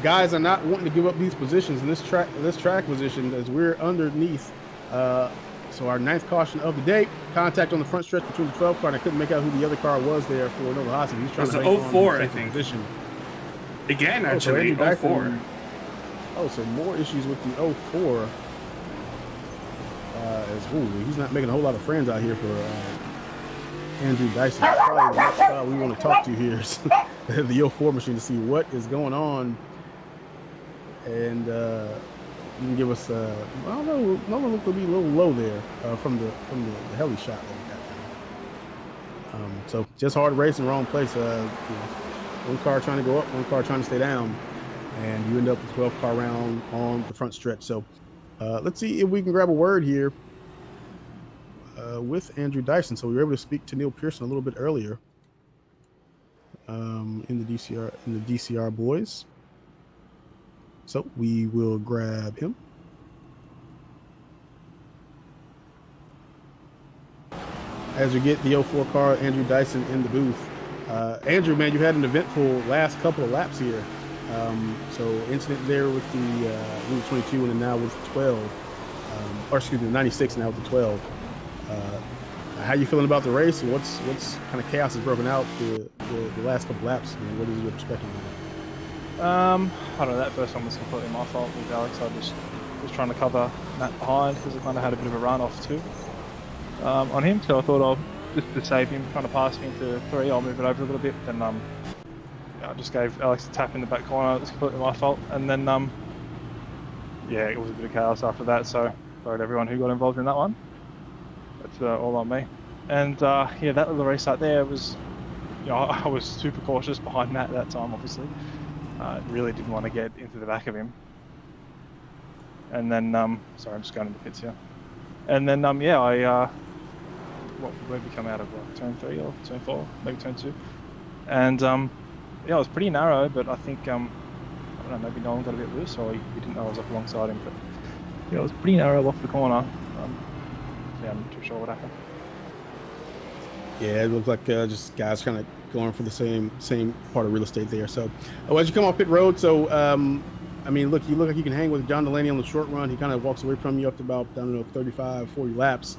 guys are not wanting to give up these positions in this track position as we're underneath. So our 9th caution of the day, contact on the front stretch between the 12 car, and I couldn't make out who the other car was there for Nova Haase. He's trying to it was the 04, I think. Position. Again, actually, 04. So more issues with the 04. He's not making a whole lot of friends out here for Andrew Dyson. Probably the next guy we want to talk to here is the 04 machine to see what is going on. And you can give us, I don't know, no one looked to be a little low there from the heli shot that we got. So just hard racing, wrong place. One car trying to go up, one car trying to stay down, and you end up with 12 car round on the front stretch. So let's see if we can grab a word here with Andrew Dyson. So we were able to speak to Neil Pearson a little bit earlier in the DCR boys. So we will grab him. As we get the 04 car, Andrew Dyson in the booth. Andrew, man, you had an eventful last couple of laps here. So incident there with the 22 and then now with the 12. Or excuse me, the 96 now with the 12. How you feeling about the race? What's kind of chaos has broken out the last couple laps? Man, what is your perspective on it? I don't know, that first one was completely my fault with Alex. I just was trying to cover Matt behind because I kind of had a bit of a run off too on him. So I thought I'll just to save him trying to pass me into 3, I'll move it over a little bit. Then I just gave Alex a tap in the back corner. It was completely my fault. And then it was a bit of chaos after that. So sorry to everyone who got involved in that one. That's all on me. And that little restart there was, I was super cautious behind Matt at that time, obviously. Really didn't want to get into the back of him. And then, sorry, I'm just going to the pits here. And then, where did we come out of? Turn 3 or turn 4, maybe turn 2. And it was pretty narrow, but I think, I don't know, maybe Nolan got a bit loose, or he didn't know I was up alongside him. But it was pretty narrow off the corner. I'm not too sure what happened. Yeah, it looked like just guys kind of going for the same part of real estate there. So as you come off pit road, so you look like you can hang with John Delaney on the short run. He kind of walks away from you up to about, 35, 40 laps.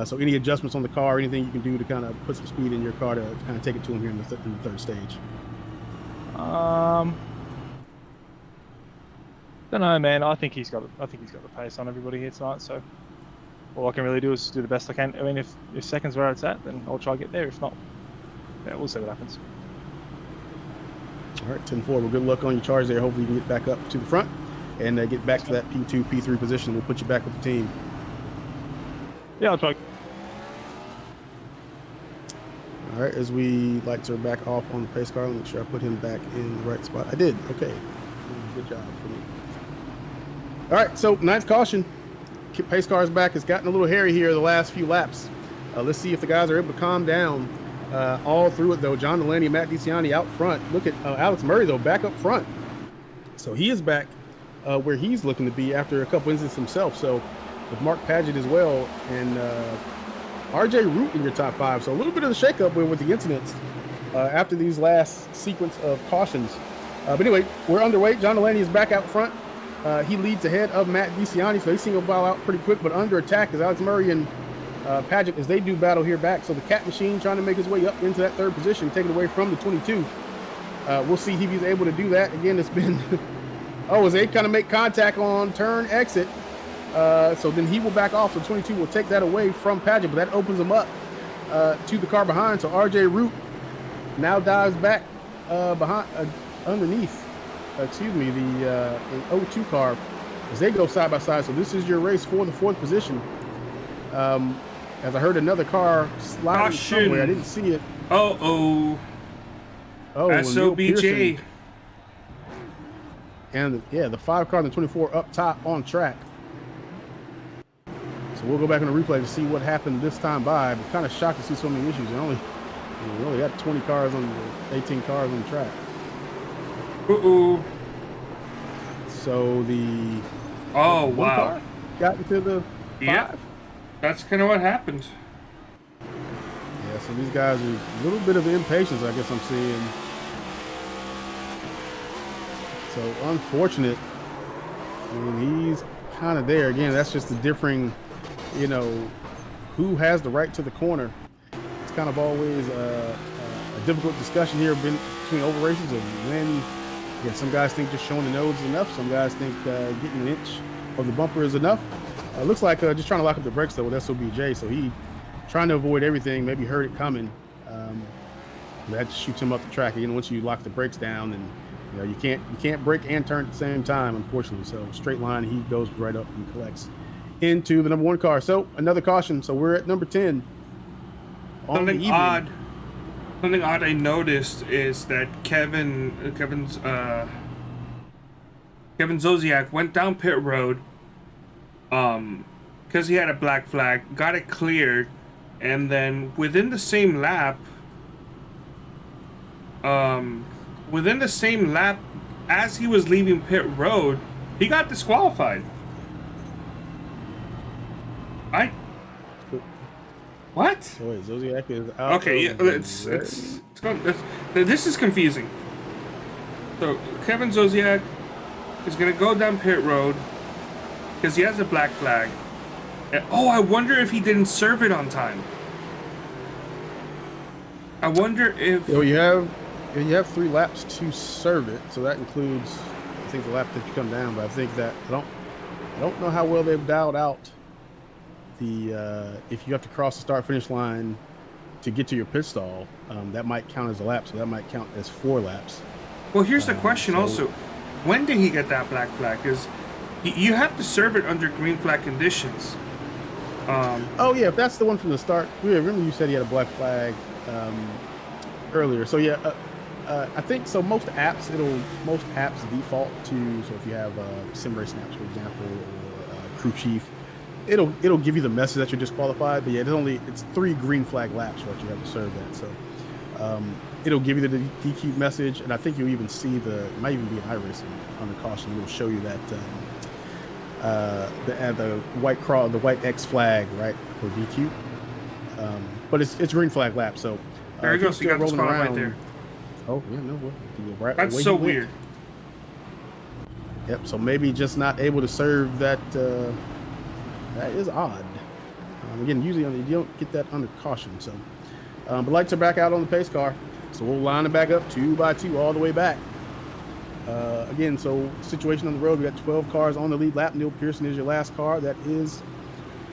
So any adjustments on the car, anything you can do to kind of put some speed in your car to kind of take it to him here in the third stage? Don't know, man. I think he's got the pace on everybody here tonight. So all I can really do is do the best I can. I mean, if second's where it's at, then I'll try to get there. If not, we'll see what happens. All right, 10-4. Well, good luck on your charge there. Hopefully you can get back up to the front and get back to that P2, P3 position. We'll put you back with the team. Yeah, I'll try. All right, as we like to back off on the pace car, make sure I put him back in the right spot. I did. Okay. Good job for me. All right, so 9th caution. Pace car is back. It's gotten a little hairy here the last few laps. Let's see if the guys are able to calm down all through it, though. John Delaney and Matt DeCiani out front. Look at Alex Murray, though, back up front. So he is back where he's looking to be after a couple incidents himself. So with Mark Paget as well and RJ Root in your top 5. So a little bit of the shakeup with the incidents after these last sequence of cautions. But anyway, we're underway. John Delaney is back out front. He leads ahead of Matt DeCiani, so he's single file out pretty quick, but under attack is Alex Murray and Paget as they do battle here back. So the Cat Machine trying to make his way up into that 3rd position, taken away from the 22. We'll see if he's able to do that. Again, it's been, as they kind of make contact on turn exit. So then he will back off. So 22 will take that away from Paget, but that opens him up to the car behind. So RJ Root now dives back behind underneath. The 02 car as they go side by side. So this is your race for the 4th position. As I heard another car sliding somewhere, I didn't see it. SOBJ. And the 5 car and the 24 up top on track. So we'll go back on the replay to see what happened this time by. But kind of shocked to see so many issues. We only got 20 cars on the 18 cars on the track. Uh-oh. So the Oh, one wow. car got into the 5. Yep. That's kind of what happened. Yeah, so these guys are a little bit of impatience, I guess I'm seeing. So unfortunate. I mean, he's kind of there. Again, that's just the differing, who has the right to the corner. It's kind of always a difficult discussion here between over races of when, some guys think just showing the nose is enough. Some guys think getting an inch of the bumper is enough. Looks like just trying to lock up the brakes though with SOBJ. So he trying to avoid everything, maybe heard it coming. That shoots him up the track. Again, once you lock the brakes down, and you can't brake and turn at the same time, unfortunately. So straight line, he goes right up and collects into the number 1 car. So another caution. So we're at number 10. Something odd I noticed is that Kevin Zosiak went down pit road because he had a black flag, got it cleared, and then within the same lap as he was leaving pit road, he got disqualified. What? So wait, Zosiak is out. Okay, yeah, it's going. This is confusing. So Kevin Zosiak is gonna go down pit road because he has a black flag. And, I wonder if he didn't serve it on time. I wonder if you have 3 laps to serve it, so that includes, I think, the lap that you come down. But I think that I don't know how well they've dialed out the if you have to cross the start finish line to get to your pit stall, that might count as a lap, so that might count as 4 laps. Well, here's the question also. When did he get that black flag? Because you have to serve it under green flag conditions. Oh, yeah, if that's the one from the start. Yeah, remember you said he had a black flag earlier. So, yeah, I think so most apps default to, so if you have sim race snaps, for example, or crew chief, it'll give you the message that you're disqualified. But yeah, it's 3 green flag laps what you have to serve that. So it'll give you the DQ message, and I think you'll even see it might even be an iRacing on the caution. It'll show you that the white X flag, right, for DQ. But it's green flag lap. So there you go. So you got the spot right there. Oh yeah, no. Right, that's so weird. Yep. So maybe just not able to serve that. That is odd. Again, usually you don't get that under caution. So, but lights are back out on the pace car. So we'll line it back up 2 by 2 all the way back. Again, so situation on the road, we got 12 cars on the lead lap. Neil Pearson is your last car. That is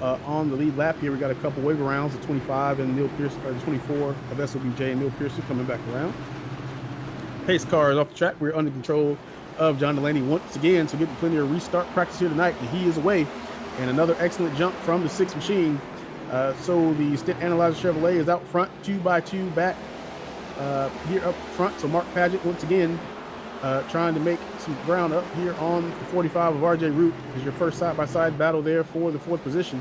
on the lead lap here. We got a couple waiver rounds, the 25 and Neil Pearson, or the 24 of SOBJ and Neil Pearson coming back around. Pace car is off the track. We're under control of John Delaney once again. So getting plenty of restart practice here tonight. And he is away. And another excellent jump from the 6 machine. So the Stint Analyzer Chevrolet is out front, 2 by 2 back here up front. So Mark Paget once again trying to make some ground up here on the 45 of RJ Root is your first side-by-side battle there for the 4th position.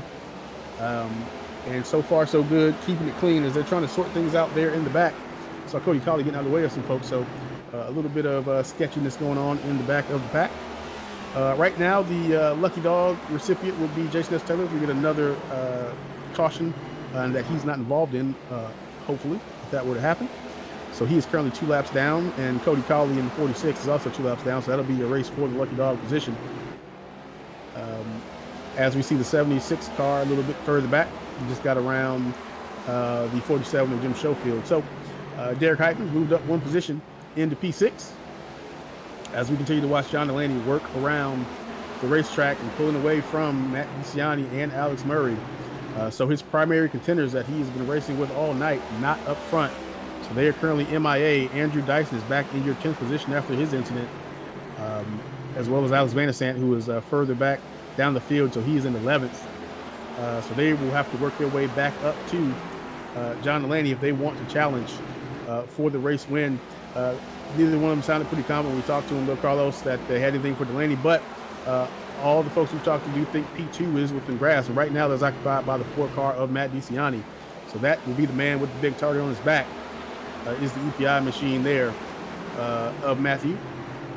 And so far so good, keeping it clean as they're trying to sort things out there in the back. So Cody Colley getting out of the way of some folks. So a little bit of sketchiness going on in the back of the pack. Right now, the lucky dog recipient will be Jason S. Taylor. We get another caution that he's not involved in, hopefully, if that were to happen. So he is currently 2 laps down, and Cody Colley in 46 is also 2 laps down. So that'll be a race for the lucky dog position. As we see the 76 car a little bit further back, we just got around the 47 of Jim Schofield. So Derek Heitman moved up 1 position into P6. As we continue to watch John Delaney work around the racetrack and pulling away from Matt DeCiani and Alex Murray. So his primary contenders that he's been racing with all night, not up front. So they are currently MIA. Andrew Dyson is back in your 10th position after his incident, as well as Alex Van Zandt, who is further back down the field. So he is in 11th. So they will have to work their way back up to John Delaney if they want to challenge for the race win. Neither one of them sounded pretty confident when we talked to him, though, Carlos, that they had anything for Delaney. But all the folks we've talked to do think P2 is within grasp, and right now that's occupied by the 4 car of Matt DeCiani. So that will be the man with the big target on his back, is the EPI machine there of Matthew.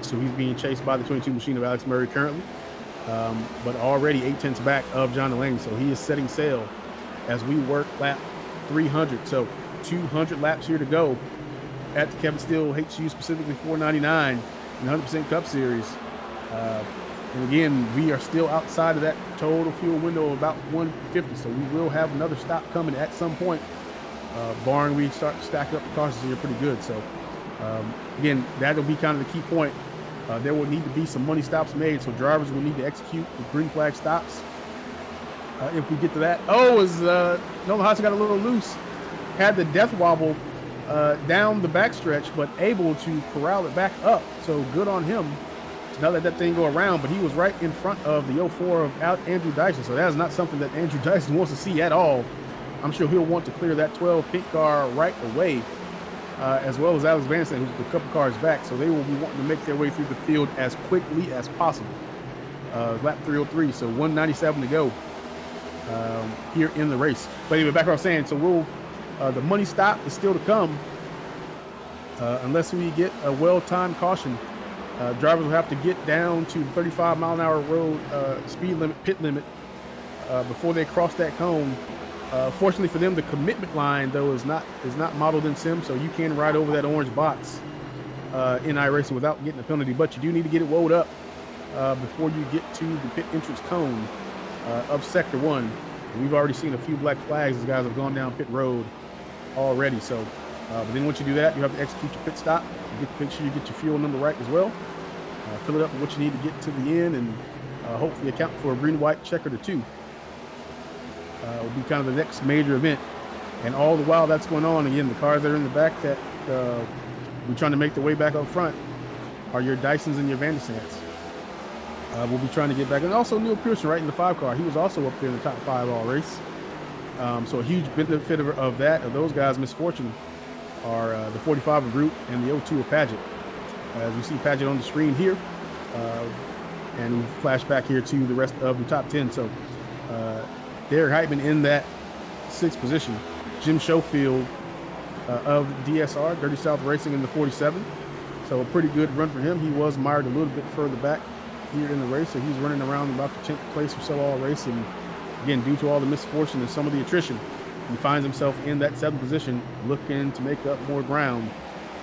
So he's being chased by the 22 machine of Alex Murray currently, but already 8/10 back of John Delaney. So he is setting sail as we work lap 300. So 200 laps here to go at the Kevin Steele HU, specifically 499 and 100% Cup Series. And again, we are still outside of that total fuel window of about 150. So we will have another stop coming at some point, barring we start to stack up the cars here pretty good. So again, that'll be kind of the key point. There will need to be some money stops made, so drivers will need to execute the green flag stops. If we get to that. Nolan Hodgson got a little loose, had the death wobble down the backstretch, but able to corral it back up. So good on him to not let that thing go around, but he was right in front of the 04 of Andrew Dyson. So that is not something that Andrew Dyson wants to see at all. I'm sure he'll want to clear that 12 pink car right away, as well as Alex Van Sant, who's a couple cars back. So they will be wanting to make their way through the field as quickly as possible. Lap 303, so 197 to go here in the race. But anyway, back where I was saying, so the money stop is still to come, unless we get a well-timed caution. Drivers will have to get down to 35 mile an hour road speed limit, pit limit, before they cross that cone. Fortunately for them, the commitment line though is not modeled in sim, so you can ride over that orange box in iRacing without getting a penalty. But you do need to get it woed up before you get to the pit entrance cone of Sector 1. And we've already seen a few black flags as guys have gone down pit road already. So, but then once you do that, you have to execute your pit stop. Make sure you get your fuel number right as well. Fill it up with what you need to get to the end, and hopefully account for a green-white checkered or two. Will be kind of the next major event. And all the while that's going on, again, the cars that are in the back that we're trying to make their way back up front are your Dysons and your Van de Sants. We'll be trying to get back. And also Neil Pearson right in the 5 car. He was also up there in the top 5 all race. So a huge benefit of those guys' misfortune are the 45 of Group and the 02 of Paget. As you see Paget on the screen here. And we flash back here to the rest of the top 10. So Derek Heitman in that 6th position. Jim Schofield of DSR, Dirty South Racing, in the 47. So a pretty good run for him. He was mired a little bit further back here in the race, so he's running around about the 10th place or so all race. And again, due to all the misfortune and some of the attrition, he finds himself in that 7th position, looking to make up more ground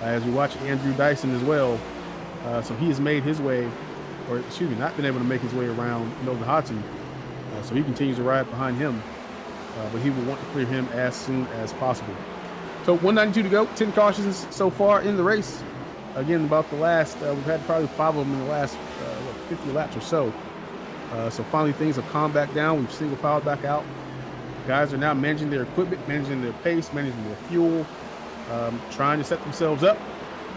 as we watch Andrew Dyson as well. So he has made his way, or excuse me, not been able to make his way around Nolan Hodgson. So he continues to ride behind him, but he will want to clear him as soon as possible. So 192 to go, 10 cautions so far in the race. Again, about the last, we've had probably 5 of them in the last 50 laps or so. So finally things have calmed back down. We've single filed back out. Guys are now managing their equipment, managing their pace, managing their fuel, trying to set themselves up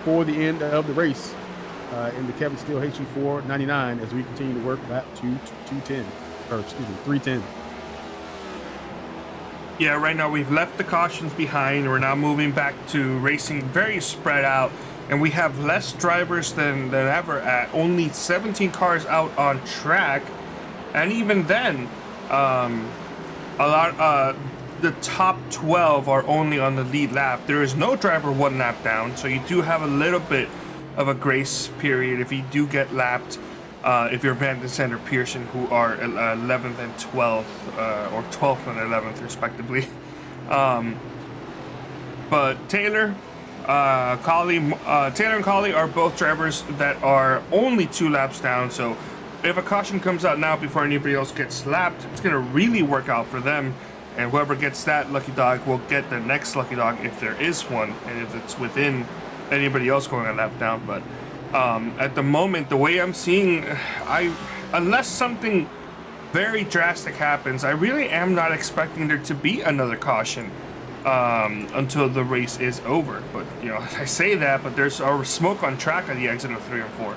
for the end of the race in the Kevin Steele HU 499 as we continue to work lap 310. Yeah, right now we've left the cautions behind. We're now moving back to racing very spread out, and we have less drivers than ever at only 17 cars out on track. And even then, the top 12 are only on the lead lap. There is no driver 1 lap down, so you do have a little bit of a grace period if you do get lapped. If you're Van de Sant or Pearson, who are 11th and 12th, or 12th and 11th respectively. But Taylor and Colley are both drivers that are only 2 laps down. So if a caution comes out now before anybody else gets lapped, it's going to really work out for them. And whoever gets that lucky dog will get the next lucky dog if there is one, and if it's within anybody else going a lap down. But at the moment, the way I'm seeing, unless something very drastic happens, I really am not expecting there to be another caution until the race is over. But I say that, but there's already smoke on track at the exit of 3 and 4.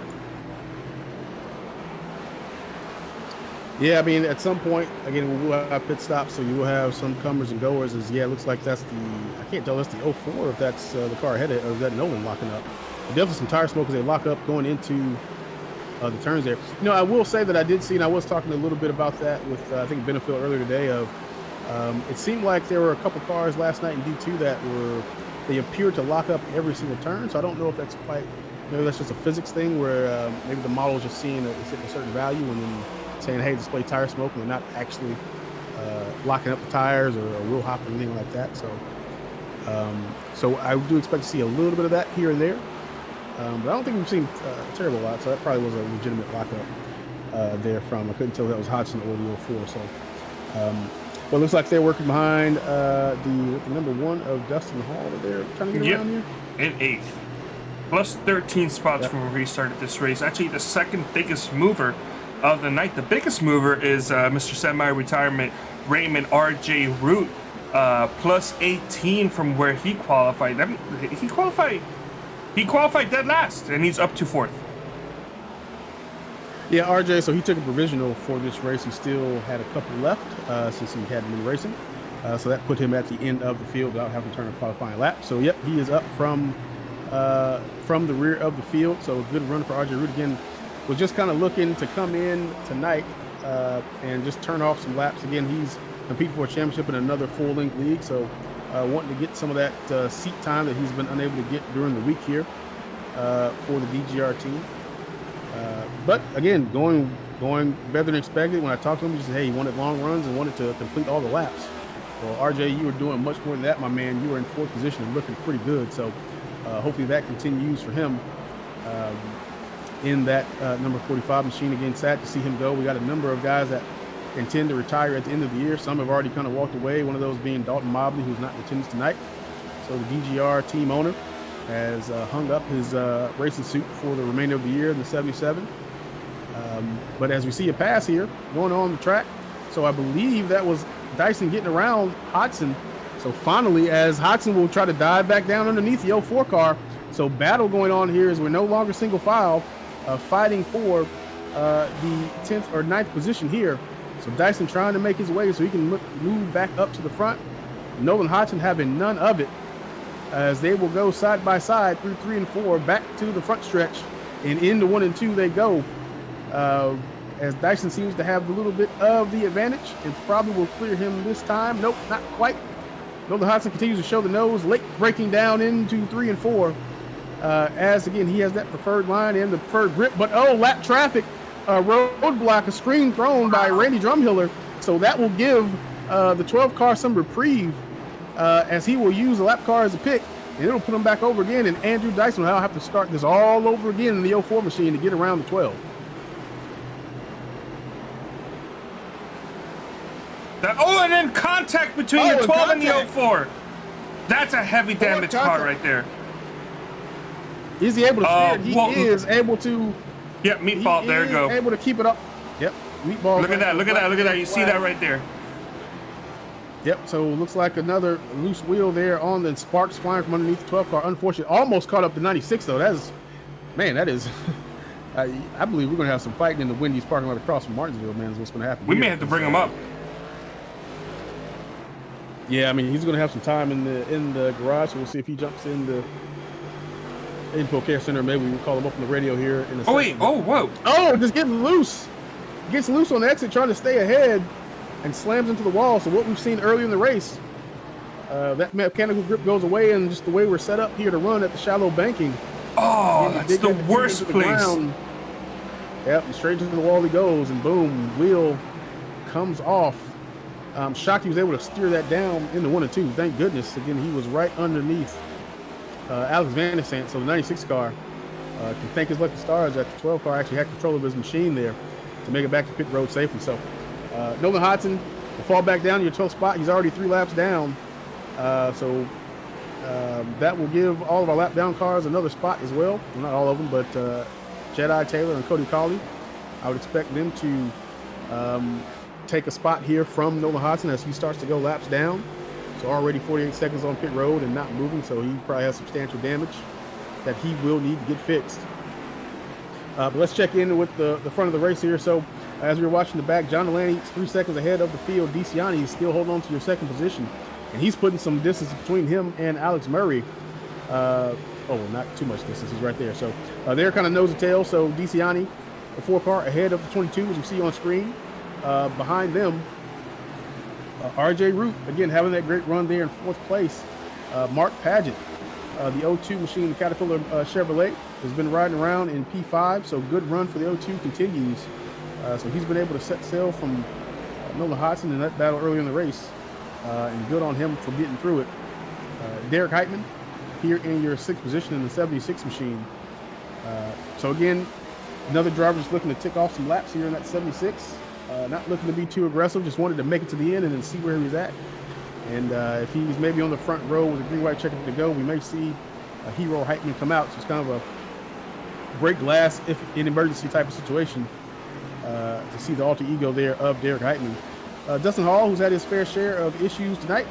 Yeah, I mean, at some point, again, we will have pit stops, so you will have some comers and goers. It looks like that's I can't tell, that's the 04, if that's the car ahead of, or is that Nolan locking up. But definitely some tire smoke as they lock up going into the turns there. I will say that I did see, and I was talking a little bit about that with I think Benefield earlier today. It seemed like there were a couple cars last night in D2 that they appeared to lock up every single turn. So I don't know if that's quite, maybe that's just a physics thing where maybe the model is just seeing it's hitting a certain value and then saying, hey, display tire smoke, and they're not actually locking up the tires or wheel hop or anything like that. So I do expect to see a little bit of that here and there. But I don't think we've seen a terrible lot, so that probably was a legitimate lockup there from, I couldn't tell if that was Hodgson or the 04. So, well, it looks like they're working behind the number 1 of Dustin Hall there, trying to get around here. In 8th. Plus 13 spots from when we started this race. Actually, the second biggest mover of the night. The biggest mover is Mr. Semi-Retirement Raymond R.J. Root, plus 18 from where he qualified. I mean, he qualified dead last, and he's up to 4th. Yeah, RJ, so he took a provisional for this race. He still had a couple left since he hadn't been racing. So that put him at the end of the field without having to turn a qualifying lap. So, yep, he is up from the rear of the field. So, good run for RJ Root. Again, was just kind of looking to come in tonight and just turn off some laps. Again, he's competing for a championship in another full-length league. So, wanting to get some of that seat time that he's been unable to get during the week here for the DGR team. But again, going better than expected. When I talked to him, he said, hey, he wanted long runs and wanted to complete all the laps. Well, RJ, you were doing much more than that, my man. You were in 4th position and looking pretty good. So hopefully that continues for him in that number 45 machine. Again, sad to see him go. We got a number of guys that intend to retire at the end of the year. Some have already kind of walked away. One of those being Dalton Mobley, who's not in attendance tonight. So the DGR team owner has hung up his racing suit for the remainder of the year in the 77. But as we see a pass here going on the track, so I believe that was Dyson getting around Hodgson. So finally, as Hodgson will try to dive back down underneath the 04 car, so battle going on here is we're no longer single file, fighting for the 10th or 9th position here. So Dyson trying to make his way so he can move back up to the front. Nolan Hodgson having none of it, as they will go side by side through 3 and 4 back to the front stretch, and into 1 and 2 they go. As Dyson seems to have a little bit of the advantage and probably will clear him this time. Nope, not quite. Nolan Hodgson continues to show the nose, late breaking down into 3 and 4. As again, he has that preferred line and the preferred grip, but lap traffic, roadblock, a screen thrown by Randy Drumhiller. So that will give the 12 car some reprieve as he will use the lap car as a pick, and it'll put him back over again. And Andrew Dyson will have to start this all over again in the 04 machine to get around the 12. And then contact between the 12 and the 04. That's a heavy damage car right there. Is he able to steer? He is able to. Yep, meatball. There you go. Able to keep it up. Yep, meatball. Look at that. Look at that. Look at that. You see that right there. Yep, so looks like another loose wheel there on the sparks flying from underneath the 12 car. Unfortunately, almost caught up to 96 though. That is. I believe we're going to have some fighting in the Wendy's parking lot across from Martinsville, man, is what's going to happen. We may have to bring him up. Yeah, I mean, he's going to have some time in the garage, so we'll see if he jumps in the info care center. Maybe we'll call him up on the radio here in a second. Wait. Oh, whoa. Oh, just getting loose. Gets loose on the exit, trying to stay ahead, and slams into the wall. So what we've seen earlier in the race, that mechanical grip goes away, and just the way we're set up here to run at the shallow banking. Oh, that's the worst place. Yep, straight into the wall he goes, and boom, wheel comes off. Shocked he was able to steer that down into 1 and 2. Thank goodness. Again, he was right underneath Alex Van der Sant. So the 96 car can thank his lucky stars that the 12 car actually had control of his machine there to make it back to pit road safely. So Nolan Hodgson will fall back down to your 12th spot. He's already 3 laps down. So that will give all of our lap down cars another spot as well. Not all of them, but Jedi Taylor and Cody Colley. I would expect them to take a spot here from Nolan Hodgson as he starts to go laps down. So already 48 seconds on pit road and not moving, so he probably has substantial damage that he will need to get fixed. But let's check in with the front of the race here. So as we were watching the back, John Delaney 3 seconds ahead of the field. DeCiani is still holding on to your 2nd position, and he's putting some distance between him and Alex Murray. Not too much distance. He's right there. So they're kind of nose to tail. So DeCiani the 4 car ahead of the 22, as you see on screen. Behind them, RJ Root, again, having that great run there in 4th place. Mark Paget, the O2 machine, the Caterpillar Chevrolet, has been riding around in P5, so good run for the O2 continues. So he's been able to set sail from Nolan Hodson in that battle early in the race, and good on him for getting through it. Derek Heitman here in your 6th position in the 76 machine. So again, another driver just looking to tick off some laps here in that 76. Not looking to be too aggressive, just wanted to make it to the end and then see where he's at. And if he's maybe on the front row with a green white checker to go, we may see a Hero Heitman come out. So it's kind of a break glass if in emergency type of situation to see the alter ego there of Derek Heitman. Dustin Hall, who's had his fair share of issues tonight,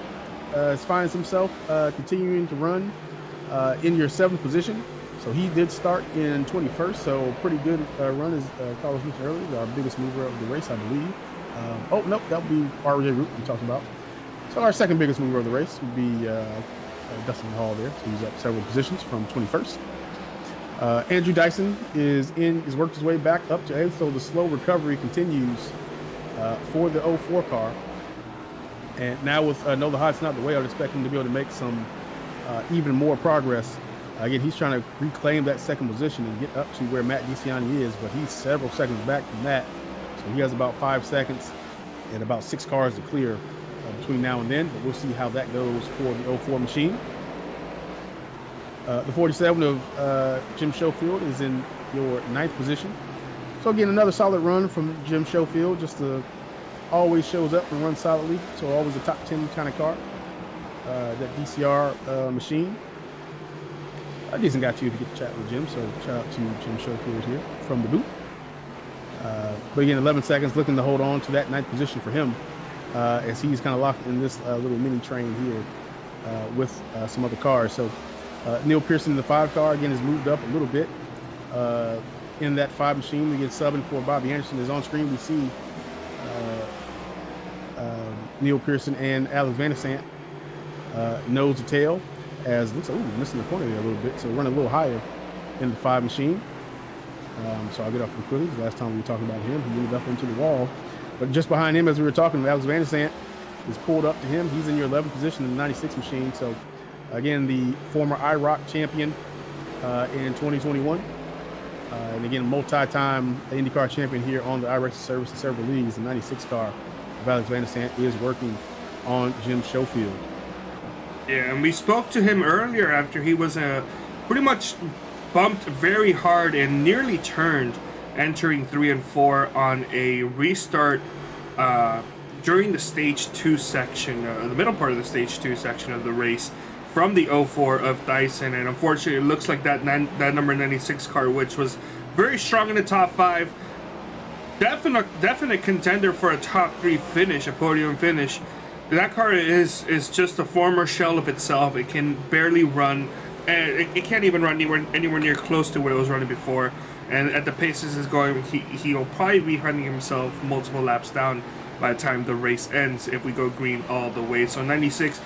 finds himself continuing to run in your 7th position. So he did start in 21st, so pretty good run, as Carlos mentioned earlier, our biggest mover of the race, I believe. Oh, nope, that would be RJ Root we talked about. So our 2nd biggest mover of the race would be Dustin Hall there. So he's up several positions from 21st. Andrew Dyson is worked his way back up to 8th, so the slow recovery continues for the 04 car. And now with Nolan Hodson out the way, I would expect him to be able to make some even more progress. Again, he's trying to reclaim that 2nd position and get up to where Matt DeCiani is, but he's several seconds back from that. So he has about 5 seconds and about 6 cars to clear between now and then, but we'll see how that goes for the 04 machine. The 47 of Jim Schofield is in your 9th position. So again, another solid run from Jim Schofield, just always shows up and runs solidly. So always a top 10 kind of car, that DCR machine. A decent guy too to get to chat with Jim, so shout out to Jim Schofield here from the booth. But again, 11 seconds, looking to hold on to that 9th position for him, as he's kind of locked in this little mini train here with some other cars. So Neil Pearson in the 5 car again has moved up a little bit in that 5 machine. We get subbing for Bobby Anderson. Is on screen. We see Neil Pearson and Alex Van der Sant nose to tail. As looks like, missing the corner there a little bit, so running a little higher in the 5 machine. So I'll get off real quickly. Last time we were talking about him, he ended up into the wall. But just behind him, as we were talking, Alex Van der Sant is pulled up to him. He's in your 11th position in the 96 machine. So again, the former IROC champion in 2021. And again, multi-time IndyCar champion here on the iRacing service in several leagues. The 96 car of Alex Van der Sant is working on Jim Schofield. Yeah, and we spoke to him earlier after he was pretty much bumped very hard and nearly turned entering 3 and 4 on a restart during the stage 2 section, the middle part of the stage 2 section of the race from the 04 of Dyson. And unfortunately, it looks like that number 96 car, which was very strong in the top 5, definite contender for a top 3 finish, a podium finish. That car is just a former shell of itself. It can barely run, and it can't even run anywhere near close to what it was running before. And at the paces is going, he'll probably be hunting himself multiple laps down by the time the race ends if we go green all the way. So 96,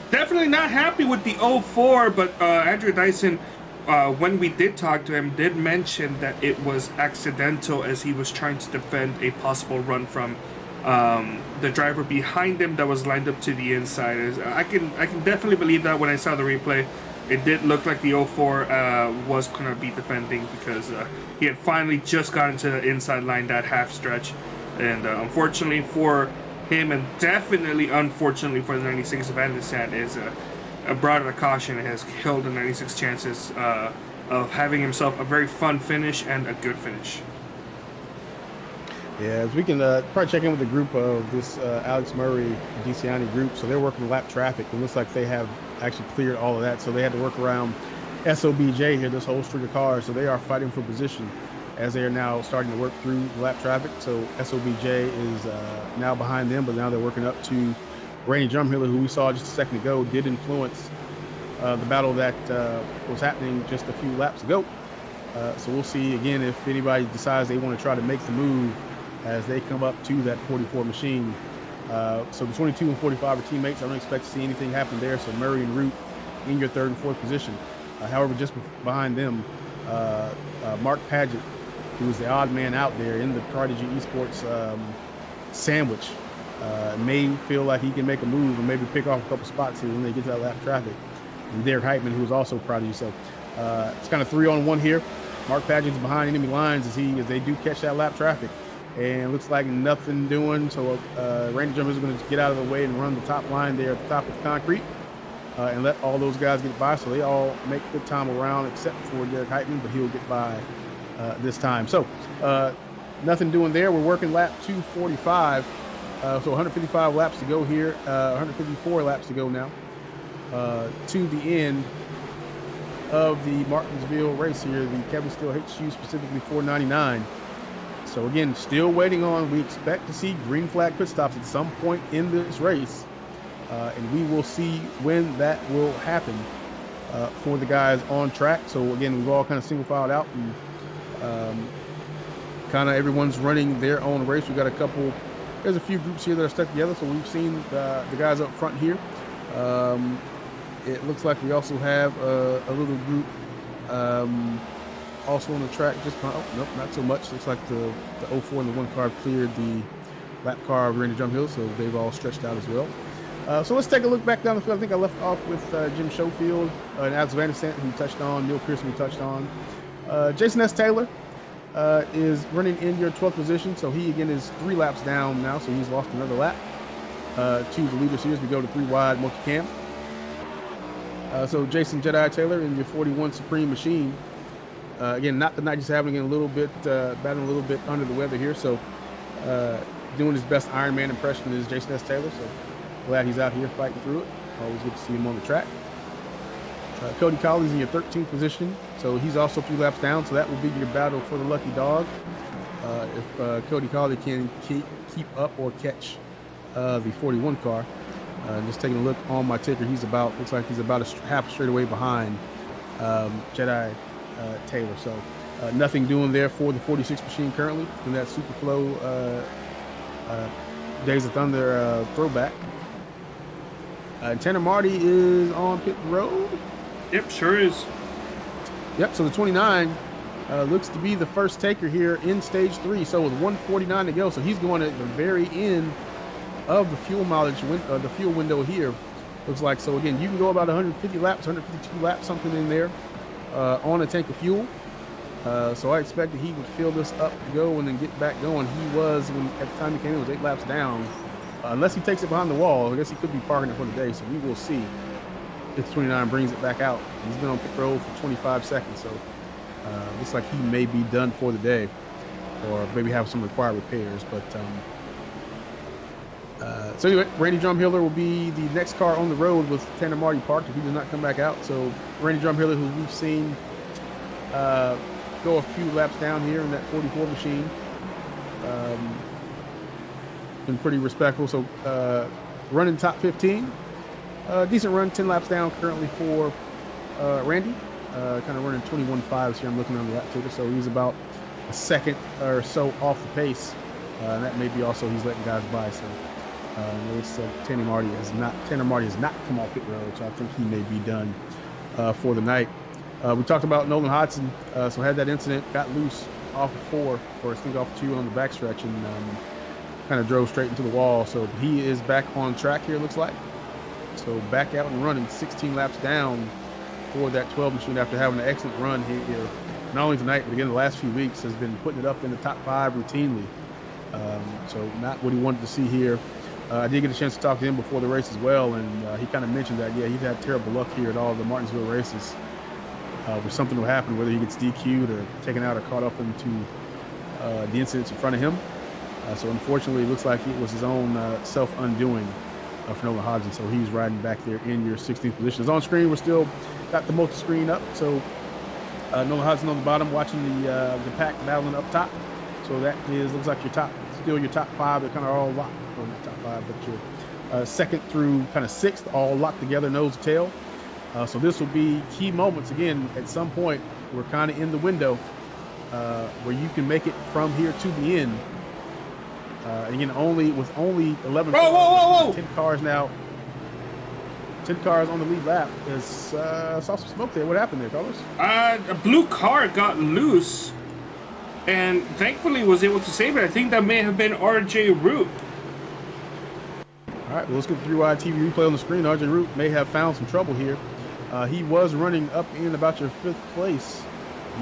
definitely not happy with the 04, but Andrew Dyson, when we did talk to him, did mention that it was accidental as he was trying to defend a possible run from the driver behind him that was lined up to the inside. I can definitely believe that when I saw the replay. It did look like the 04 was going to be defending because he had finally just gotten to the inside line that half stretch. And unfortunately for him, and definitely unfortunately for the 96 Van der Sant, is brought a caution and has killed the 96 chances of having himself a very fun finish and a good finish. Yeah, as we can probably check in with the group of this Alex Murray DeCiani group. So they're working lap traffic. It looks like they have actually cleared all of that. So they had to work around SOBJ here, this whole string of cars. So they are fighting for position as they are now starting to work through the lap traffic. So SOBJ is now behind them, but now they're working up to Randy Drumhiller, who we saw just a second ago, did influence the battle that was happening just a few laps ago. So we'll see again if anybody decides they want to try to make the move as they come up to that 44 machine. So the 22 and 45 are teammates. I don't expect to see anything happen there. So Murray and Root in your 3rd and 4th position. However, just behind them, Mark Paget who's the odd man out there in the Carnegie eSports sandwich, may feel like he can make a move or maybe pick off a couple spots here when they get to that lap traffic. And Derek Heitman, who is also Prodigy. So it's kind of 3-on-1 here. Mark Padgett's behind enemy lines as they do catch that lap traffic. And looks like nothing doing. So Randy Drummond is going to get out of the way and run the top line there at the top of the concrete and let all those guys get by. So they all make good time around except for Derek Heitman, but he'll get by this time. So nothing doing there. We're working lap 245. So 155 laps to go here. 154 laps to go now to the end of the Martinsville race here, the Kevin Steele HU specifically 499. So again, still waiting on, we expect to see green flag pit stops at some point in this race. And we will see when that will happen for the guys on track. So again, we've all kind of single filed out and kind of everyone's running their own race. We've got there's a few groups here that are stuck together. So we've seen the guys up front here. It looks like we also have a little group also on the track just behind. Oh, nope, not so much. Looks like the 04 and the 1 car cleared the lap car of Randy Drumhill, so they've all stretched out as well. So let's take a look back down the field. I think I left off with Jim Schofield and Alex Van der Sant, who touched on, Neil Pearson, who touched on. Jason S. Taylor is running in your 12th position, so he again is 3 laps down now, so he's lost another lap to the leaders here as we go to 3 wide multicam. So Jason Jedi Taylor in your 41 Supreme Machine. Again, not the night, just having a little bit, battling a little bit under the weather here. So doing his best Iron Man impression is Jason S. Taylor. So glad he's out here fighting through it. Always good to see him on the track. Cody Colley's in your 13th position. So he's also 3 laps down. So that will be your battle for the lucky dog. If Cody Colley can keep up or catch the 41 car. Just taking a look on my ticker, looks like he's about a half a straightaway behind Jedi Taylor. So nothing doing there for the 46 machine currently in that Superflow Days of Thunder throwback. Tanner Marty is on pit road. Yep, sure is. Yep, so the 29 looks to be the first taker here in stage 3. So with 149 to go, so he's going at the very end of the fuel mileage, the fuel window here. Looks like, so again, you can go about 150 laps, 152 laps, something in there on a tank of fuel. So I expect that he would fill this up to go and then get back going. He was, at the time he came in, was 8 laps down. Unless he takes it behind the wall, I guess he could be parking it for the day. So we will see if 29 brings it back out. He's been on pit road for 25 seconds. So looks like he may be done for the day or maybe have some required repairs. But so anyway, Randy Drumhiller will be the next car on the road with Tanner Marty parked if he does not come back out. So Randy Drumhiller, who we've seen go a few laps down here in that 44 machine, been pretty respectful. So running top 15, decent run, 10 laps down currently for Randy. Kind of running 21.5s here. I'm looking on the lap ticker, so he's about a second or so off the pace. And that may be also he's letting guys by. So notice Tanner Marty has not come off pit road, so I think he may be done for the night. We talked about Nolan Hodson, so had that incident, got loose off of 4, or I think off 2 on the backstretch, and kind of drove straight into the wall. So he is back on track here, looks like. So back out and running, 16 laps down for that 12 machine after having an excellent run here. Not only tonight, but again the last few weeks has been putting it up in the top 5 routinely. So not what he wanted to see here. I did get a chance to talk to him before the race as well, and he kind of mentioned that, yeah, he's had terrible luck here at all the Martinsville races. Where something will happen, whether he gets DQ'd or taken out or caught up into the incidents in front of him. So unfortunately, it looks like it was his own self-undoing for Nolan Hodgson. So he's riding back there in your 16th position. It's on screen. We're still got the multi-screen up. So Nolan Hodgson on the bottom, watching the pack battling up top. So that looks like still your top 5. They're kind of all locked, or not top 5, but your second through kind of 6th, all locked together, nose to tail. So this will be key moments again. At some point, we're kind of in the window where you can make it from here to the end. Again, with only 11. Whoa! 10 cars now. 10 cars on the lead lap. Saw some smoke there. What happened there, fellas? A blue car got loose and thankfully was able to save it. I think that may have been RJ Root. All right, well, let's get the 3-wide TV replay on the screen. RJ Root may have found some trouble here. He was running up in about your 5th place.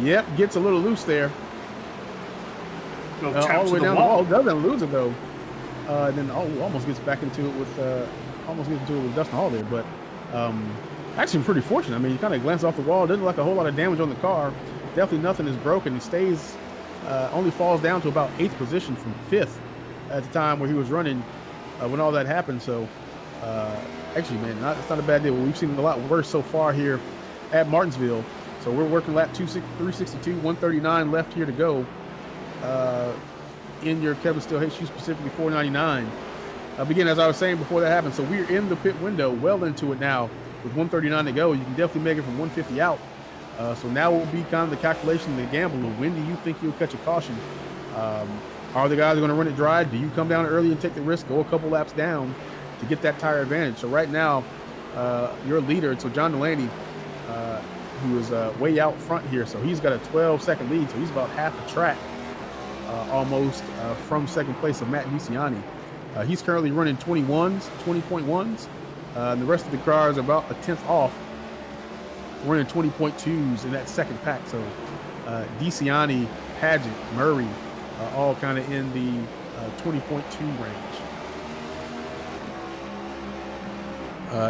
Yep, gets a little loose there. No, All the way down the wall. Doesn't lose it though. And then almost gets back into it with Dustin Hall there. But actually pretty fortunate. I mean, he kind of glanced off the wall. Doesn't look like a whole lot of damage on the car. Definitely nothing is broken. He stays, only falls down to about 8th position from 5th at the time where he was running when all that happened. So actually, man, it's not a bad deal. We've seen a lot worse so far here at Martinsville. So we're working lap 362, 139 left here to go. In your Kevin Steele HU specifically 499. Again, as I was saying before that happened, so we're in the pit window, well into it now with 139 to go. You can definitely make it from 150 out. So now will be kind of the calculation, the gamble. When do you think you'll catch a caution? Are the guys going to run it dry? Do you come down early and take the risk, go a couple laps down to get that tire advantage? So right now, your leader, so John Delaney, who is way out front here, so he's got a 12-second lead, so he's about half the track almost from second place of Matt DeCiani. He's currently running 20.1s. And the rest of the cars are about a 10th off, running 20.2s in that second pack. So DeCiani, Paget, Murray, all kind of in the 20.2 range.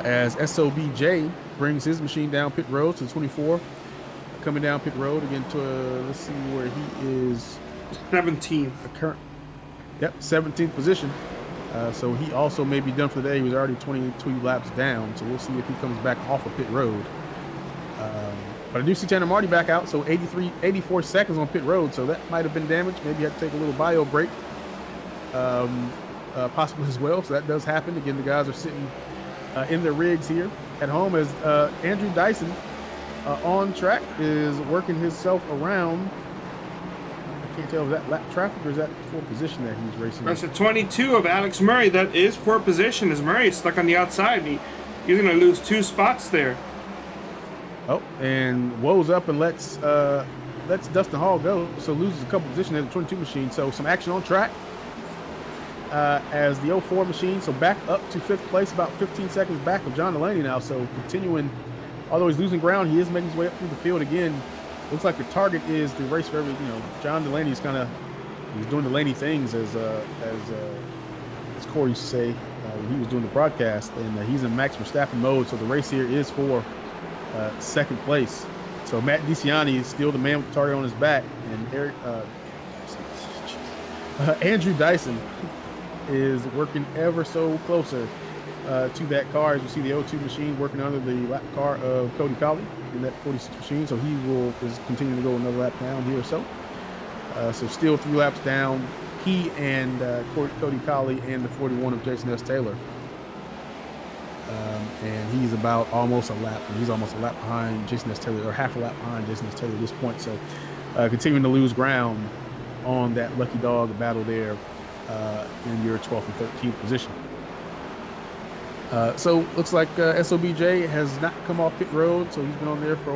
As SOBJ brings his machine down pit road to 24, coming down pit road again to let's see where he is. 17th. Current, 17th position. So he also may be done for the day. He was already 22 laps down. So we'll see if he comes back off of pit road. But I do see Tanner Marty back out. So 84 seconds on pit road. So that might have been damaged. Maybe had to take a little bio break. Possibly as well. So that does happen. Again, the guys are sitting in their rigs here at home as Andrew Dyson on track is working himself around. Can't tell, is that lap traffic or is that full position that he's racing? That's a 22 of Alex Murray. That is for position as Murray is stuck on the outside. He's going to lose 2 spots there. Oh, and woes up and lets Dustin Hall go. So loses a couple positions at the 22 machine. So some action on track as the 04 machine. So back up to 5th place, about 15 seconds back of John Delaney now. So continuing, although he's losing ground, he is making his way up through the field again. Looks like the target is the race for every, John Delaney's he's doing Delaney things as Corey used to say when he was doing the broadcast, and he's in Max Verstappen mode. So the race here is for 2nd place. So Matt DeCiani is still the man with the target on his back, and Andrew Dyson is working ever so closer to that car. As you see the O2 machine working under the lap car of Cody Colley in that 46 machine. So he is continuing to go another lap down here or so. So still 3 laps down. He and Cody Colley and the 41 of Jason S. Taylor. And he's about almost a lap. He's almost a lap behind Jason S. Taylor, or half a lap behind Jason S. Taylor at this point. So continuing to lose ground on that lucky dog battle there in your 12th and 13th position. So looks like SOBJ has not come off pit road, so he's been on there for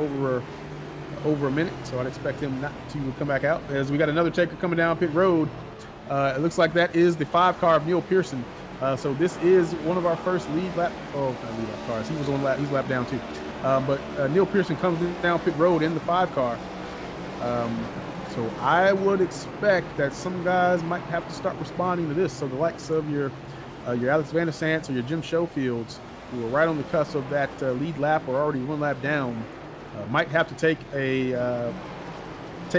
over a minute. So I'd expect him not to come back out. As we got another taker coming down pit road, it looks like that is the 5 car of Neil Pearson. So this is one of our first lead lap. Oh, not lead lap cars. He was on lap. He's lap down too. But Neil Pearson comes down pit road in the 5 car. So I would expect that some guys might have to start responding to this. So the likes of your Alex Van der Sants or your Jim Schofields, who are right on the cusp of that lead lap or already 1 lap down, might have to take a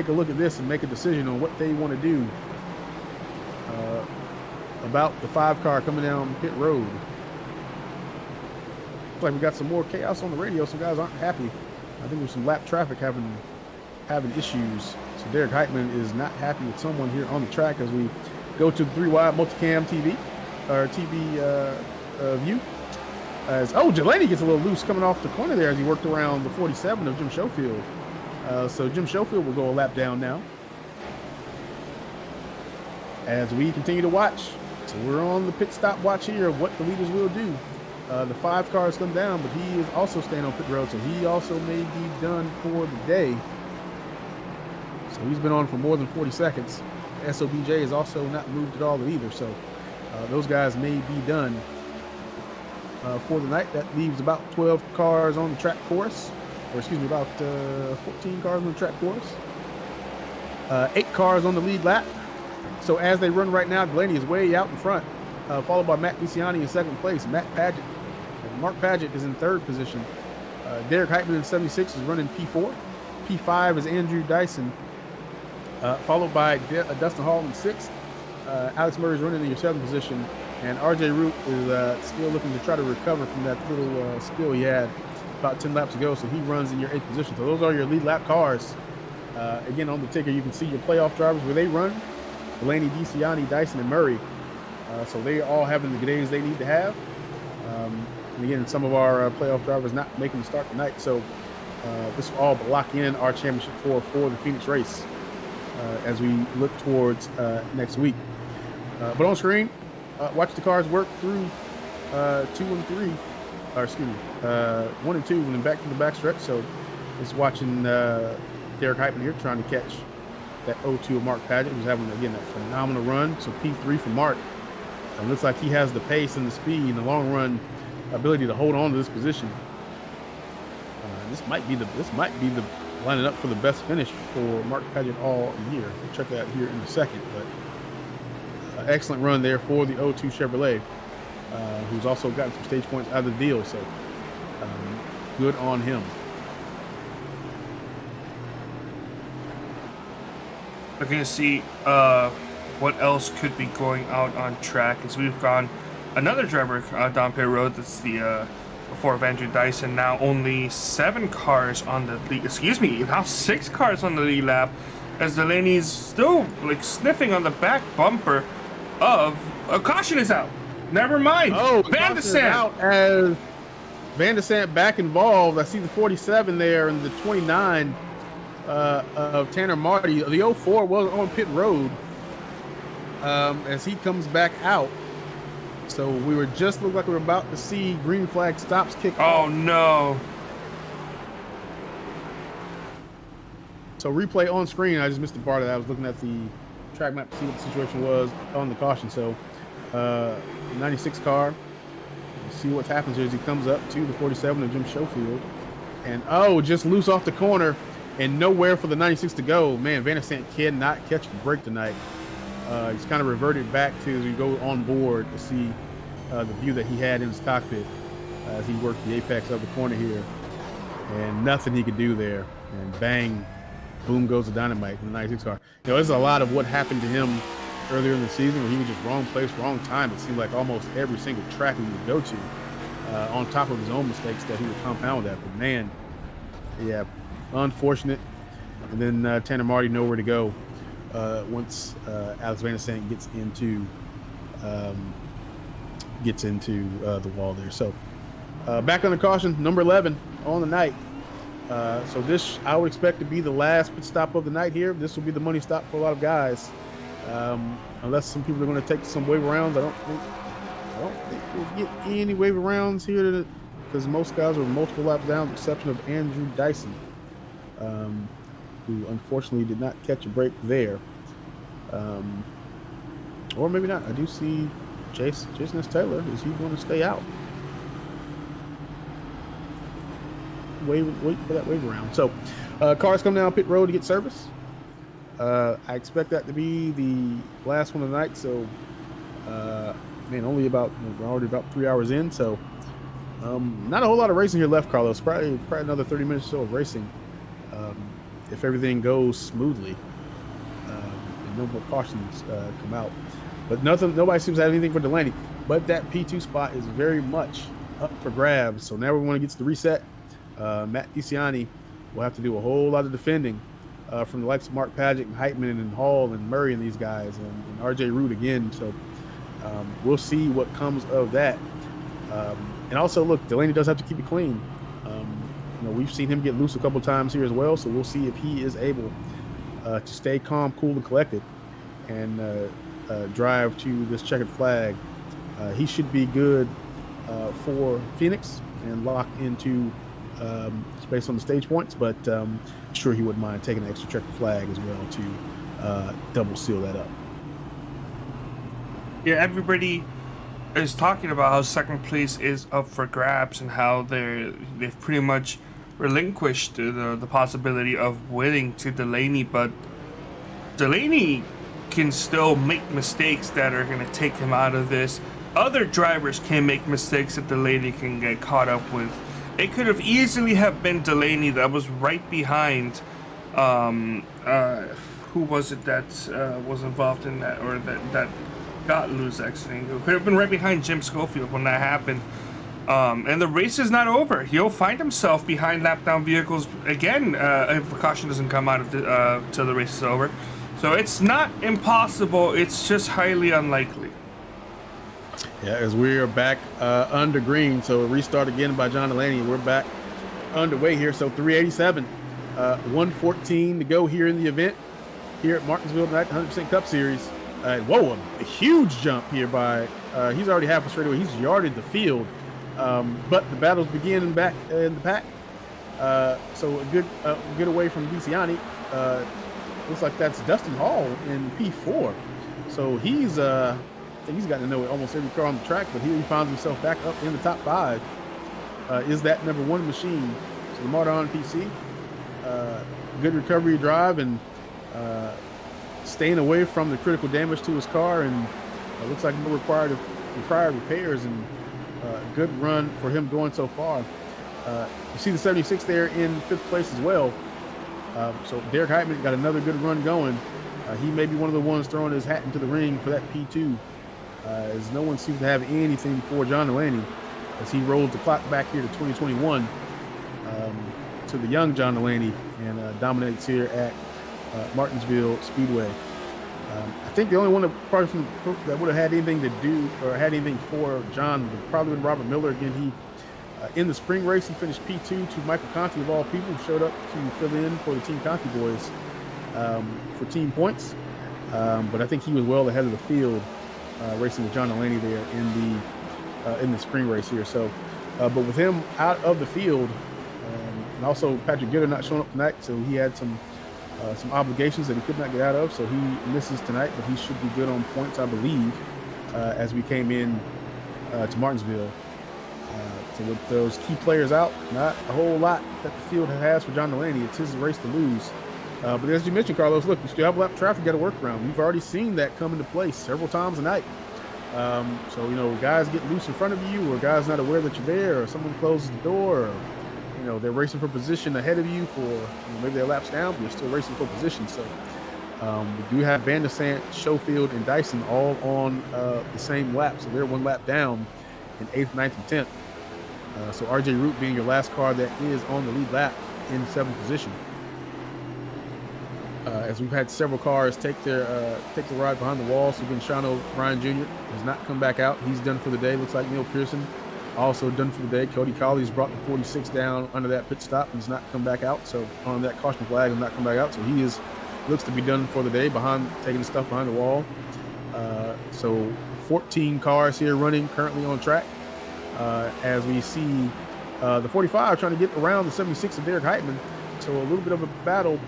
look at this and make a decision on what they want to do about the 5 car coming down pit road. Looks like we got some more chaos on the radio. Some guys aren't happy. I think there's some lap traffic having issues. So Derek Heitman is not happy with someone here on the track as we go to the 3-wide multicam TV view. As Delaney gets a little loose coming off the corner there as he worked around the 47 of Jim Schofield. So Jim Schofield will go a lap down now as we continue to watch. So we're on the pit stop watch here of what the leaders will do. The 5 cars come down, but he is also staying on pit road, so he also may be done for the day. So he's been on for more than 40 seconds. SOBJ has also not moved at all either. So those guys may be done for the night. That leaves about 12 cars on the track for us. Or excuse me, about 14 cars on the track for us. 8 cars on the lead lap. So as they run right now, Delaney is way out in front, followed by Matt DeCiani in second place. Mark Paget is in third position. Derek Heitman in 76 is running P4. P5 is Andrew Dyson, followed by Dustin Hall in sixth. Alex Murray is running in your seventh position, and RJ Root is still looking to try to recover from that little spill he had about 10 laps ago, so he runs in your eighth position. So those are your lead lap cars. Again, on the ticker, you can see your playoff drivers where they run. Delaney, DeCiani, Dyson, and Murray. So they all having the days they need to have. And again, some of our playoff drivers not making the start tonight. So this will all lock in our championship for the Phoenix race as we look towards next week. But on screen, watch the cars work through 2 and 3, or excuse me, 1 and 2, and then back to the back stretch. So just watching Derek Heitman here trying to catch that 0-2 of Mark Paget, who's having, again, a phenomenal run. So P3 for Mark. It looks like he has the pace and the speed and the long run ability to hold on to this position. This might be the lining up for the best finish for Mark Paget all year. We'll check that here in a second. But excellent run there for the 0-2 Chevrolet, who's also gotten some stage points out of the deal. So good on him. We're going to see what else could be going out on track as we've gone another driver down pit road. That's the before Andrew Dyson. Now only 7 cars on the lead. Excuse me, now 6 cars on the lead lap as Delaney's still like sniffing on the back bumper of a caution is out. Never mind. Oh, Van de Sant out as Van de Sant back involved. I see the 47 there and the 29 of Tanner Marty. The 04 was on pit road as he comes back out. So we were just looked like we were about to see green flag stops kick off. Oh no. So replay on screen. I just missed the part of that. I was looking at the track map to see what the situation was on the caution. So 96 car. See what happens here as he comes up to the 47 of Jim Schofield. And just loose off the corner and nowhere for the 96 to go. Man, Van de Sant cannot catch the break tonight. He's kind of reverted back to as we go on board to see the view that he had in his cockpit as he worked the apex of the corner here, and nothing he could do there. And bang, boom goes the dynamite in the 96 car. You know, there's a lot of what happened to him earlier in the season where he was just wrong place, wrong time. It seemed like almost every single track he would go to, on top of his own mistakes that he would compound that. But man, yeah, unfortunate. And then Tanner Marty nowhere to go. Once Alex Van de Sant gets into the wall there. So back on the caution, number 11 on the night. So this I would expect to be the last pit stop of the night here. This will be the money stop for a lot of guys, unless some people are going to take some wave rounds. I don't think we'll get any wave rounds here because most guys are multiple laps down, with the exception of Andrew Dyson. Who unfortunately did not catch a break there. Or maybe not. I do see Jason S. Taylor. Is he going to stay out? Wait for that wave around. So cars come down pit road to get service. I expect that to be the last one of the night. So man, only we're already about 3 hours in. So not a whole lot of racing here left, Carlos. Probably another 30 minutes or so of racing. If everything goes smoothly and no more cautions come out. But nobody seems to have anything for Delaney. But that P2 spot is very much up for grabs. So now everyone gets the reset. Matt DeCiani will have to do a whole lot of defending from the likes of Mark Paget and Heitman and Hall and Murray and these guys and RJ Root again. So we'll see what comes of that. And also, look, Delaney does have to keep it clean. We've seen him get loose a couple times here as well, so we'll see if he is able to stay calm, cool, and collected and drive to this checkered flag. He should be good for Phoenix and lock into based on the stage points, but sure he wouldn't mind taking an extra checker flag as well to double seal that up. Yeah, everybody is talking about how second place is up for grabs and how they've pretty much relinquished the possibility of winning to Delaney, but Delaney can still make mistakes that are going to take him out of this. Other drivers can make mistakes that Delaney can get caught up with. It could have easily have been Delaney that was right behind who was it that was involved in that, or that got loose accident. It could have been right behind Jim Schofield when that happened. And the race is not over. He'll find himself behind lap down vehicles again if a caution doesn't come out of till the race is over. So it's not impossible. It's just highly unlikely. Yeah, as we are back under green, so a restart again by John Delaney. We're back underway here. So 387, 114 to go here in the event here at Martinsville tonight, 100% Cup Series. Whoa, a huge jump here by, he's already half a straightaway. He's yarded the field, but the battles begin back in the pack. So a good away from DeCiani. Looks like that's Dustin Hall in P4. So he's gotten to know almost every car on the track, but here he finds himself back up in the top 5. Is that number 1 machine? So Lamar on PC. Good recovery drive and staying away from the critical damage to his car, and looks like no required repairs, and good run for him going so far. You see the 76 there in 5th place as well. So Derek Heitman got another good run going. He may be one of the ones throwing his hat into the ring for that P2, as no one seems to have anything for John Delaney as he rolls the clock back here to 2021 to the young John Delaney, and dominates here at Martinsville Speedway. I think the only one that would have had anything to do or had anything for John would probably been Robert Miller. Again, he in the spring race, he finished P2 to Michael Conti, of all people, who showed up to fill in for the Team Conti boys for team points. But I think he was well ahead of the field racing with John Delaney there in the spring race here. So, but with him out of the field, and also Patrick Gitter not showing up tonight, so he had some obligations that he could not get out of, so he misses tonight, but he should be good on points, I believe, as we came in to Martinsville. So with those key players out, not a whole lot that the field has for John Delaney. It's his race to lose. But as you mentioned, Carlos, look, you still have a lap of traffic you got to work around. We've already seen that come into play several times a night. So, guys get loose in front of you, or guys not aware that you're there, or someone closes the door, or, they're racing for position ahead of you for, maybe their lap's down, but you're still racing for position. So we do have Van der Sant, Schofield, and Dyson all on the same lap. So they're one lap down in 8th, 9th, and 10th. So RJ Root being your last car that is on the lead lap in 7th position. As we've had several cars take the ride behind the wall. So again, Shano Ryan Jr. has not come back out. He's done for the day. Looks like Neil Pearson also done for the day. Cody Colley's brought the 46 down under that pit stop and has not come back out. So on that caution flag, has not come back out. So he looks to be done for the day, taking the stuff behind the wall. So 14 cars here running currently on track. As we see the 45 trying to get around the 76 of Derek Heitman. So a little bit of a battle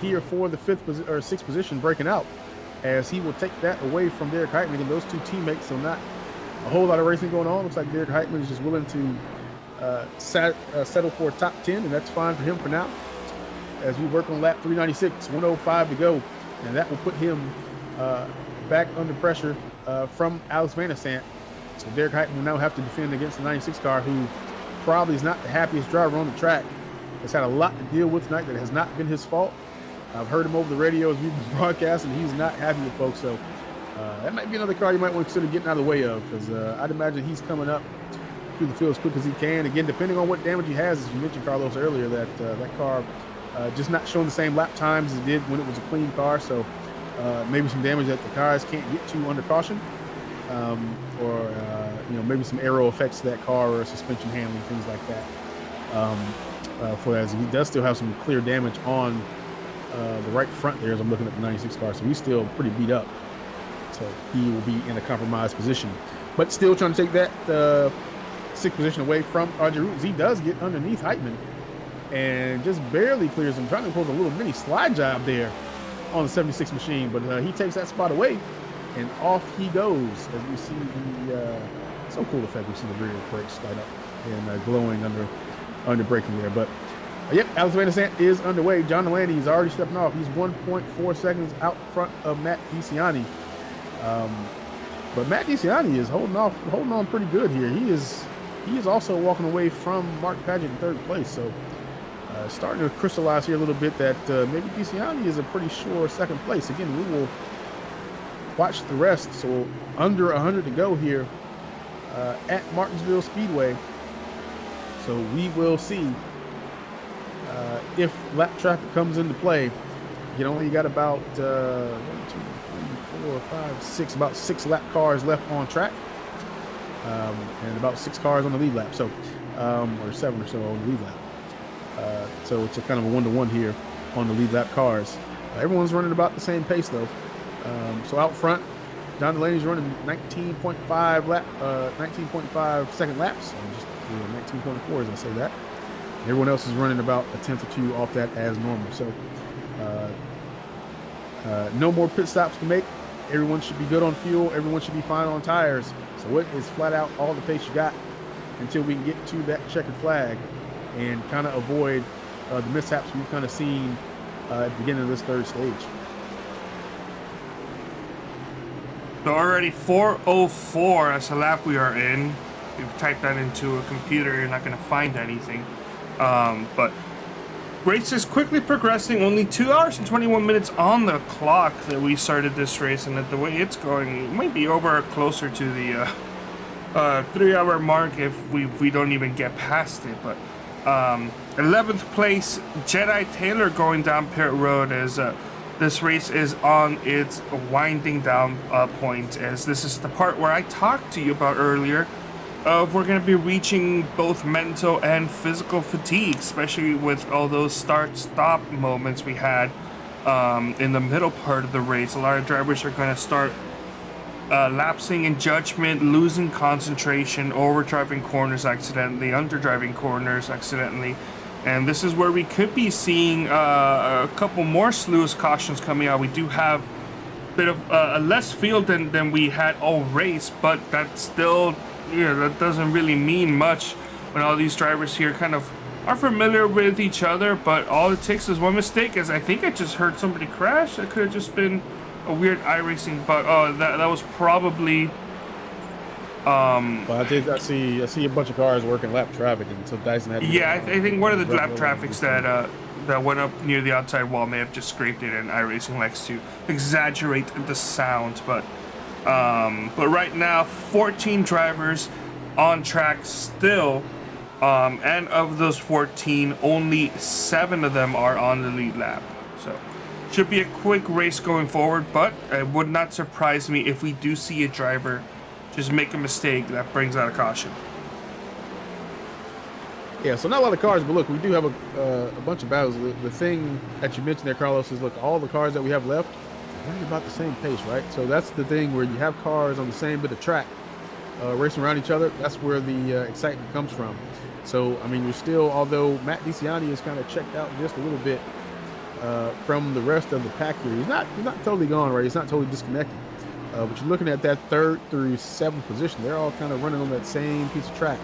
here for the 6th position breaking out, as he will take that away from Derek Heitman and those two teammates. So not a whole lot of racing going on. Looks like Derek Heitman is just willing to settle for a top 10, and that's fine for him for now. As we work on lap 396, 105 to go, and that will put him back under pressure from Alex Van der Sant. So Derek Heitman will now have to defend against the 96 car, who probably is not the happiest driver on the track. Has had a lot to deal with tonight that has not been his fault. I've heard him over the radio as we've been broadcasting. He's not happy with folks. So that might be another car you might want to consider getting out of the way of, because I'd imagine he's coming up through the field as quick as he can. Again, depending on what damage he has, as you mentioned, Carlos, earlier, that car just not showing the same lap times as it did when it was a clean car. So maybe some damage that the cars can't get to under caution. Or maybe some aero effects to that car, or suspension handling, things like that. For as he does still have some clear damage on the right front there, as I'm looking at the 96 car, so he's still pretty beat up. So he will be in a compromised position, but still trying to take that sixth position away from regroup. He does get underneath Heitman and just barely clears him, trying to pull a little mini slide job there on the 76 machine, but he takes that spot away, and off he goes. As we see the so cool effect, we see the rear brakes light up and glowing under braking there. But yep, Alex Van der Sant is underway. John Delaney is already stepping off. He's 1.4 seconds out front of Matt DeCiani. But Matt DeCiani is holding on pretty good here. He is also walking away from Mark Paget in third place. So starting to crystallize here a little bit that maybe DeCiani is a pretty sure second place. Again, we will watch the rest. So under 100 to go here at Martinsville Speedway. So we will see if lap traffic comes into play. You got about 1, 2, 3, 4, 5, 6, about 6 lap cars left on track, and about 6 cars on the lead lap. So, or 7 or so on the lead lap. So it's a kind of a 1-to-1 here on the lead lap cars. Everyone's running about the same pace though. So out front, John Delaney's running 19.5 second laps. Just 19.4 as I say that. Everyone else is running about a tenth or two off that as normal. So no more pit stops to make. Everyone should be good on fuel. Everyone should be fine on tires. So it is flat out all the pace you got until we can get to that checkered flag and kind of avoid the mishaps we've kind of seen at the beginning of this third stage. So already 4:04 as a lap we are in. If you type that into a computer, you're not going to find anything. But race is quickly progressing. Only 2 hours and 21 minutes on the clock that we started this race, and at the way it's going, it might be over closer to the 3-hour mark if we don't even get past it. But 11th place, Jedi Taylor going down pit road as this race is on its winding down point, as this is the part where I talked to you about earlier of we're going to be reaching both mental and physical fatigue, especially with all those start-stop moments we had in the middle part of the race. A lot of drivers are going to start lapsing in judgment, losing concentration, overdriving corners accidentally, underdriving corners accidentally. And this is where we could be seeing a couple more sluice cautions coming out. We do have a bit of a less field than we had all race, but that's still, that doesn't really mean much when all these drivers here kind of are familiar with each other. But all it takes is one mistake, as I think I just heard somebody crash. That could have just been a weird iRacing bug. Oh, that was probably Well, I see a bunch of cars working lap traffic, and so Dyson had to I think one of the lap traffics that went up near the outside wall may have just scraped it, and iRacing likes to exaggerate the sound. But right now, 14 drivers on track still, and of those 14, only 7 of them are on the lead lap. So should be a quick race going forward, but it would not surprise me if we do see a driver just make a mistake that brings out a caution. Yeah, so not a lot of cars, but look, we do have a bunch of battles. The thing that you mentioned there, Carlos, is look, all the cars that we have left are running about the same pace, right? So that's the thing where you have cars on the same bit of track racing around each other. That's where the excitement comes from. So, I mean, you're still, although Matt DeCiani is kind of checked out just a little bit from the rest of the pack here. He's not totally gone, right? He's not totally disconnected. But you're looking at that 3rd through 7th position. They're all kind of running on that same piece of track.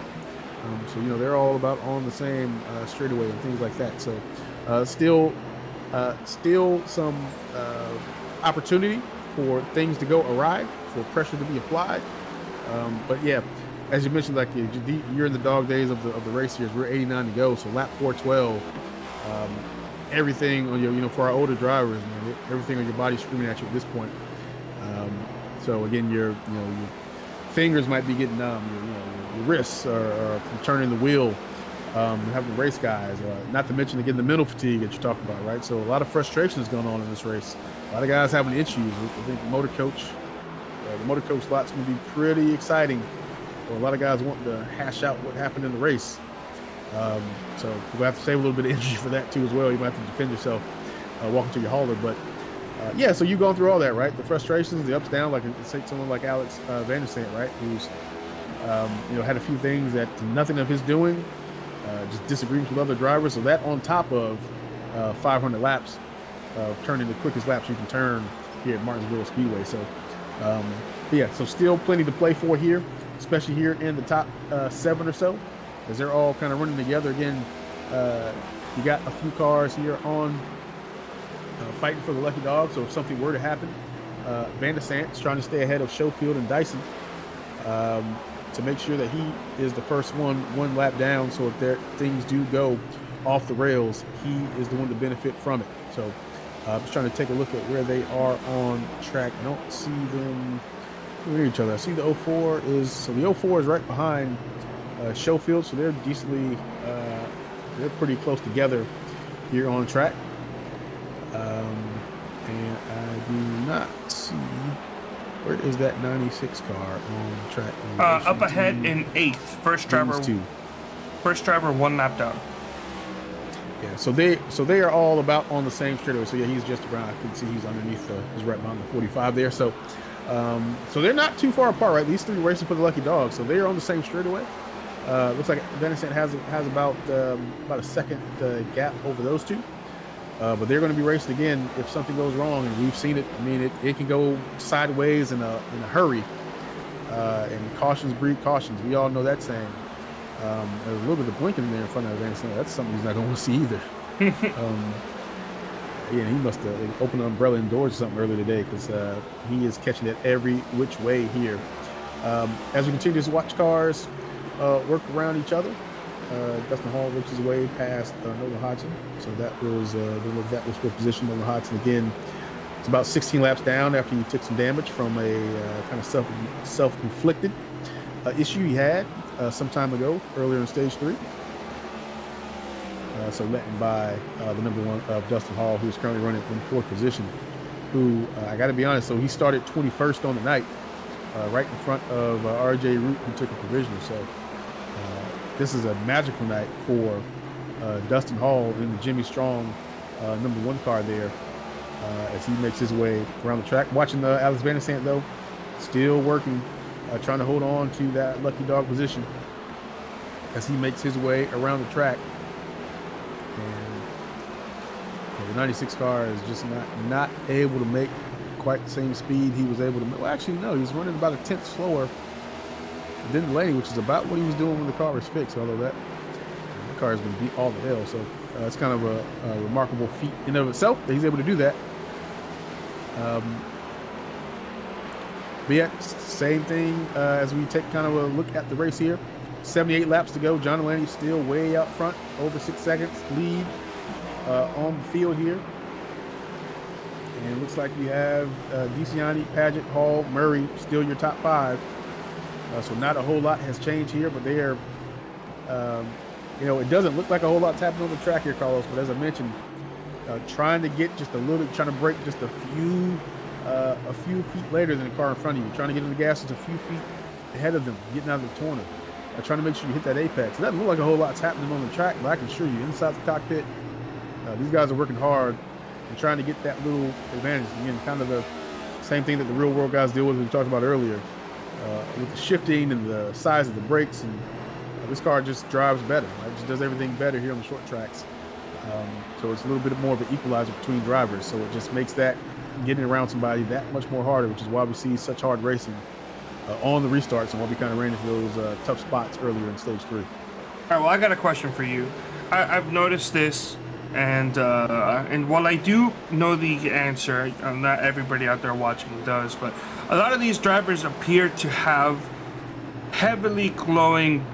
So, they're all about on the same straightaway and things like that. So still some opportunity for things to go awry, for pressure to be applied. But yeah, as you mentioned, like you're in the dog days of the race here. We're 89 to go. So lap 412, everything on your, for our older drivers, everything on your body screaming at you at this point. So again, your fingers might be getting numb. Your wrists are from turning the wheel, having race guys. Not to mention again the mental fatigue that you're talking about, right? So a lot of frustration is going on in this race. A lot of guys having issues. I think the motor coach lot's going to be pretty exciting. For a lot of guys wanting to hash out what happened in the race. So we'll have to save a little bit of energy for that too as well. You might have to defend yourself walking to your hauler, but. Yeah, so you've gone through all that, right? The frustrations, the ups, downs, like say someone like Alex Van der Sant, right? Who's Had a few things that nothing of his doing, just disagreements with other drivers. So that on top of 500 laps of turning the quickest laps you can turn here at Martinsville Speedway. So, so still plenty to play for here, especially here in the top 7 or so, as they're all kind of running together. Again, you got a few cars here on fighting for the lucky dog. So if something were to happen, Van de Sant's trying to stay ahead of Schofield and Dyson to make sure that he is the first one lap down. So if things do go off the rails, he is the one to benefit from it. So I'm just trying to take a look at where they are on track. I don't see them near each other. I see the 04 is right behind Schofield, so they're decently, they're pretty close together here on track. And I do not see, where is that 96 car on track? Up ahead in 8th. First driver 1 lap down. Yeah, so they are all about on the same straightaway. So yeah, he's just around. I can see he's underneath he's right behind the 45 there. So so they're not too far apart, right? These 3 racing for the lucky dog. So they are on the same straightaway. Looks like Venison has about a second gap over those 2. But they're going to be racing again if something goes wrong, and we've seen it. I mean, it can go sideways in a hurry, and cautions breed cautions. We all know that saying. There's a little bit of blinking in there in front of Van Sant. That's something he's not going to see either. He must have opened an umbrella indoors or something earlier today, because he is catching it every which way here. As we continue to watch cars work around each other, Dustin Hall works his way past Nolan Hodgson. So that was for position. Nolan Hodgson again. It's about 16 laps down after he took some damage from a kind of self-inflicted issue he had some time ago, earlier in stage 3. So letting by the number 1 of Dustin Hall, who's currently running in 4th position. Who I got to be honest, so he started 21st on the night, right in front of RJ Root, who took a provisional. So this is a magical night for Dustin Hall in the Jimmy Strong number 1 car there, as he makes his way around the track. Watching Alex Van de Sant though, still working, trying to hold on to that lucky dog position as he makes his way around the track. And the 96 car is just not able to make quite the same speed he was able to make. Well, actually, no, he's running about a 10th slower than Delaney, which is about what he was doing when the car was fixed, although the car has been beat all to hell. So it's kind of a remarkable feat in and of itself that he's able to do that. But yeah, same thing as we take kind of a look at the race here. 78 laps to go. John Delaney still way out front, over 6 seconds lead on the field here. And it looks like you have DeCiani, Paget, Hall, Murray still your top 5. So not a whole lot has changed here, but they are, it doesn't look like a whole lot's happening on the track here, Carlos. But as I mentioned, trying to break just a few feet later than the car in front of you, trying to get in the gas just a few feet ahead of them, getting out of the corner, trying to make sure you hit that apex. It doesn't look like a whole lot's happening on the track, but I can assure you, inside the cockpit, these guys are working hard and trying to get that little advantage. Again, kind of the same thing that the real world guys deal with, we talked about earlier, with the shifting and the size of the brakes. And this car just drives better. Right? It just does everything better here on the short tracks. So it's a little bit more of an equalizer between drivers. So it just makes that getting around somebody that much more harder, which is why we see such hard racing on the restarts and why we kind of ran into those tough spots earlier in stage 3. All right, well, I got a question for you. I've noticed this, and while I do know the answer, not everybody out there watching does, but a lot of these drivers appear to have heavily glowing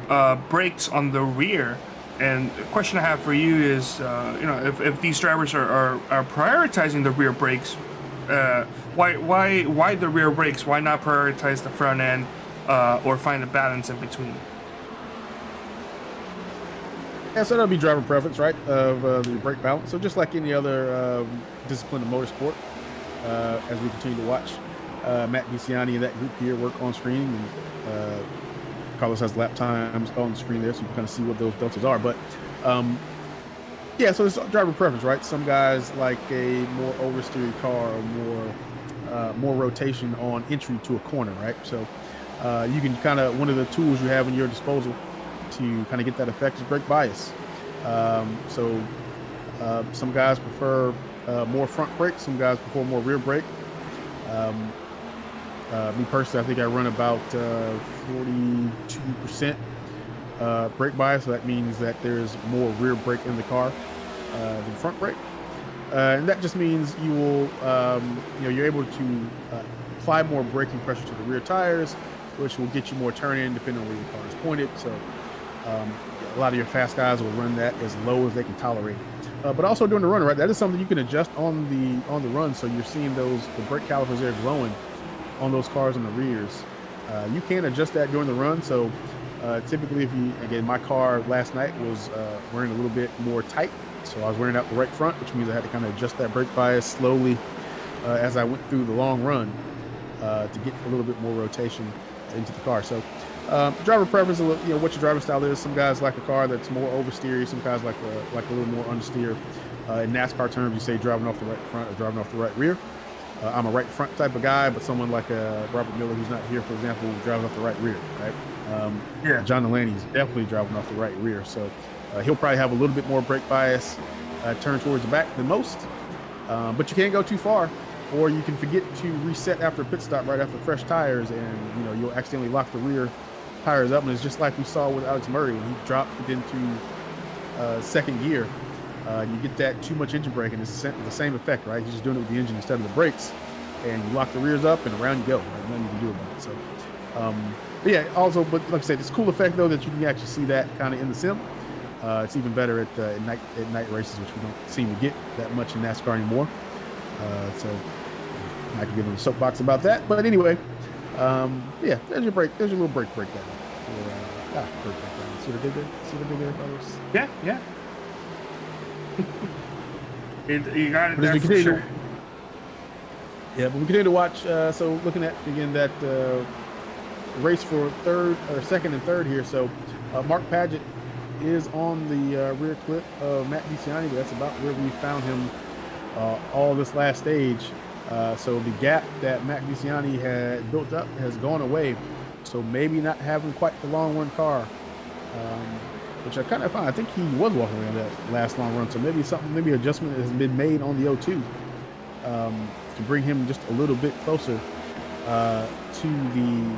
brakes on the rear. And the question I have for you is, if these drivers are prioritizing the rear brakes, why the rear brakes? Why not prioritize the front end, or find a balance in between? Yeah, so that'll be driver preference, right, of the brake balance. So just like any other discipline of motorsport, as we continue to watch Matt DeCiani and that group here work on screen, and Carlos has lap times on the screen there, so you can kind of see what those deltas are. But yeah, so it's driver preference, right? Some guys like a more oversteery car, or more rotation on entry to a corner, right? So you can kind of, one of the tools you have in your disposal to kind of get that effect is brake bias. Some guys prefer more front brake, some guys prefer more rear brake. Me personally, I think I run about 42% brake bias, so that means that there's more rear brake in the car than front brake. And that just means you will, you're able to apply more braking pressure to the rear tires, which will get you more turn-in depending on where your car is pointed. So a lot of your fast guys will run that as low as they can tolerate. But also during the run, right, that is something you can adjust on the run. So you're seeing the brake calipers there glowing on those cars on the rears. You can adjust that during the run. So typically, again, my car last night was wearing a little bit more tight. So I was wearing out the right front, which means I had to kind of adjust that brake bias slowly as I went through the long run to get a little bit more rotation into the car. So driver preference, what your driving style is. Some guys like a car that's more oversteery. Some guys like a little more understeer. In NASCAR terms, you say driving off the right front or driving off the right rear. I'm a right front type of guy, but someone like Robert Miller, who's not here, for example, driving off the right rear, right? John Delaney's definitely driving off the right rear. So he'll probably have a little bit more brake bias turn towards the back than most. But you can't go too far, or you can forget to reset after a pit stop right after fresh tires, and you'll accidentally lock the rear tires up. And it's just like we saw with Alex Murray when he dropped it into second gear. You get that too much engine braking. It's the same effect, right? You're just doing it with the engine instead of the brakes, and you lock the rears up, and around you go. Right? Nothing you can do about it. So, but yeah, also, but like I said, it's a cool effect though that you can actually see that kind of in the sim. It's even better at night races, which we don't seem to get that much in NASCAR anymore. So I can get in the soapbox about that. But anyway, yeah, there's your break. There's your little brake breakdown. Brake breakdown. See what I did there? See what I did there, fellas? Yeah. You got it there for sure. Yeah, but we continue to watch. So looking at again that race for second and third here. So Mark Paget is on the rear clip of Matt DiCianni, but that's about where we found him all this last stage. So the gap that Matt DiCianni had built up has gone away. So maybe not having quite the long run car, which I kind of find. I think he was walking around that last long run. So maybe adjustment has been made on the O2 to bring him just a little bit closer to the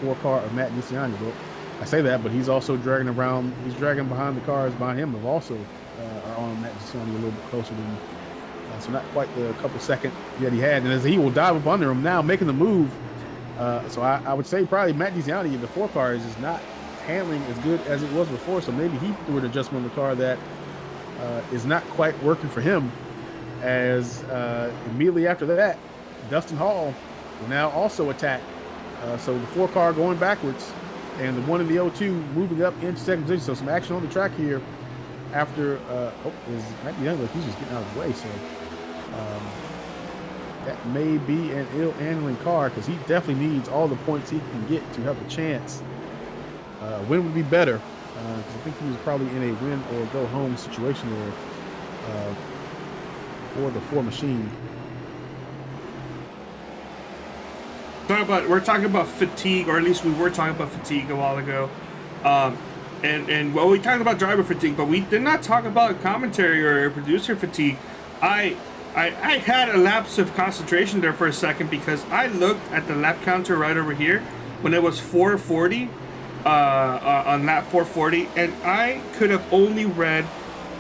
4 car of Matt DiCianni. But I say that, but he's also dragging behind the cars behind him, but also are on Matt DiCianni a little bit closer than. So not quite the couple seconds that he had. And as he will dive up under him now, making the move. So I would say probably Matt DiCianni in the 4 cars is not handling as good as it was before. So maybe he threw an adjustment on the car that is not quite working for him. As immediately after that, Dustin Hall will now also attack. So the 4 car going backwards and the one in the O2 moving up into second position. So some action on the track here after, Matt DiCianni, he's just getting out of the way. So that may be an ill handling car because he definitely needs all the points he can get to have a chance. Win would be better because I think he was probably in a win or go home situation there for the 4 machine. We're talking about fatigue, or at least we were talking about fatigue a while ago. And well, we talked about driver fatigue, but we did not talk about commentary or producer fatigue. I had a lapse of concentration there for a second because I looked at the lap counter right over here when it was 440 on lap 440, and I could have only read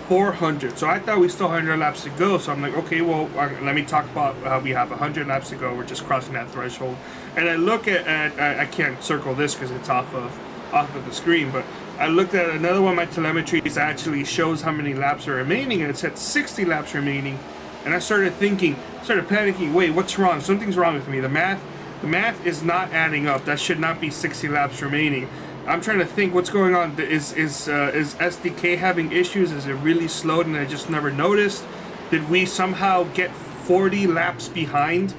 400. So I thought we still had 100 laps to go. So I'm like, okay, well, let me talk about how we have 100 laps to go. We're just crossing that threshold. And I look at I can't circle this because it's off of the screen, but I looked at another one of my telemetries that actually shows how many laps are remaining, and it said 60 laps remaining. And I started panicking, wait, what's wrong? Something's wrong with me. The math is not adding up. That should not be 60 laps remaining. I'm trying to think what's going on. Is SDK having issues? Is it really slowed and I just never noticed? Did we somehow get 40 laps behind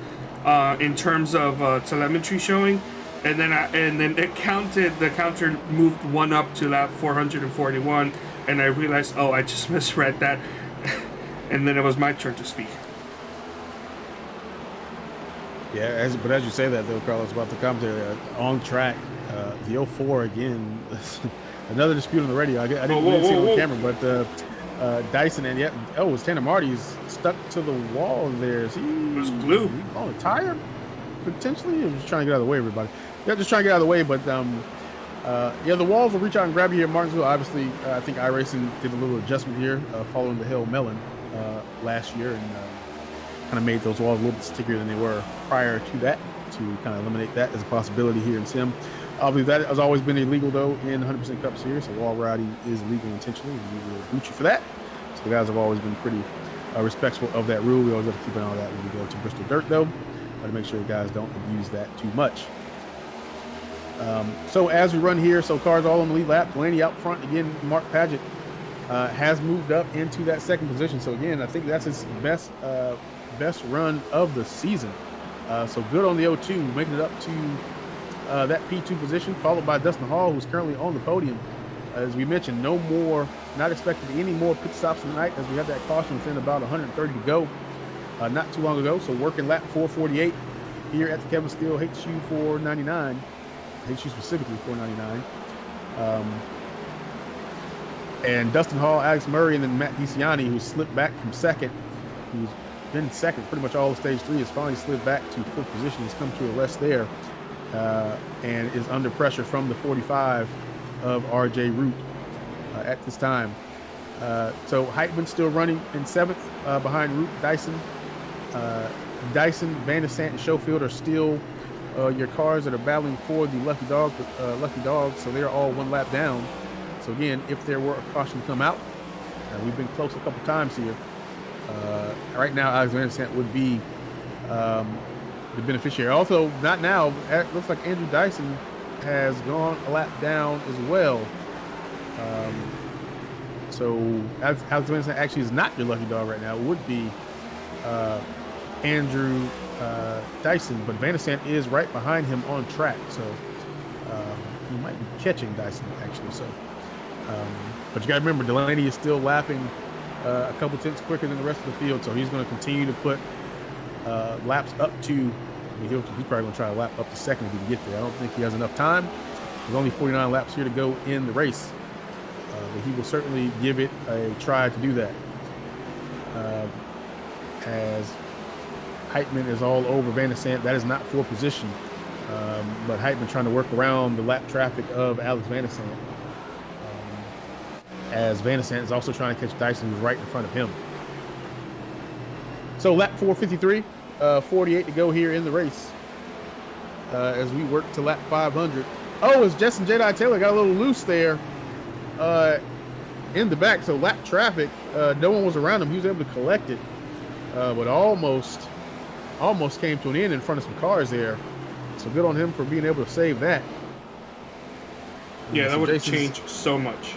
in terms of telemetry showing? And then it counted. The counter moved 1 up to lap 441, and I realized, oh, I just misread that. And then it was my turn to speak. Yeah, but as you say that though, Carlos, about the commentary on track, the 04 again, another dispute on the radio. I didn't see it on camera, but Dyson and it was Tanner Marty's stuck to the wall there. Is he glue on a tire potentially? I'm just trying to get out of the way, everybody. Yeah, just trying to get out of the way, but the walls will reach out and grab you here in Martinsville. Obviously, I think iRacing did a little adjustment here following the Hill Melon last year and kind of made those walls a little bit stickier than they were prior to that to kind of eliminate that as a possibility here in Sim. Obviously, that has always been illegal, though, in 100% Cup Series. So wall riding is illegal intentionally, and we will boot you for that. So the guys have always been pretty respectful of that rule. We always have to keep an eye on that when we go to Bristol Dirt, though, to make sure the guys don't abuse that too much. So as we run here, so cars all on the lead lap. Delaney out front again. Mark Paget has moved up into that second position. So again, I think that's his best run of the season. So good on the 0-2, making it up to that P2 position, followed by Dustin Hall, who's currently on the podium. As we mentioned, not expected any more pit stops tonight, as we had that caution within about 130 to go not too long ago. So working lap 448 here at the Kevin Steele HU 499. HU specifically 499. And Dustin Hall, Alex Murray, and then Matt DeCiani, who slipped back from second, who's been second pretty much all of stage 3, has finally slid back to fifth position. He's come to a rest there and is under pressure from the 45 of RJ Root at this time. So Heitman still running in seventh behind Root. Dyson, Van de Sant, and Schofield are still your cars that are battling for the Lucky Dog. So they're all one lap down. So again, if there were a caution come out, we've been close a couple times here. Right now, Alex Van de Sant would be the beneficiary. Also, not now. It looks like Andrew Dyson has gone a lap down as well. So Alex Van de Sant actually is not your lucky dog right now. It would be Andrew Dyson, but Van de Sant is right behind him on track. So he might be catching Dyson actually. So, but you got to remember, Delaney is still lapping a couple tenths quicker than the rest of the field, so he's going to continue to put laps up to. He's probably going to try to lap up to second if he can get there. I don't think he has enough time. There's only 49 laps here to go in the race, but he will certainly give it a try to do that. As Heitman is all over Van de Sant, that is not for position, but Heitman trying to work around the lap traffic of Alex Van de Sant. As Van de Sant is also trying to catch Dyson, who's right in front of him. So lap 453, 48 to go here in the race. As we work to lap 500. Oh, as Justin Jedi Taylor got a little loose there in the back. So lap traffic, no one was around him. He was able to collect it, but almost came to an end in front of some cars there. So good on him for being able to save that. Yeah, that would have changed so much.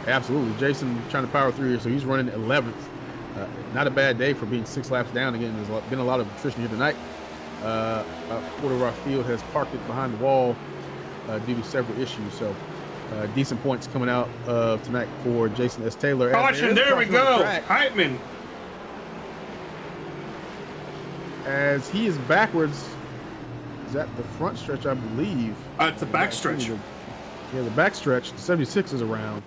Absolutely. Jason trying to power through here, so he's running 11th. Not a bad day for being 6 laps down. Again, there's been a lot of attrition here tonight. About a quarter of our field has parked it behind the wall due to several issues. So decent points coming out tonight for Jason S. Taylor. Caution, there we go. Heitman. As he is backwards. Is that the front stretch, I believe? It's the back stretch. Yeah, the back stretch. The 76 is around.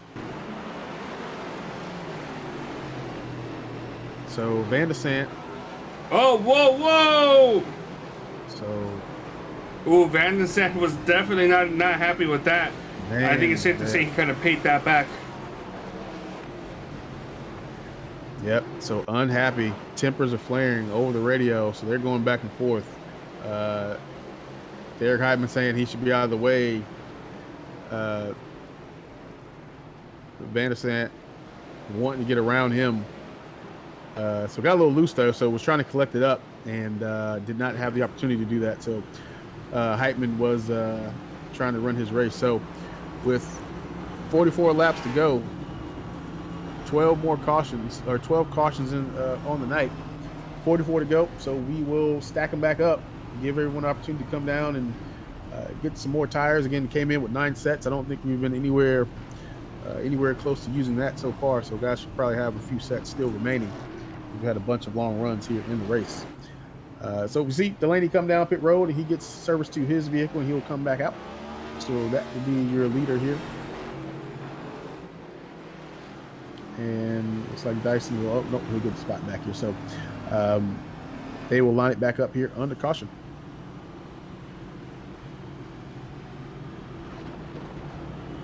So Van de Sant. Oh, whoa! So. Ooh, Van de Sant was definitely not happy with that. I think it's safe to say he kind of paid that back. Yep. So unhappy. Tempers are flaring over the radio, so they're going back and forth. Derek Heitman saying he should be out of the way. Van de Sant wanting to get around him. So got a little loose there, so was trying to collect it up and did not have the opportunity to do that. So Heitman was trying to run his race. So with 44 laps to go, 12 cautions in on the night, 44 to go. So we will stack them back up, give everyone an opportunity to come down and get some more tires. Again, came in with 9 sets. I don't think we've been anywhere close to using that so far. So guys should probably have a few sets still remaining. We've had a bunch of long runs here in the race. So we see Delaney come down pit road, and he gets service to his vehicle, and he'll come back out. So that will be your leader here. And looks like Dyson will, oh, nope, he'll get the spot back here. So they will line it back up here under caution.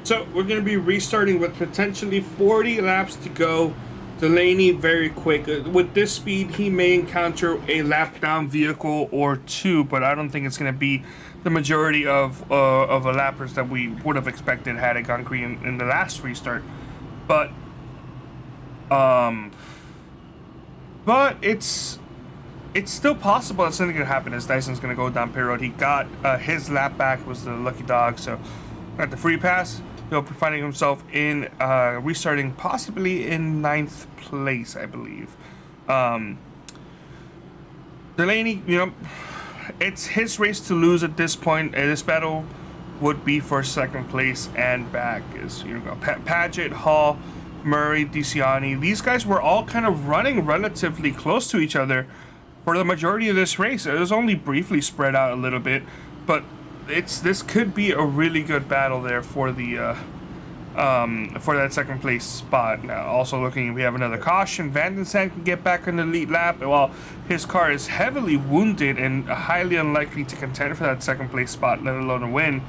So we're going to be restarting with potentially 40 laps to go. Delaney very quick. With this speed, he may encounter a lap down vehicle or two, but I don't think it's going to be the majority of the lappers that we would have expected had it gone green in the last restart. But it's still possible that something could happen as Dyson's going to go down pit road. He got his lap back, was the lucky dog, so at the free pass, he'll be finding himself in restarting possibly in 9th place, I believe. Delaney, you know, it's his race to lose at this point. This battle would be for 2nd place and back. Is, you know, Paget, Hall, Murray, DeCiani. These guys were all kind of running relatively close to each other for the majority of this race. It was only briefly spread out a little bit, but this could be a really good battle there for the for that 2nd place spot. Now, also looking, we have another caution. Van den Sand can get back on the lead lap, while his car is heavily wounded and highly unlikely to contend for that 2nd place spot, let alone a win.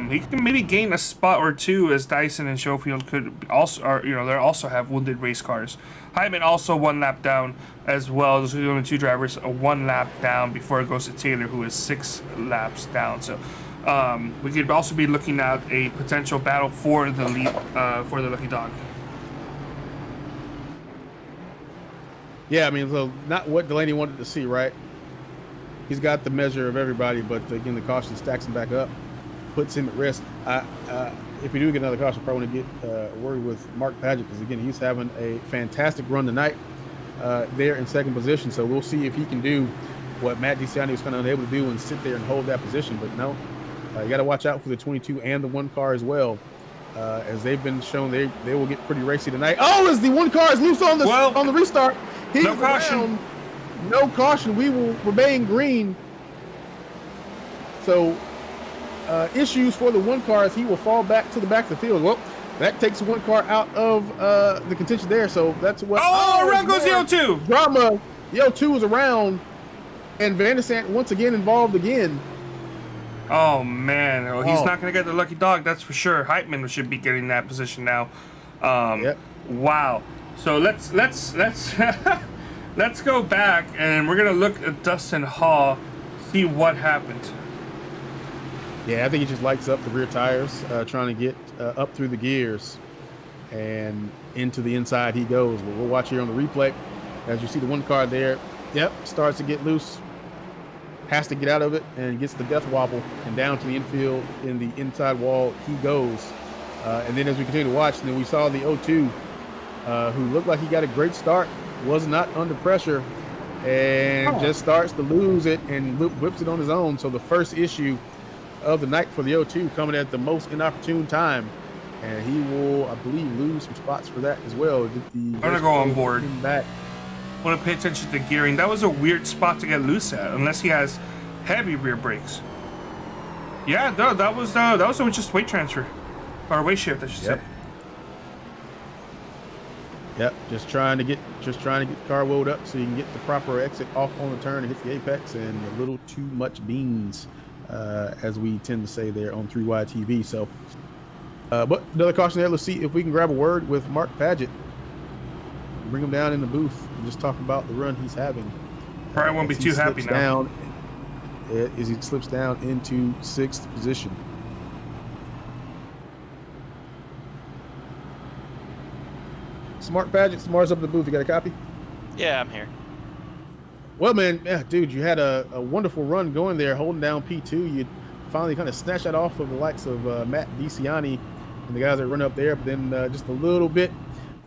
He can maybe gain a spot or two, as Dyson and Schofield could also, or, you know, they also have wounded race cars. Hyman also 1 lap down as well. Those are the only 2 drivers 1 lap down before it goes to Taylor, who is 6 laps down. So we could also be looking at a potential battle for the lead, for the lucky dog. Yeah, I mean, so not what Delaney wanted to see, right? He's got the measure of everybody, but again, the caution stacks him back up, puts him at risk. If we do get another caution, I probably want to get a word with Mark Paget, because again, he's having a fantastic run tonight there in 2nd position. So we'll see if he can do what Matt DeCiani was kind of unable to do and sit there and hold that position. But no, you got to watch out for the 22 and the 1 car as well, as they've been shown they will get pretty racy tonight. Oh, as the 1 car is loose on the restart. He's no caution. No caution. We will remain green. So issues for the 1 car as he will fall back to the back of the field. Well, that takes 1 car out of the contention there. So that's what. Oh, around goes the O2. Drama. The O2 is around, and Van der Sand once again involved again. Oh man, he's not going to get the lucky dog, that's for sure. Heitman should be getting that position now. Yep. Wow. So let's let's go back, and we're going to look at Dustin Hall, see what happened. Yeah, I think he just lights up the rear tires, trying to get up through the gears, and into the inside he goes. But we'll watch here on the replay as you see the 1 car there. Yep, starts to get loose, has to get out of it, and gets the death wobble, and down to the infield in the inside wall he goes. And then as we continue to watch, then we saw the O2, who looked like he got a great start, was not under pressure, and just starts to lose it and whips it on his own. So the first issue of the night for the O2 coming at the most inopportune time, and he will, I believe, lose some spots for that as well. I'm gonna go on board. Back. I want to pay attention to gearing. That was a weird spot to get loose at, unless he has heavy rear brakes. Yeah, no, that was just weight transfer, or weight shift, I should say. Yep, just trying to get the car wheeled up so you can get the proper exit off on the turn and hit the apex, and a little too much beans, as we tend to say there on 3Y TV. So, but another caution there. Let's see if we can grab a word with Mark Paget. Bring him down in the booth and just talk about the run he's having. Probably won't be too happy now. As he slips down into 6th position. Smart Paget, Smart's up in the booth. You got a copy? Yeah, I'm here. Well, man, yeah, dude, you had a wonderful run going there, holding down P2. You finally kind of snatched that off of the likes of Matt DeCiani and the guys that run up there, but then just a little bit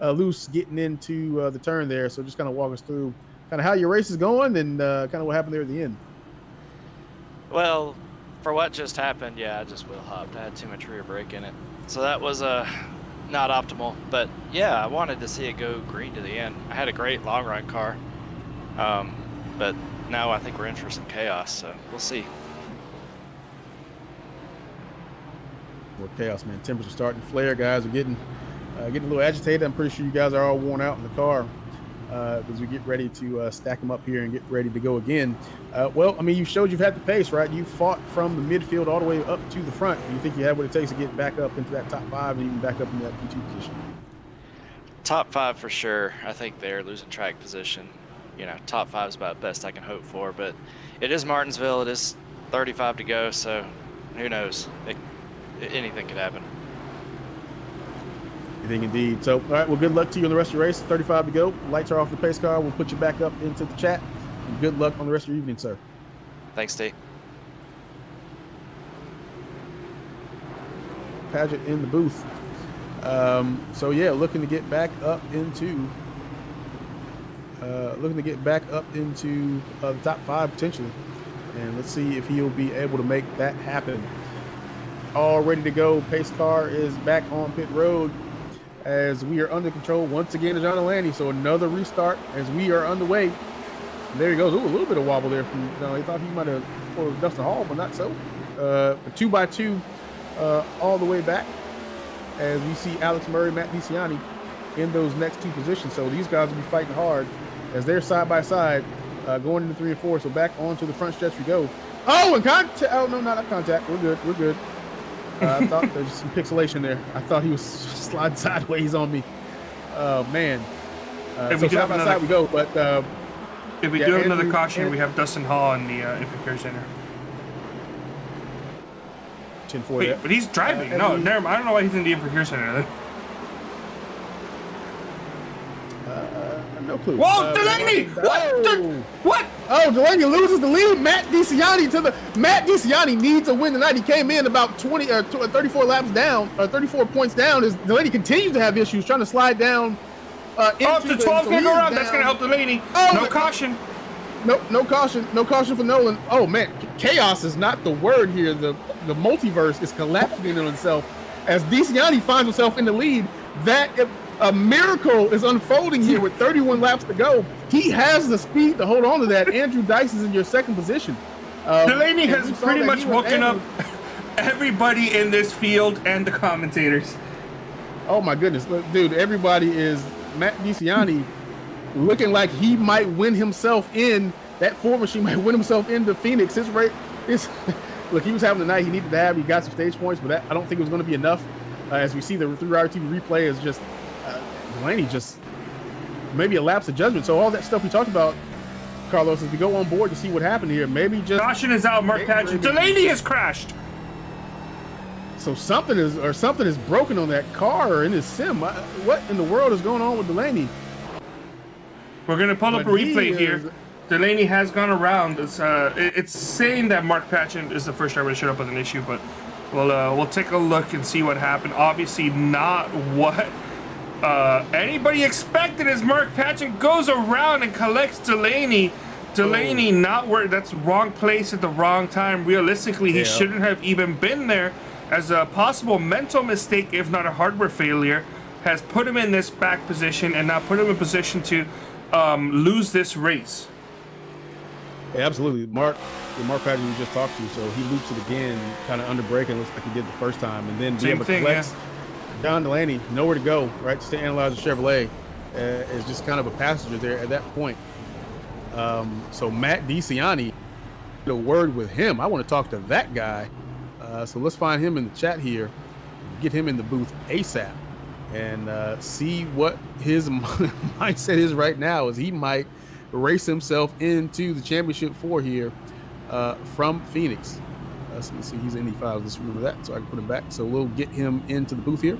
loose getting into the turn there. So just kind of walk us through kind of how your race is going and kind of what happened there at the end. Well, for what just happened, yeah, I just wheel hopped. I had too much rear brake in it. So that was not optimal. But yeah, I wanted to see it go green to the end. I had a great long run car. But now I think we're in for some chaos, so we'll see. More chaos, man. Tempers are starting to flare. Guys are getting a little agitated. I'm pretty sure you guys are all worn out in the car as we get ready to stack them up here and get ready to go again. Well, I mean, you showed you've had the pace, right? You fought from the midfield all the way up to the front. Do you think you have what it takes to get back up into that top 5 and even back up into that P2 position? Top 5 for sure. I think they're losing track position. You know, top 5 is about the best I can hope for, but it is Martinsville. It is 35 to go, so who knows? Anything could happen. Anything indeed. So, all right, well, good luck to you on the rest of your race. 35 to go. Lights are off the pace car. We'll put you back up into the chat. And good luck on the rest of your evening, sir. Thanks, T. Paget in the booth. So yeah, looking to get back up into the top 5 potentially, and let's see if he'll be able to make that happen. All ready to go. Pace car is back on pit road as we are under control once again of John Delaney. So another restart as we are underway. There he goes. Ooh, a little bit of wobble there from he thought he might have pulled Dustin Hall, but not so. A 2x2 all the way back as we see Alex Murray, Matt DeCiani in those next 2 positions. So these guys will be fighting hard as they're side by side going into 3 and 4. So back onto the front stretch we go. Oh, and contact. Oh, no, not contact. We're good. We're good. I thought there was some pixelation there. I thought he was sliding sideways on me. Oh, man. If so we do side have by another, side we go. But if we do have another caution, we have Dustin Hall in the Epic Care Center. 10-4 Wait, there. but he's driving. No, never mind. I don't know why he's in the Epic Care Center then. No clue. Whoa, Delaney! What? Oh, Delaney loses the lead. Matt DeCiani needs a win tonight. He came in about 34 laps down, 34 points down. As Delaney continues to have issues trying to slide down. Up to 12 can go around. That's going to help Delaney. Oh, no caution. No caution. No caution for Nolan. Oh, man. Chaos is not the word here. The multiverse is collapsing in on itself as DeCiani finds himself in the lead. A miracle is unfolding here with 31 laps to go. He has the speed to hold on to that. Andrew Dice is in your second position. Delaney has pretty much woken up everybody in this field and the commentators. Oh my goodness, look, dude! Everybody is Matt DeCiani looking like he might win himself in that Ford machine. Might win himself into Phoenix. His rate is look. He was having the night he needed to have. He got some stage points, but I don't think it was going to be enough. As we see the 3-hour TV replay is just. Delaney just maybe a lapse of judgment. So all that stuff we talked about, Carlos, as we go on board to see what happened here, maybe just caution is out. Mark Paget. Delaney has crashed. So something is broken on that car or in his sim. What in the world is going on with Delaney? We're gonna pull up a replay here. Delaney has gone around. It's saying that Mark Paget is the first driver to show up with an issue, but we'll take a look and see what happened. Obviously, not what. Anybody expected as Mark Paget goes around and collects Delaney. Delaney not where, that's wrong place at the wrong time. Realistically, he shouldn't have even been there, as a possible mental mistake, if not a hardware failure, has put him in this back position and now put him in position to lose this race. Yeah, absolutely. Mark Paget we just talked to, so he loops it again, kind of under braking, looks like he did the first time, and then Same thing, collects John Delaney, nowhere to go, right? To analyze the Chevrolet is just kind of a passenger there at that point. So Matt DeCiani, a word with him. I want to talk to that guy. So let's find him in the chat here, get him in the booth ASAP, and see what his mindset is right now, as he might race himself into the championship 4 here from Phoenix. So let's see, he's in E5. Let's remember that so I can put him back. So we'll get him into the booth here.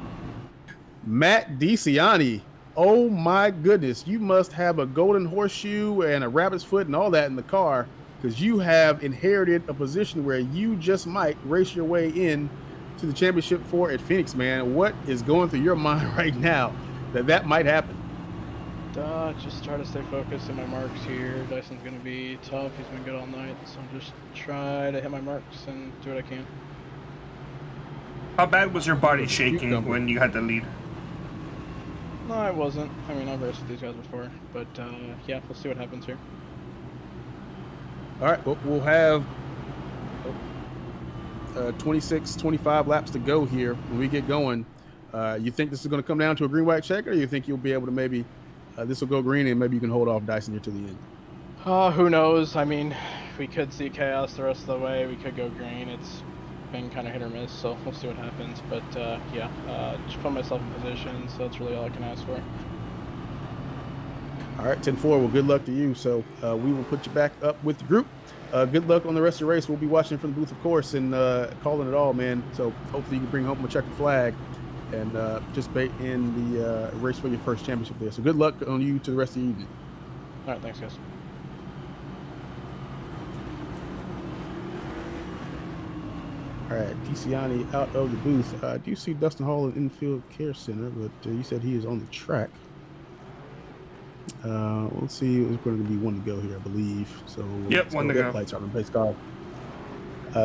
Matt DeCiani, oh my goodness, you must have a golden horseshoe and a rabbit's foot and all that in the car, because you have inherited a position where you just might race your way in to the championship 4 at Phoenix, man. What is going through your mind right now that might happen? Just try to stay focused in my marks here. Dyson's going to be tough. He's been good all night, so I'm just try to hit my marks and do what I can. How bad was your body shaking when you had the lead? No, I was wasn't. I mean, I've raced with these guys before, but yeah, we'll see what happens here. All right, well, we'll have 26, 25 laps to go here when we get going. You think this is going to come down to a green, white check, or you think you'll be able to maybe this will go green and maybe you can hold off Dyson here to the end? Who knows? I mean, we could see chaos the rest of the way. We could go green. It's been kind of hit or miss, so we'll see what happens. But just put myself in position, so that's really all I can ask for. All right, 10-4. Well, good luck to you. So we will put you back up with the group. Good luck on the rest of the race. We'll be watching from the booth, of course, and calling it all, man. So hopefully you can bring home a checkered flag and participate in the race for your first championship there. So good luck on you to the rest of the evening. All right, thanks, guys. All right, DeCiani out of the booth. I do see Dustin Hall in Infield Care Center, but you said he is on the track. We'll see. It's going to be one to go here, I believe. So yep, one to go. Lights on the base car.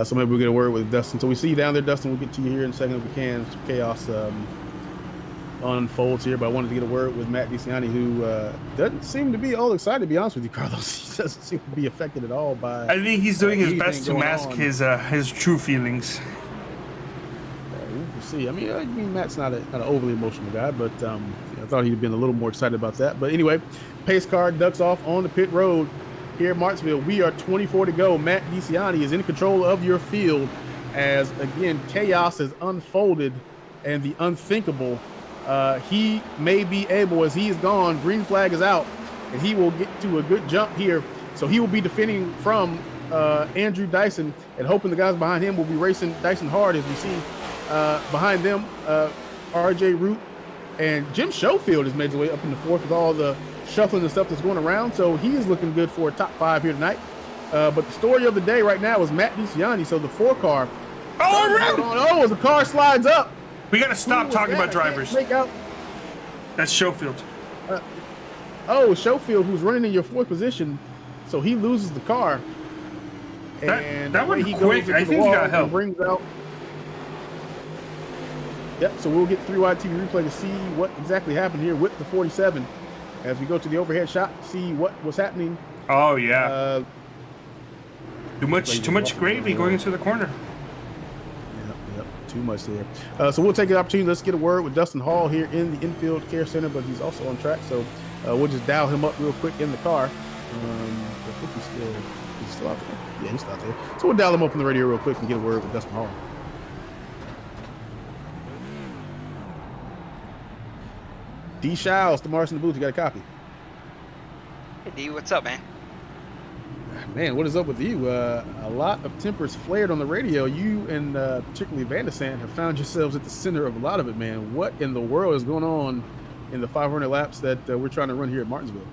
So maybe we'll get a word with Dustin. So we see you down there, Dustin. We'll get to you here in a second if we can. Some chaos unfolds here, but I wanted to get a word with Matt DeCiani, who doesn't seem to be all excited, to be honest with you, Carlos. He doesn't seem to be affected at all by. I think he's doing his best to mask his true feelings. We'll see. I mean, Matt's not an overly emotional guy, but I thought he'd have been a little more excited about that. But anyway, pace car ducks off on the pit road here at Martinsville. We are 24 to go. Matt DeCiani is in control of your field as, again, chaos has unfolded and the unthinkable. He may be able, as he is gone, green flag is out, and he will get to a good jump here. So he will be defending from Andrew Dyson and hoping the guys behind him will be racing Dyson hard, as we see behind them, RJ Root and Jim Schofield has made his way up in the fourth with all the shuffling and stuff that's going around. So he is looking good for a top 5 here tonight. But the story of the day right now is Matt DeCiani. So the 4 car. As the car slides up. We got to stop talking about drivers. That's Schofield. Schofield, who's running in your 4th position. So he loses the car. And that went he quick. I think he got help. Brings out. Yep, so we'll get 3-wide TV replay to see what exactly happened here with the 47 as we go to the overhead shot to see what was happening. Oh, yeah. Too much gravy going into the corner. Yep, too much there. So we'll take the opportunity. Let's get a word with Dustin Hall here in the infield care center, but he's also on track. So we'll just dial him up real quick in the car. I think he's still out there. Yeah, he's still out there. So we'll dial him up on the radio real quick and get a word with Dustin Hall. D. Shiles, the Mars in the booth. You got a copy? Hey, D, what's up, man? Man, what is up with you? A lot of tempers flared on the radio. You and particularly Van de Sant have found yourselves at the center of a lot of it, man. What in the world is going on in the 500 laps that we're trying to run here at Martinsville?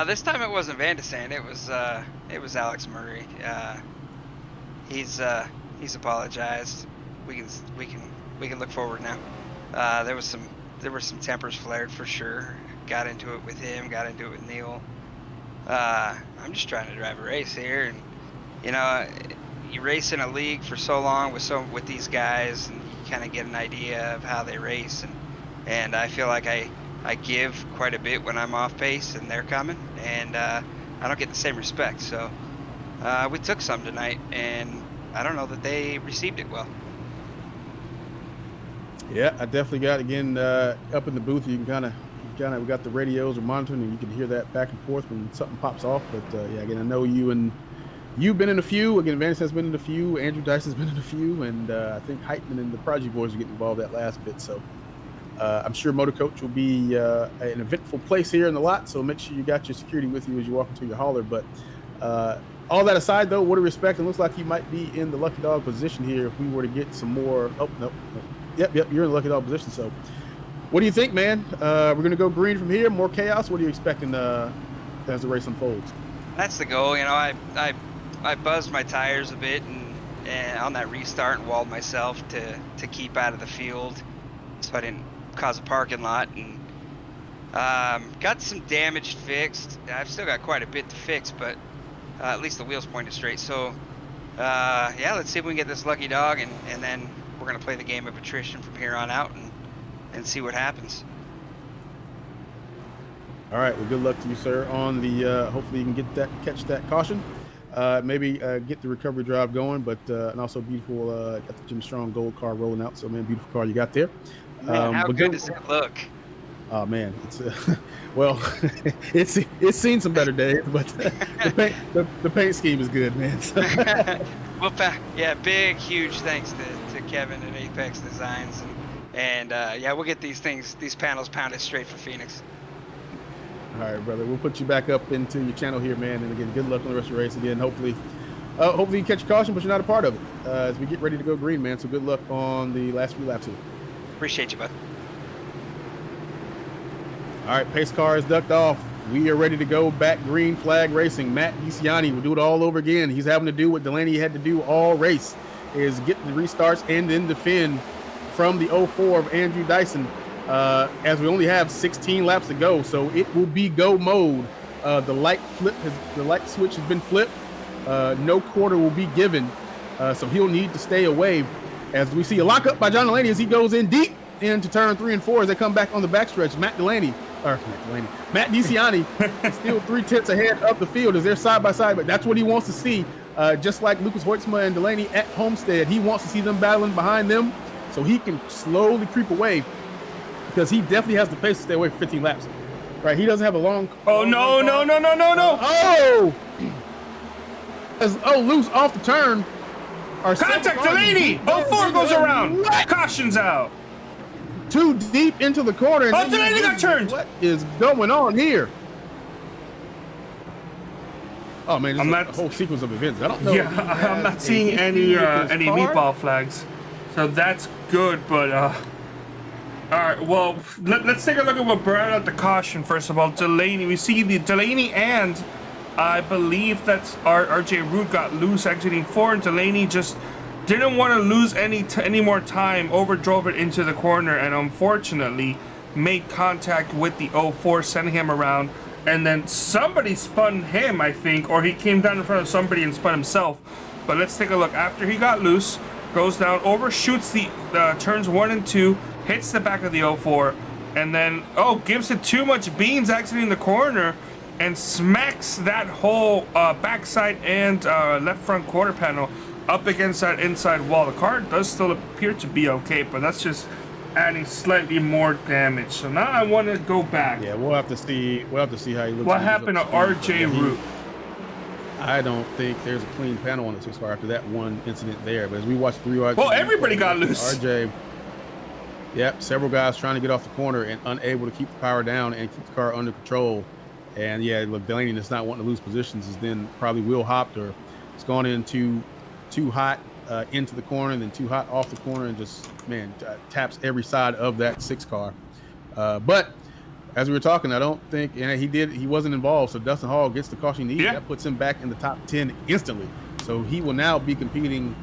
This time it wasn't Van de Sant. It was Alex Murray. He's apologized. We can look forward now. There were some tempers flared for sure. Got into it with him. Got into it with Neil. I'm just trying to drive a race here, and you race in a league for so long with these guys, and you kind of get an idea of how they race, and I feel like I give quite a bit when I'm off pace and they're coming, and I don't get the same respect. So we took some tonight, and I don't know that they received it well. Yeah, I definitely got, again, up in the booth, you can we got the radios or monitoring, and you can hear that back and forth when something pops off. But yeah, again, I know you've been in a few. Again, Vance has been in a few. Andrew Dyson's been in a few, and I think Heitman and the Prodigy boys are getting involved that last bit. So I'm sure Motor Coach will be an eventful place here in the lot. So make sure you got your security with you as you walk into your hauler. But all that aside, though, what a respect. It looks like he might be in the lucky dog position here if we were to get some more. Oh, nope. Yep, you're in the lucky dog position. So what do you think, man? We're going to go green from here, more chaos. What are you expecting as the race unfolds? That's the goal. I buzzed my tires a bit and on that restart and walled myself to keep out of the field so I didn't cause a parking lot, and got some damage fixed. I've still got quite a bit to fix, but at least the wheels pointed straight. So yeah, let's see if we can get this lucky dog, and then we're going to play the game of attrition from here on out and see what happens. All right, well, good luck to you, sir, on the hopefully you can catch that caution. maybe get the recovery drive going, but and also beautiful, got the Jimmy Strong gold car rolling out. So, man, beautiful car you got there. Man, how but good does it look? Oh man, it's well, it's seen some better days, but the paint scheme is good, man. So. Well, yeah, big, huge thanks to Kevin at Apex Designs, and yeah, we'll get these panels pounded straight for Phoenix. All right, brother. We'll put you back up into your channel here, man. And again, good luck on the rest of the race. Again, hopefully you catch a caution, but you're not a part of it as we get ready to go green, man. So good luck on the last few laps here. Appreciate you, bud. All right, pace car is ducked off. We are ready to go back green flag racing. Matt DeCiani will do it all over again. He's having to do what Delaney had to do all race, is get the restarts and then defend from the 04 of Andrew Dyson. As we only have 16 laps to go, so it will be go mode. The light switch has been flipped. No quarter will be given, so he'll need to stay away. As we see a lockup by John Delaney as he goes in deep into turn 3 and 4 as they come back on the backstretch. Matt DeCiani is still 3/10 ahead of the field as they're side by side, but that's what he wants to see. Just like Lucas Hoytsma and Delaney at Homestead, he wants to see them battling behind them so he can slowly creep away, because he definitely has the pace to stay away for 15 laps. Right? He doesn't have a long. Oh, no. Loose off the turn. Contact Delaney! 04 goes around. What? Caution's out. Too deep into the corner. Oh, Delaney got turned. What is going on here? Oh man, this is a whole sequence of events. I don't know. Yeah, I'm not seeing any meatball flags, so that's good. But all right, well, let's take a look at what brought out the caution. First of all, Delaney. We see the Delaney, and I believe that's RJ Root got loose exiting 4, and Delaney just didn't want to lose any more time, overdrove it into the corner, and unfortunately made contact with the 04, sending him around. And then somebody spun him, I think, or he came down in front of somebody and spun himself. But let's take a look. After he got loose, goes down, overshoots the turns 1 and 2, hits the back of the 04, and then, gives it too much beans exiting the corner and smacks that whole backside and left front quarter panel up against that inside wall. The car does still appear to be okay, but that's just adding slightly more damage. So now I want to go back. Yeah, we'll have to see how he looks. What happened to RJ Root? I don't think there's a clean panel on the 6 car after that one incident there. But as we watched 3 RJ, well, everybody got loose. RJ, yep, several guys trying to get off the corner and unable to keep the power down and keep the car under control. And yeah, look, Delaney that's not wanting to lose positions is then probably wheel hopped, or it's gone into too hot into the corner and then too hot off the corner, and just taps every side of that 6 car. But as we were talking, I don't think, and he wasn't involved, so Dustin Hall gets the caution he needs. Yeah. That puts him back in the top 10 instantly. So he will now be competing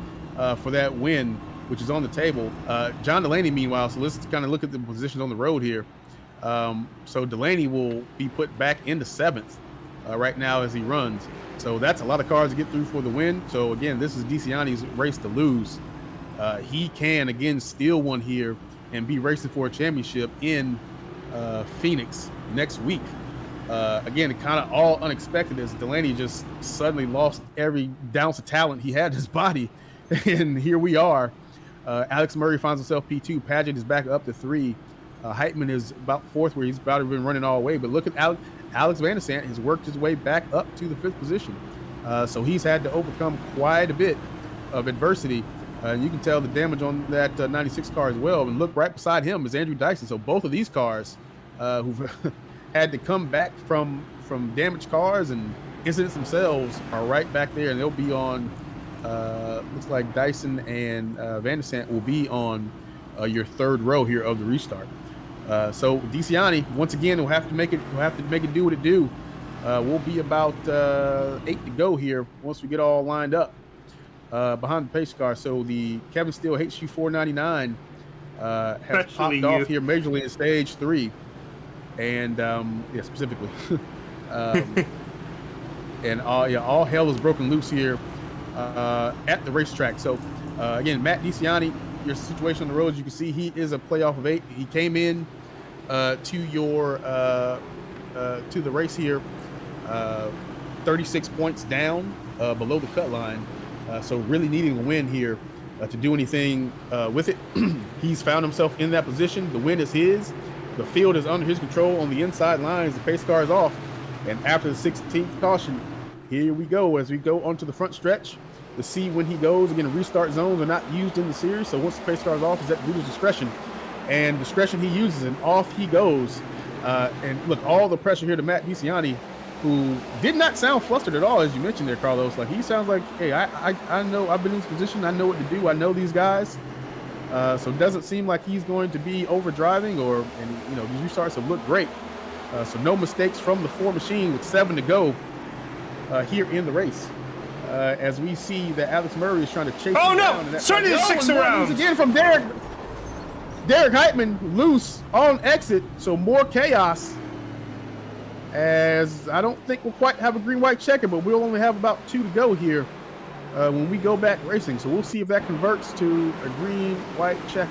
for that win, which is on the table. John Delaney, meanwhile, so let's kind of look at the positions on the road here. So Delaney will be put back into 7th right now as he runs. So that's a lot of cars to get through for the win. So again, this is DeCiani's race to lose. He can again steal one here and be racing for a championship in Phoenix next week. Again, kind of all unexpected as Delaney just suddenly lost every ounce of talent he had in his body. And here we are. Alex Murray finds himself P2. Padgett is back up to 3. Heitman is about 4th, where he's about to been running all the way. But look at Alex Van der Sant has worked his way back up to the 5th position. So he's had to overcome quite a bit of adversity. You can tell the damage on that 96 car as well. And look, right beside him is Andrew Dyson. So both of these cars who've had to come back from damaged cars and incidents themselves are right back there. And they'll be on, looks like Dyson and Van der Sant will be on your 3rd row here of the restart. So DeCiani, once again, will have to make it do what it do. We'll be about 8 to go here once we get all lined up behind the pace car. So the Kevin Steele HU 499 has Especially popped off here majorly in stage 3, and specifically, and all hell is broken loose here at the racetrack. So again, Matt DeCiani, your situation on the road, as you can see, he is a playoff of 8. He came in to the race here 36 points down below the cut line. So really needing a win here to do anything with it. He's found himself in that position. The win is his. The field is under his control on the inside lines. The pace car is off. And after the 16th caution, here we go as we go onto the front stretch to see when he goes. Again, restart zones are not used in the series. So once the pace car is off, is at the leader's discretion. And discretion he uses, and off he goes. And look, all the pressure here to Matt DeCiani, who did not sound flustered at all, as you mentioned there, Carlos. Like, he sounds like, hey, I know I've been in this position. I know what to do. I know these guys. So it doesn't seem like he's going to be overdriving these restarts have looked great. So no mistakes from the 4 machine with 7 to go here in the race. As we see that Alex Murray is trying to chase him down. No! Starting the 6th round. Again from Derek Heitman, loose on exit. So more chaos. As I don't think we'll quite have a green-white checker, but we'll only have about 2 to go here when we go back racing. So we'll see if that converts to a green-white checker.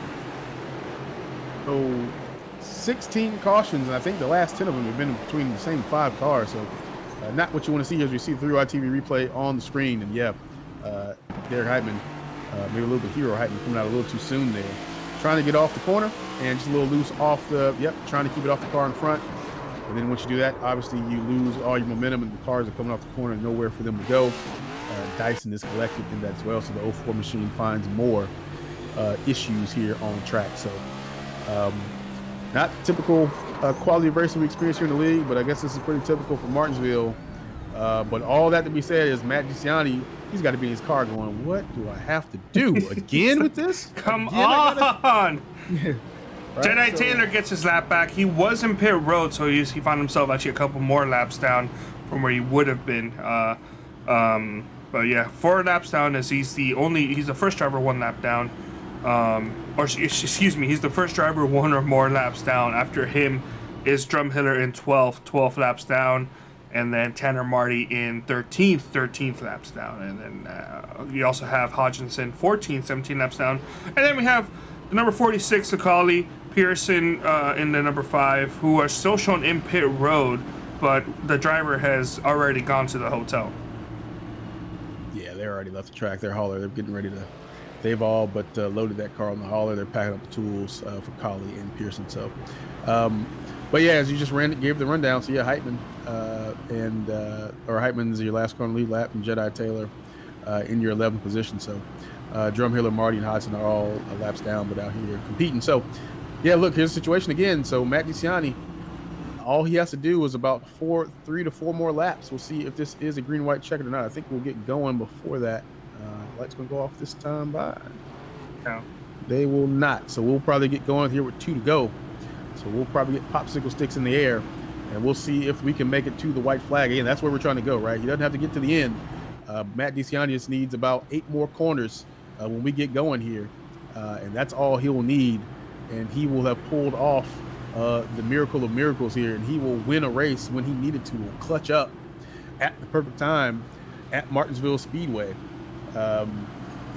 So 16 cautions, and I think the last 10 of them have been between the same 5 cars. So not what you want to see as we see the 3-wide TV replay on the screen. And Derek Heitman, maybe a little bit Hero Heitman coming out a little too soon there. Trying to get off the corner and just a little loose off trying to keep it off the car in front. And then once you do that, obviously you lose all your momentum and the cars are coming off the corner and nowhere for them to go. Dyson is collected in that as well. So the 04 machine finds more issues here on track. So not typical quality of racing we experience here in the league, but I guess this is pretty typical for Martinsville. But all that to be said is Matt DeCiani, he's got to be in his car going, what do I have to do again with this? Come on. Right, Jedi Taylor gets his lap back. He was in pit road, so he found himself actually a couple more laps down from where he would have been. But yeah, 4 laps down as he's the first driver 1 lap down. He's the first driver 1 or more laps down. After him is Drumhiller in 12 laps down. And then Tanner Marty in 13th laps down. And then you also have Hodgkinson 17 laps down. And then we have the number 46, Akali, Pearson in the number 5, who are still shown in pit road, but the driver has already gone to the hotel. Yeah, they already left the track. Their hauler, they're getting ready to. They've all but loaded that car on the hauler. They're packing up the tools for Collie and Pearson. So, but yeah, as you just gave the rundown. So yeah, Heitman Heitman's your last car on the lead lap, and Jedi Taylor in your 11th position. So Drumhiller, Marty, and Hodgson are all laps down, but out here competing. So yeah, look, here's the situation again. So Matt DeCiani, all he has to do is about 3 to 4 more laps. We'll see if this is a green-white checkered or not. I think we'll get going before that. Lights gonna go off this time by. No. They will not. So we'll probably get going here with 2 to go. So we'll probably get popsicle sticks in the air, and we'll see if we can make it to the white flag. Again, that's where we're trying to go, right? He doesn't have to get to the end. Matt DeCiani just needs about 8 more corners when we get going here, and that's all he'll need. And he will have pulled off the miracle of miracles here, and he will win a race when he needed to. Will clutch up at the perfect time at Martinsville Speedway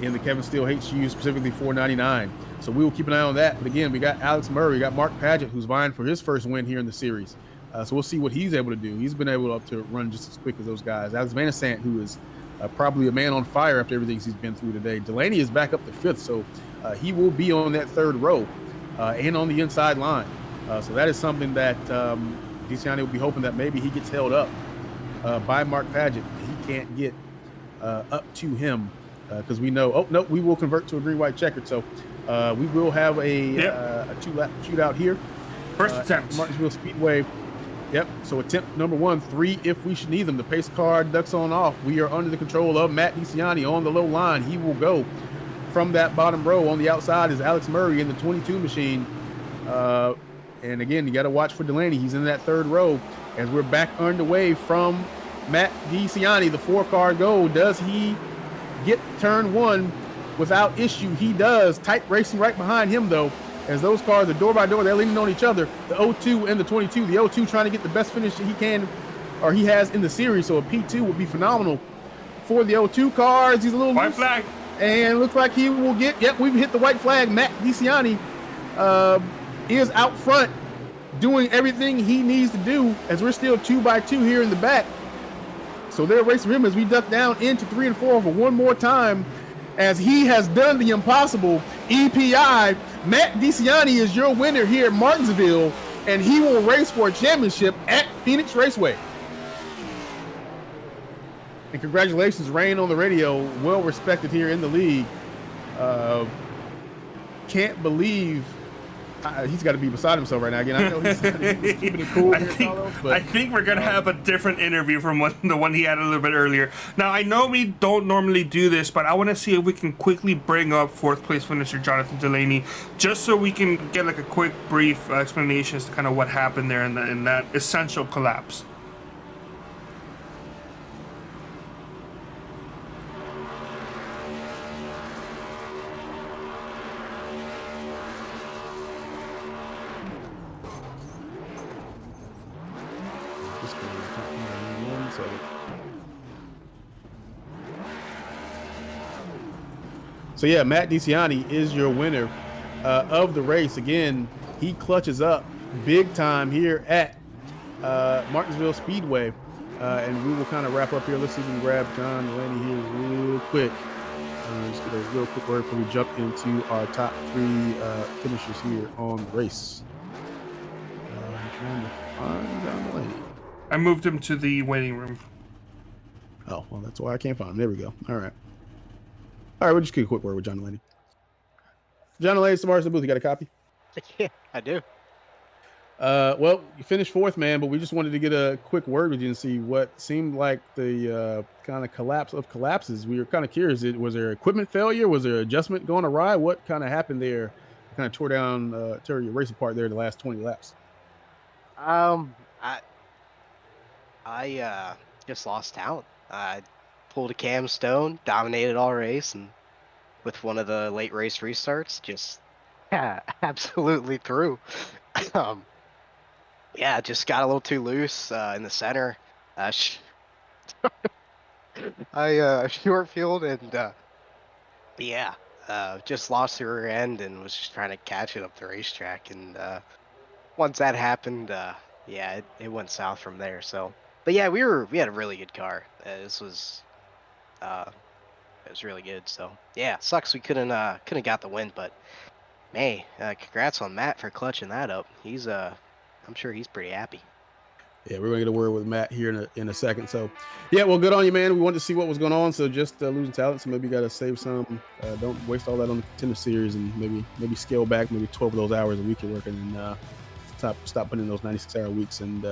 in the Kevin Steele HU, specifically 499. So we will keep an eye on that. But again, we got Alex Murray, we got Mark Padgett, who's vying for his first win here in the series. So we'll see what he's able to do. He's been able to run just as quick as those guys. Alex Van Sant, who is probably a man on fire after everything he's been through today. Delaney is back up to 5th, so he will be on that 3rd row and on the inside line. So that is something that DeCiani will be hoping that maybe he gets held up by Mark Padgett. He can't get up to him because we know, we will convert to a green-white checkered. So we will have a 2-lap shootout here. First attempt. Martinsville Speedway. Yep. So attempt number 1, 3 if we should need them. The pace car ducks on off. We are under the control of Matt DeCiani on the low line. He will go from that bottom row. On the outside is Alex Murray in the 22 machine. And again, you got to watch for Delaney. He's in that 3rd row as we're back underway from Matt DeCiani. The 4-car go. Does he get turn 1 without issue? He does. Tight racing right behind him, though, as those cars are door by door. They're leaning on each other. The 02 and the 22. The 02 trying to get the best finish that he can, or he has in the series. So a P2 would be phenomenal for the 02 cars. He's a little white loose, flag, and looks like he will get. Yep, we've hit the white flag. Matt DeCiani is out front doing everything he needs to do, as we're still 2 by 2 here in the back. So they're racing him as we duck down into 3 and 4 for one more time, as he has done the impossible. EPI, Matt DeCiani is your winner here at Martinsville, and he will race for a championship at Phoenix Raceway. And congratulations, Rain on the radio, well respected here in the league. Can't believe he's got to be beside himself right now. Again, I know he's keeping it cool here, Carlos, but I think we're gonna have a different interview from the one he had a little bit earlier. Now I know we don't normally do this, but I want to see if we can quickly bring up 4th place finisher Jonathan Delaney, just so we can get like a quick, brief explanation as to kind of what happened there in that essential collapse. So yeah, Matt DeCiani is your winner of the race. Again, he clutches up big time here at Martinsville Speedway. And we will kind of wrap up here. Let's see if we can grab John Delaney here real quick. Just get a real quick word before we jump into our top 3 finishers here on the race. I'm trying to find John Delaney. I moved him to the waiting room. Oh, well, that's why I can't find him. There we go. All right, we'll just get a quick word with John Delaney. John Delaney, Samaras in the booth. You got a copy? Yeah, I do. Well, you finished 4th, man, but we just wanted to get a quick word with you and see what seemed like the kind of collapse of collapses. We were kind of curious. Was there equipment failure? Was there adjustment going awry? What kind of happened there? Kind of tore your race apart there the last 20 laps. I just lost talent. I pulled a Cam Stone, dominated all race, and with one of the late race restarts, just absolutely threw. Yeah, just got a little too loose in the center. I short field and just lost the rear end and was just trying to catch it up the racetrack. And once that happened, it went south from there. So, but yeah, we had a really good car. It was really good. So yeah, sucks we couldn't got the win, but man, congrats on Matt for clutching that up. He's I'm sure he's pretty happy. Yeah, we're gonna get a word with Matt here in a second. So, yeah, well, good on you, man. We wanted to see what was going on. So just losing talent. So maybe you got to save some. Don't waste all that on the contender series, and maybe scale back maybe 12 of those hours a week you're working, and stop putting in those 96-hour weeks, and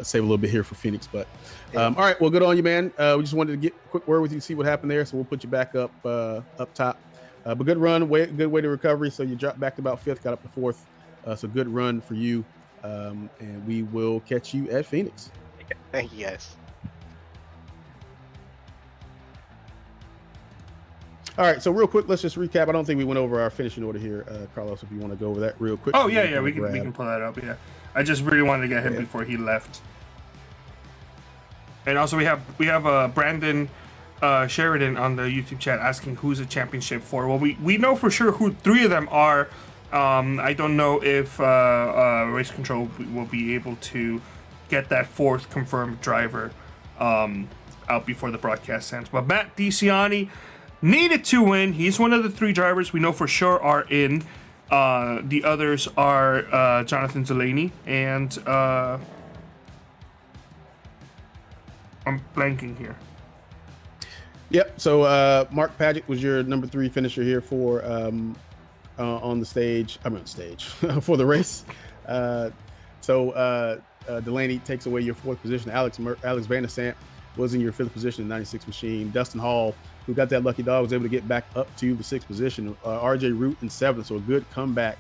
save a little bit here for Phoenix. But all right, well, good on you, man. We just wanted to get a quick word with you, see what happened there. So we'll put you back up top. But good run, good way to recovery. So you dropped back to about 5th, got up to 4th. So good run for you. And we will catch you at Phoenix. Thank you, guys. All right, so real quick, let's just recap. I don't think we went over our finishing order here, Carlos. If you want to go over that real quick. Oh yeah, we can pull that up. Yeah, I just really wanted to get him before he left. And also we have Brandon Sheridan on the YouTube chat asking who's the championship for. Well, we know for sure who 3 of them are. I don't know if Race Control will be able to get that 4th confirmed driver out before the broadcast ends. But Matt DeCiani needed to win. He's one of the 3 drivers we know for sure are in. The others are Jonathan Delaney and I'm blanking here. Yep. So Mark Paget was your number 3 finisher here for on the stage. For the race. So Delaney takes away your 4th position. Alex Van der Sant was in your 5th position in 96 machine. Dustin Hall, who got that lucky dog, was able to get back up to the 6th position. RJ Root in 7th, so a good comeback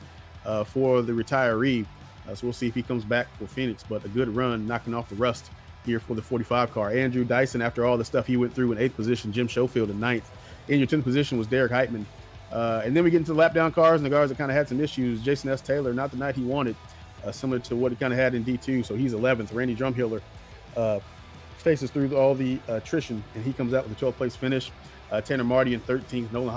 for the retiree. So we'll see if he comes back for Phoenix, but a good run knocking off the rust here for the 45 car. Andrew Dyson, after all the stuff he went through, in 8th position. Jim Schofield in 9th. In your 10th position was Derek Heitman. And then we get into the lap down cars and the cars that kind of had some issues. Jason S. Taylor, not the night he wanted, similar to what he kind of had in D2. So he's 11th. Randy Drumhiller faces through all the attrition, and he comes out with a 12th place finish. Tanner Marty in 13th. Nolan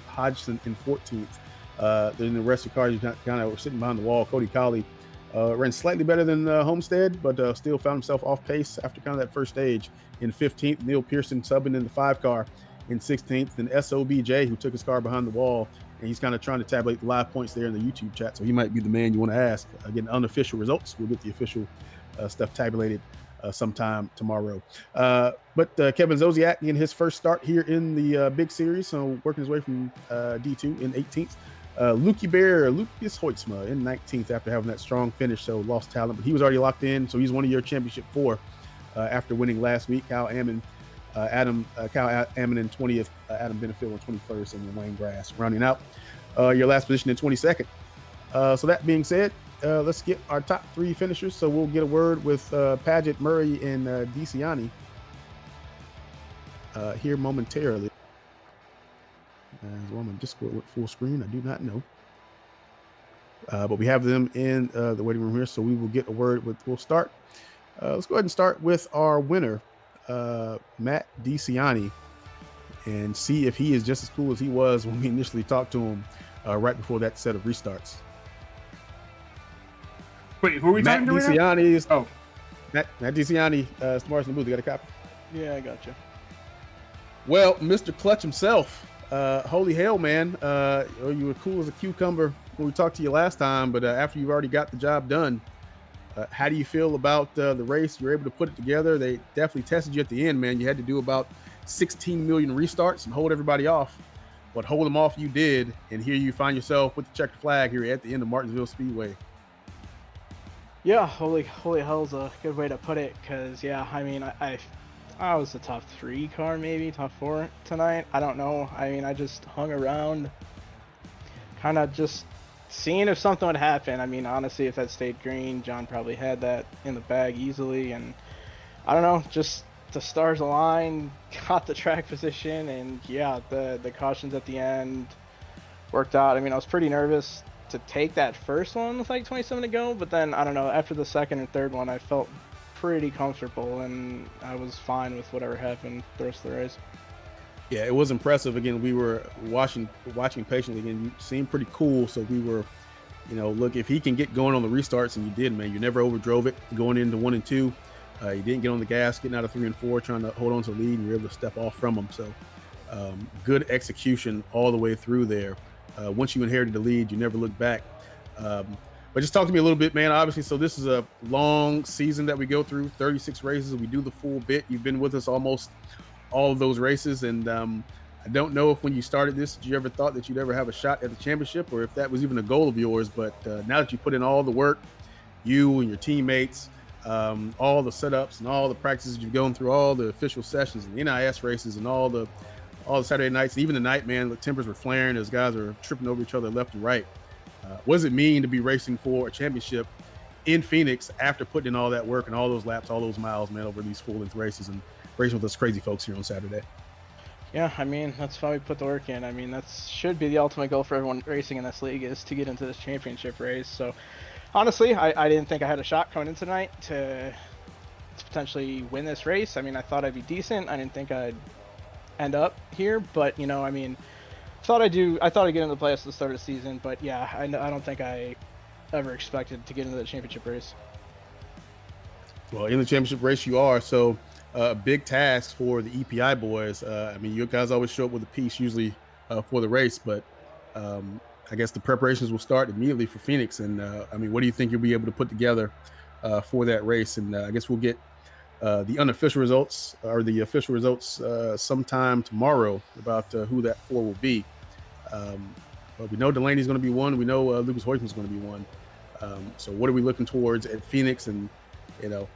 Hodgson in 14th. Then the rest of the cars kind of were sitting behind the wall. Cody Colley Ran slightly better than Homestead, but still found himself off pace after kind of that first stage. In 15th, Neil Pearson subbing in the 5 car in 16th, and SOBJ, who took his car behind the wall, and he's kind of trying to tabulate the live points there in the YouTube chat. So he might be the man you want to ask. Again, unofficial results. We'll get the official stuff tabulated sometime tomorrow. But Kevin Zosiak in his first start here in the big series, so working his way from D2 in 18th. Lukey Bear, Lucas Hoitzma in 19th after having that strong finish, so lost talent, but he was already locked in, so he's one of your championship 4 after winning last week. Kyle Ammon in 20th, Adam Benefield in 21st, and Wayne Grass rounding out your last position in 22nd. So that being said, let's get our top 3 finishers. So we'll get a word with Paget, Murray, and DeCiani here momentarily. As well, my Discord went full screen. I do not know. But we have them in the waiting room here, so we will get a word with. We'll start. Let's go ahead and start with our winner, Matt DeCiani, and see if he is just as cool as he was when we initially talked to him right before that set of restarts. Wait, who are we talking to? Matt DeCiani is. Oh, Matt DeCiani, Smarts in the booth. You got a copy? Yeah, I got you. Well, Mr. Clutch himself. Holy hell, man. You were cool as a cucumber when we talked to you last time, but after you've already got the job done, how do you feel about the race? You were able to put it together. They definitely tested you at the end, man. You had to do about 16 million restarts and hold everybody off, but hold them off you did, and here you find yourself with the checkered flag here at the end of Martinsville Speedway. Yeah, holy hell's a good way to put it, because, yeah, I mean, I was the top 3 car, maybe top 4 tonight. I don't know. I mean, I just hung around, kind of just seeing if something would happen. I mean, honestly, if that stayed green, John probably had that in the bag easily. And I don't know, just the stars aligned, got the track position, and yeah, the cautions at the end worked out. I mean, I was pretty nervous to take that first one with like 27 to go, but then I don't know, after the second and third one, I felt pretty comfortable, and I was fine with whatever happened the rest of the race. Yeah, it was impressive. Again, we were watching patiently. Again, you seemed pretty cool, so we were, look, if he can get going on the restarts, and you did, man. You never overdrove it going into 1 and 2. You didn't get on the gas, getting out of 3 and 4, trying to hold on to the lead, and you're able to step off from them. So good execution all the way through there. Once you inherited the lead, you never looked back. But just talk to me a little bit, man. Obviously, so this is a long season that we go through, 36 races. We do the full bit. You've been with us almost all of those races. And I don't know if when you started this, did you ever thought that you'd ever have a shot at the championship, or if that was even a goal of yours. But now that you put in all the work, you and your teammates, all the setups and all the practices you've gone through, all the official sessions and the NIS races and all the Saturday nights, even the night, man, the tempers were flaring as guys are tripping over each other left and right. What does it mean to be racing for a championship in Phoenix after putting in all that work and all those laps, all those miles, man, over these full-length races and racing with us crazy folks here on Saturday? Yeah, I mean, that's why we put the work in. I mean, that should be the ultimate goal for everyone racing in this league, is to get into this championship race. So, honestly, I didn't think I had a shot coming in tonight to potentially win this race. I mean, I thought I'd be decent. I didn't think I'd end up here, but, I mean, I thought I'd get into the playoffs at the start of the season, but yeah, I don't think I ever expected to get into the championship race. Well, in the championship race you are, so a big task for the EPI boys. I mean, you guys always show up with a piece usually for the race, but I guess the preparations will start immediately for Phoenix. And I mean, what do you think you'll be able to put together for that race? And I guess we'll get the unofficial results or the official results sometime tomorrow about who that 4 will be. But we know Delaney's going to be one. We know Lucas Hoytman's going to be one. So what are we looking towards at Phoenix? And,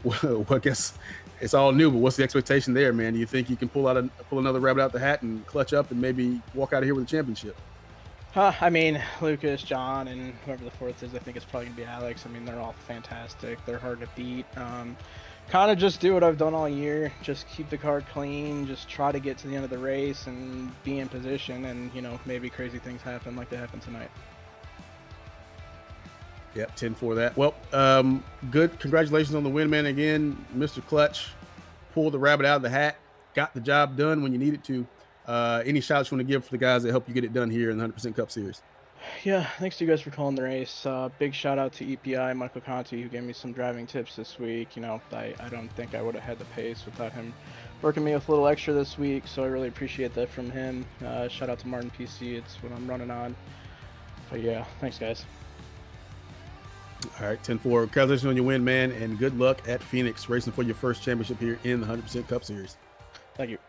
well, I guess it's all new, but what's the expectation there, man? Do you think you can pull another rabbit out the hat and clutch up and maybe walk out of here with a championship? I mean, Lucas, John, and whoever the 4th is, I think it's probably going to be Alex. I mean, they're all fantastic. They're hard to beat. Kind of just do what I've done all year. Just keep the car clean. Just try to get to the end of the race and be in position. And, maybe crazy things happen like they happened tonight. Yep, 10 for that. Well, good. Congratulations on the win, man. Again, Mr. Clutch pulled the rabbit out of the hat, got the job done when you needed to. Any shots you want to give for the guys that help you get it done here in the 100% Cup Series? Yeah, thanks to you guys for calling the race. Big shout out to EPI, Michael Conti, who gave me some driving tips this week. You know, I don't think I would have had the pace without him working me with a little extra this week, so I really appreciate that from him. Shout out to Martin PC, it's what I'm running on. But yeah, thanks guys. All right, 10-4. Congratulations on your win, man, and good luck at Phoenix, racing for your first championship here in the 100% Cup Series. Thank you.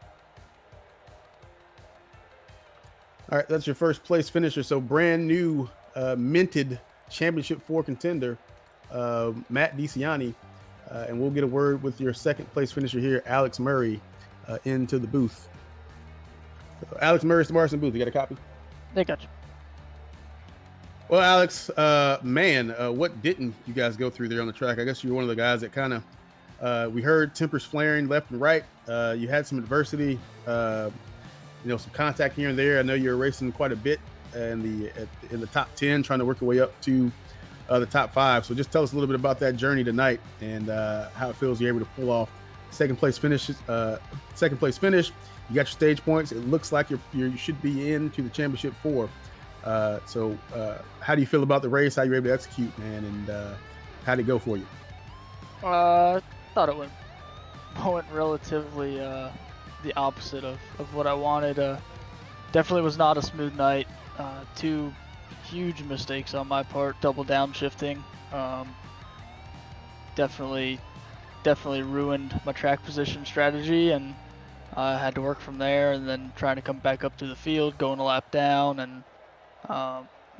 All right, that's your first place finisher. So brand new minted championship 4 contender, Matt DeCiani. And we'll get a word with your second place finisher here, Alex Murray, into the booth. So Alex Murray's the Martinsville booth. You got a copy? They got you. Well, Alex, man, what didn't you guys go through there on the track? I guess you were one of the guys that kind of, we heard tempers flaring left and right. You had some adversity, some contact here and there. I know you're racing quite a bit in the top 10, trying to work your way up to the top 5. So just tell us a little bit about that journey tonight and how it feels you're able to pull off second place finish. You got your stage points. It looks like you should be into the championship 4. So how do you feel about the race? How you were able to execute, man, and how did it go for you? I thought it went relatively the opposite of what I wanted. Definitely was not a smooth night. 2 huge mistakes on my part, double downshifting. Definitely ruined my track position strategy, and I had to work from there, and then trying to come back up to the field, going a lap down, and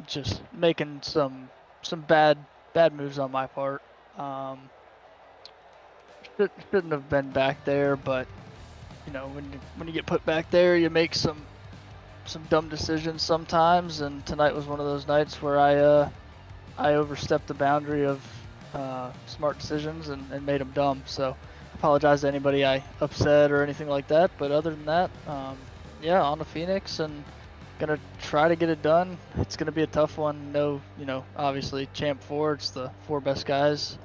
just making some bad moves on my part. Shouldn't have been back there, but you know, when you get put back there, you make some dumb decisions sometimes, and tonight was one of those nights where I overstepped the boundary of smart decisions and made them dumb. So I apologize to anybody I upset or anything like that, but other than that, yeah, on to Phoenix and gonna try to get it done. It's gonna be a tough one. No, obviously Champ 4, it's the 4 best guys,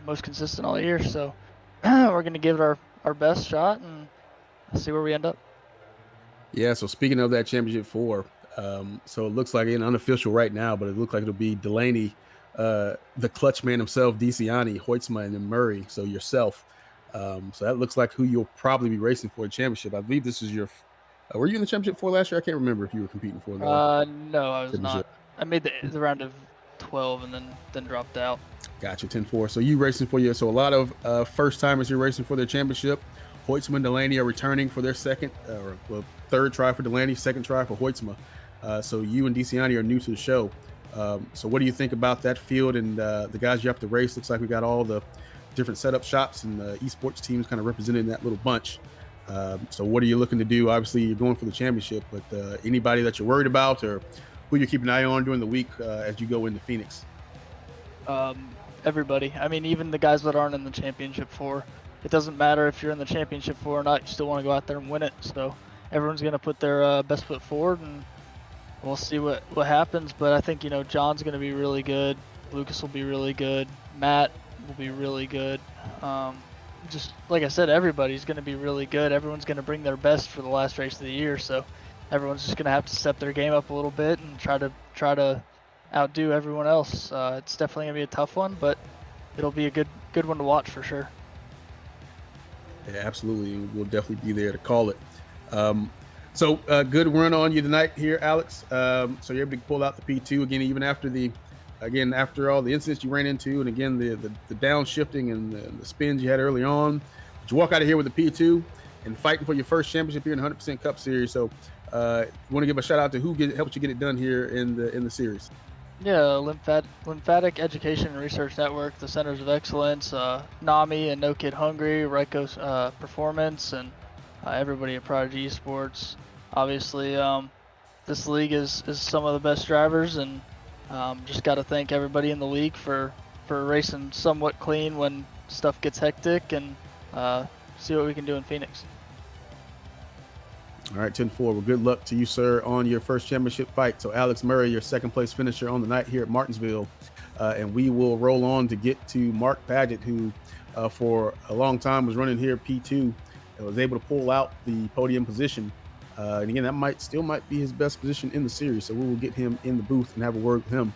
most consistent all year, so we're gonna give it our best shot and see where we end up. Yeah, so speaking of that championship 4, so it looks like an unofficial right now, but it looks like it'll be Delaney, the clutch man himself, DeCiani, Hoytsma, and then Murray, so yourself. So that looks like who you'll probably be racing for the championship. I believe this is your were you in the championship 4 last year? I can't remember if you were competing for the no, I was not. I made the round of 12 and then dropped out. Gotcha, 10-4. So you racing for you. So a lot of first timers here racing for their championship. Hoytsma and Delaney are returning for their third try for Delaney, second try for Hoytsma. So you and DeCiani are new to the show. So what do you think about that field and the guys you have to race? Looks like we got all the different setup shops and eSports teams kind of represented in that little bunch. So what are you looking to do? Obviously, you're going for the championship, but anybody that you're worried about or who you're keeping an eye on during the week as you go into Phoenix? Everybody. I mean, even the guys that aren't in the championship 4. It doesn't matter if you're in the championship 4 or not. You still want to go out there and win it. So everyone's going to put their best foot forward, and we'll see what happens. But I think, John's going to be really good. Lucas will be really good. Matt will be really good. Just like I said, everybody's going to be really good. Everyone's going to bring their best for the last race of the year. So everyone's just going to have to step their game up a little bit and try to outdo everyone else. It's definitely going to be a tough one, but it'll be a good one to watch for sure. Yeah, absolutely. We'll definitely be there to call it. So good run on you tonight here, Alex. So you're able to pull out the P2 again, even after all the incidents you ran into, and again the downshifting and the spins you had early on. But you walk out of here with the P2 and fighting for your first championship here in the 100% Cup Series. So you want to give a shout out to who helped you get it done here in the series? Yeah, Lymphatic Education and Research Network, the Centers of Excellence, NAMI and No Kid Hungry, Ryko's Performance, and everybody at Prodigy eSports. Obviously, this league is some of the best drivers, and just got to thank everybody in the league for racing somewhat clean when stuff gets hectic, and see what we can do in Phoenix. All right, 10-4. Well, good luck to you, sir, on your first championship fight. So Alex Murray, your second place finisher on the night here at Martinsville. And we will roll on to get to Mark Paget, who for a long time was running here P2 and was able to pull out the podium position And again, that might be his best position in the series. So we will get him in the booth and have a word with him.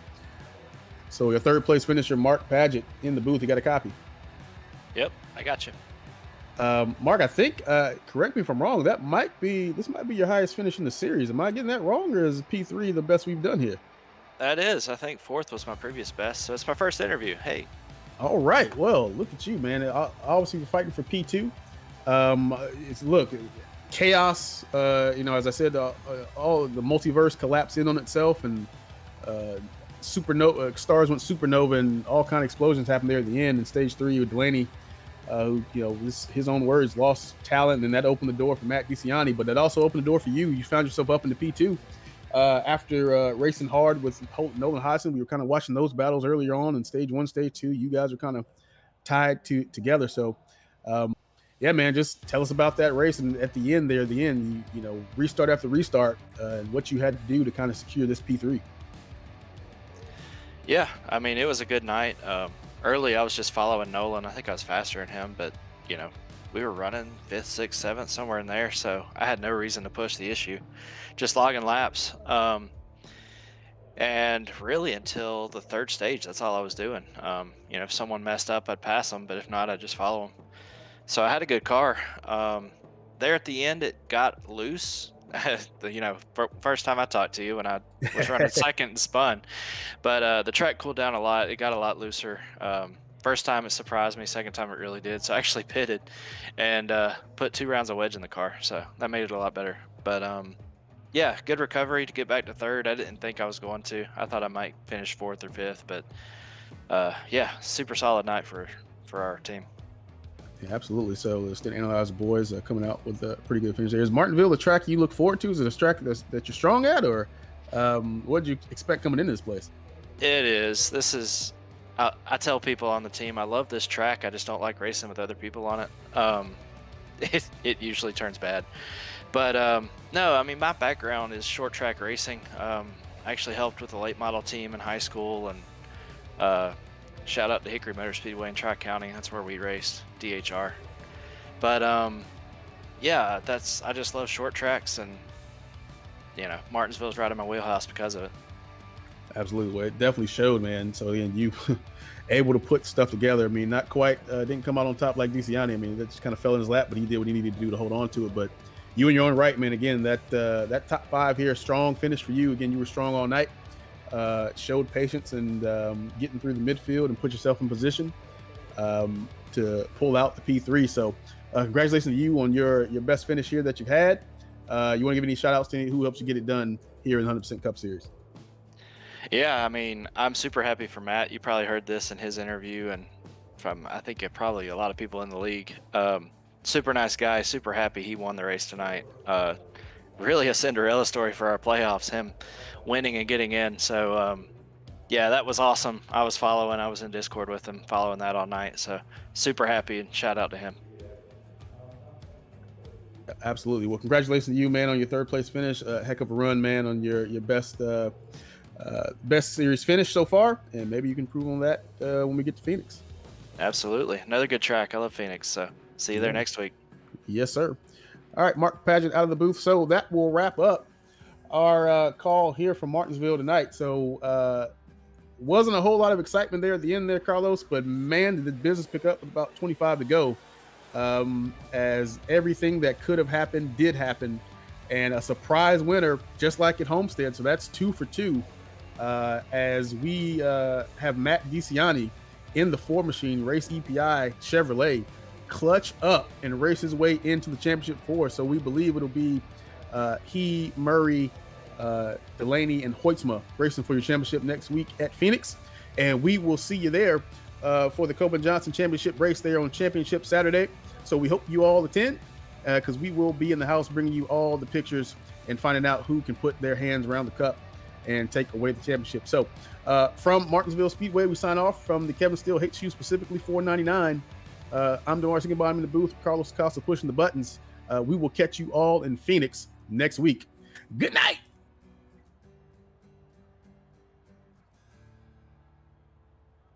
So your third place finisher, Mark Paget, in the booth. You got a copy. Yep, I got you. Mark, I think, correct me if I'm wrong, this might be your highest finish in the series. Am I getting that wrong, or is P3 the best we've done here? That is. I think fourth was my previous best, so it's my first interview. Hey. All right. Well, look at you, man. Obviously, we're fighting for P2. Look, chaos. As I said, all the multiverse collapsed in on itself, and supernova stars went supernova, and all kind of explosions happened there at the end. In stage 3 with Delaney, who, his own words, lost talent, and that opened the door for Matt DeCiani. But that also opened the door for you. You found yourself up in the P2 after racing hard with Nolan Hodgson. We were kind of watching those battles earlier on in stage 1, stage 2. You guys are kind of tied together. So, yeah, man, just tell us about that race. And at the end, you restart after restart, and what you had to do to kind of secure this P3. Yeah, I mean, it was a good night. Early, I was just following Nolan. I think I was faster than him, but, we were running 5th, 6th, 7th, somewhere in there. So I had no reason to push the issue, just logging laps. And really until the third stage, that's all I was doing. If someone messed up, I'd pass them, but if not, I'd just follow them. So I had a good car. There at the end, it got loose. First time I talked to you when I was running second and spun, but the track cooled down a lot. It got a lot looser. First time it surprised me. Second time it really did. So I actually pitted and put 2 rounds of wedge in the car. So that made it a lot better. But yeah, good recovery to get back to third. I didn't think I was going to. I thought I might finish 4th or 5th, but yeah, super solid night for our team. Yeah, absolutely. So let's analyze the boys coming out with a pretty good finish there. Is Martinsville a track you look forward to? Is it a track that you're strong at, or what did you expect coming into this place? It is. This is. I tell people on the team, I love this track. I just don't like racing with other people on it. It usually turns bad. But no, I mean, my background is short track racing. I actually helped with the late model team in high school, and shout out to Hickory Motor Speedway in Tri-County. That's where we raced DHR. But yeah, I just love short tracks, and Martinsville's right in my wheelhouse because of it. Absolutely. Well, it definitely showed, man. So again, you able to put stuff together. I mean, not quite didn't come out on top like DeCiani. I mean, that just kind of fell in his lap, but he did what he needed to do to hold on to it. But you in your own right, man. Again, that top 5 here, strong finish for you. Again, you were strong all night. Showed patience and getting through the midfield and put yourself in position to pull out the P3. So congratulations to you on your best finish here that you've had. You want to give any shout outs to who helps you get it done here in the 100% Cup Series? Yeah, I mean, I'm super happy for Matt. You probably heard this in his interview, and from I think probably a lot of people in the league. Super nice guy, super happy he won the race tonight. Really a Cinderella story for our playoffs, him winning and getting in. So yeah, that was awesome. I was in Discord with him following that all night. So super happy, and shout out to him. Absolutely. Well, congratulations to you, man, on your 3rd place finish. Heck of a run, man, on your best series finish so far, and maybe you can improve on that when we get to Phoenix. Absolutely. Another good track. I love Phoenix. So see you there next week. Yes, sir. All right, Mark Paget out of the booth. So that will wrap up our call here from Martinsville tonight. So wasn't a whole lot of excitement there at the end there, Carlos, but man, did the business pick up with about 25 to go, as everything that could have happened did happen, and a surprise winner just like at Homestead. So that's 2 for 2, as we have Matt DeCiani in the 4 machine race EPI Chevrolet clutch up and race his way into the championship 4. So we believe it'll be he, Murray, Delaney, and Hoytsma racing for your championship next week at Phoenix. And we will see you there for the Coben Johnson Championship race there on Championship Saturday. So we hope you all attend, because we will be in the house bringing you all the pictures and finding out who can put their hands around the cup and take away the championship. So from Martinsville Speedway, we sign off from the Kevin Steele Hates You Specifically 499. I'm DeMar Singlebaum in the booth, Carlos Acosta pushing the buttons. We will catch you all in Phoenix next week. Good night.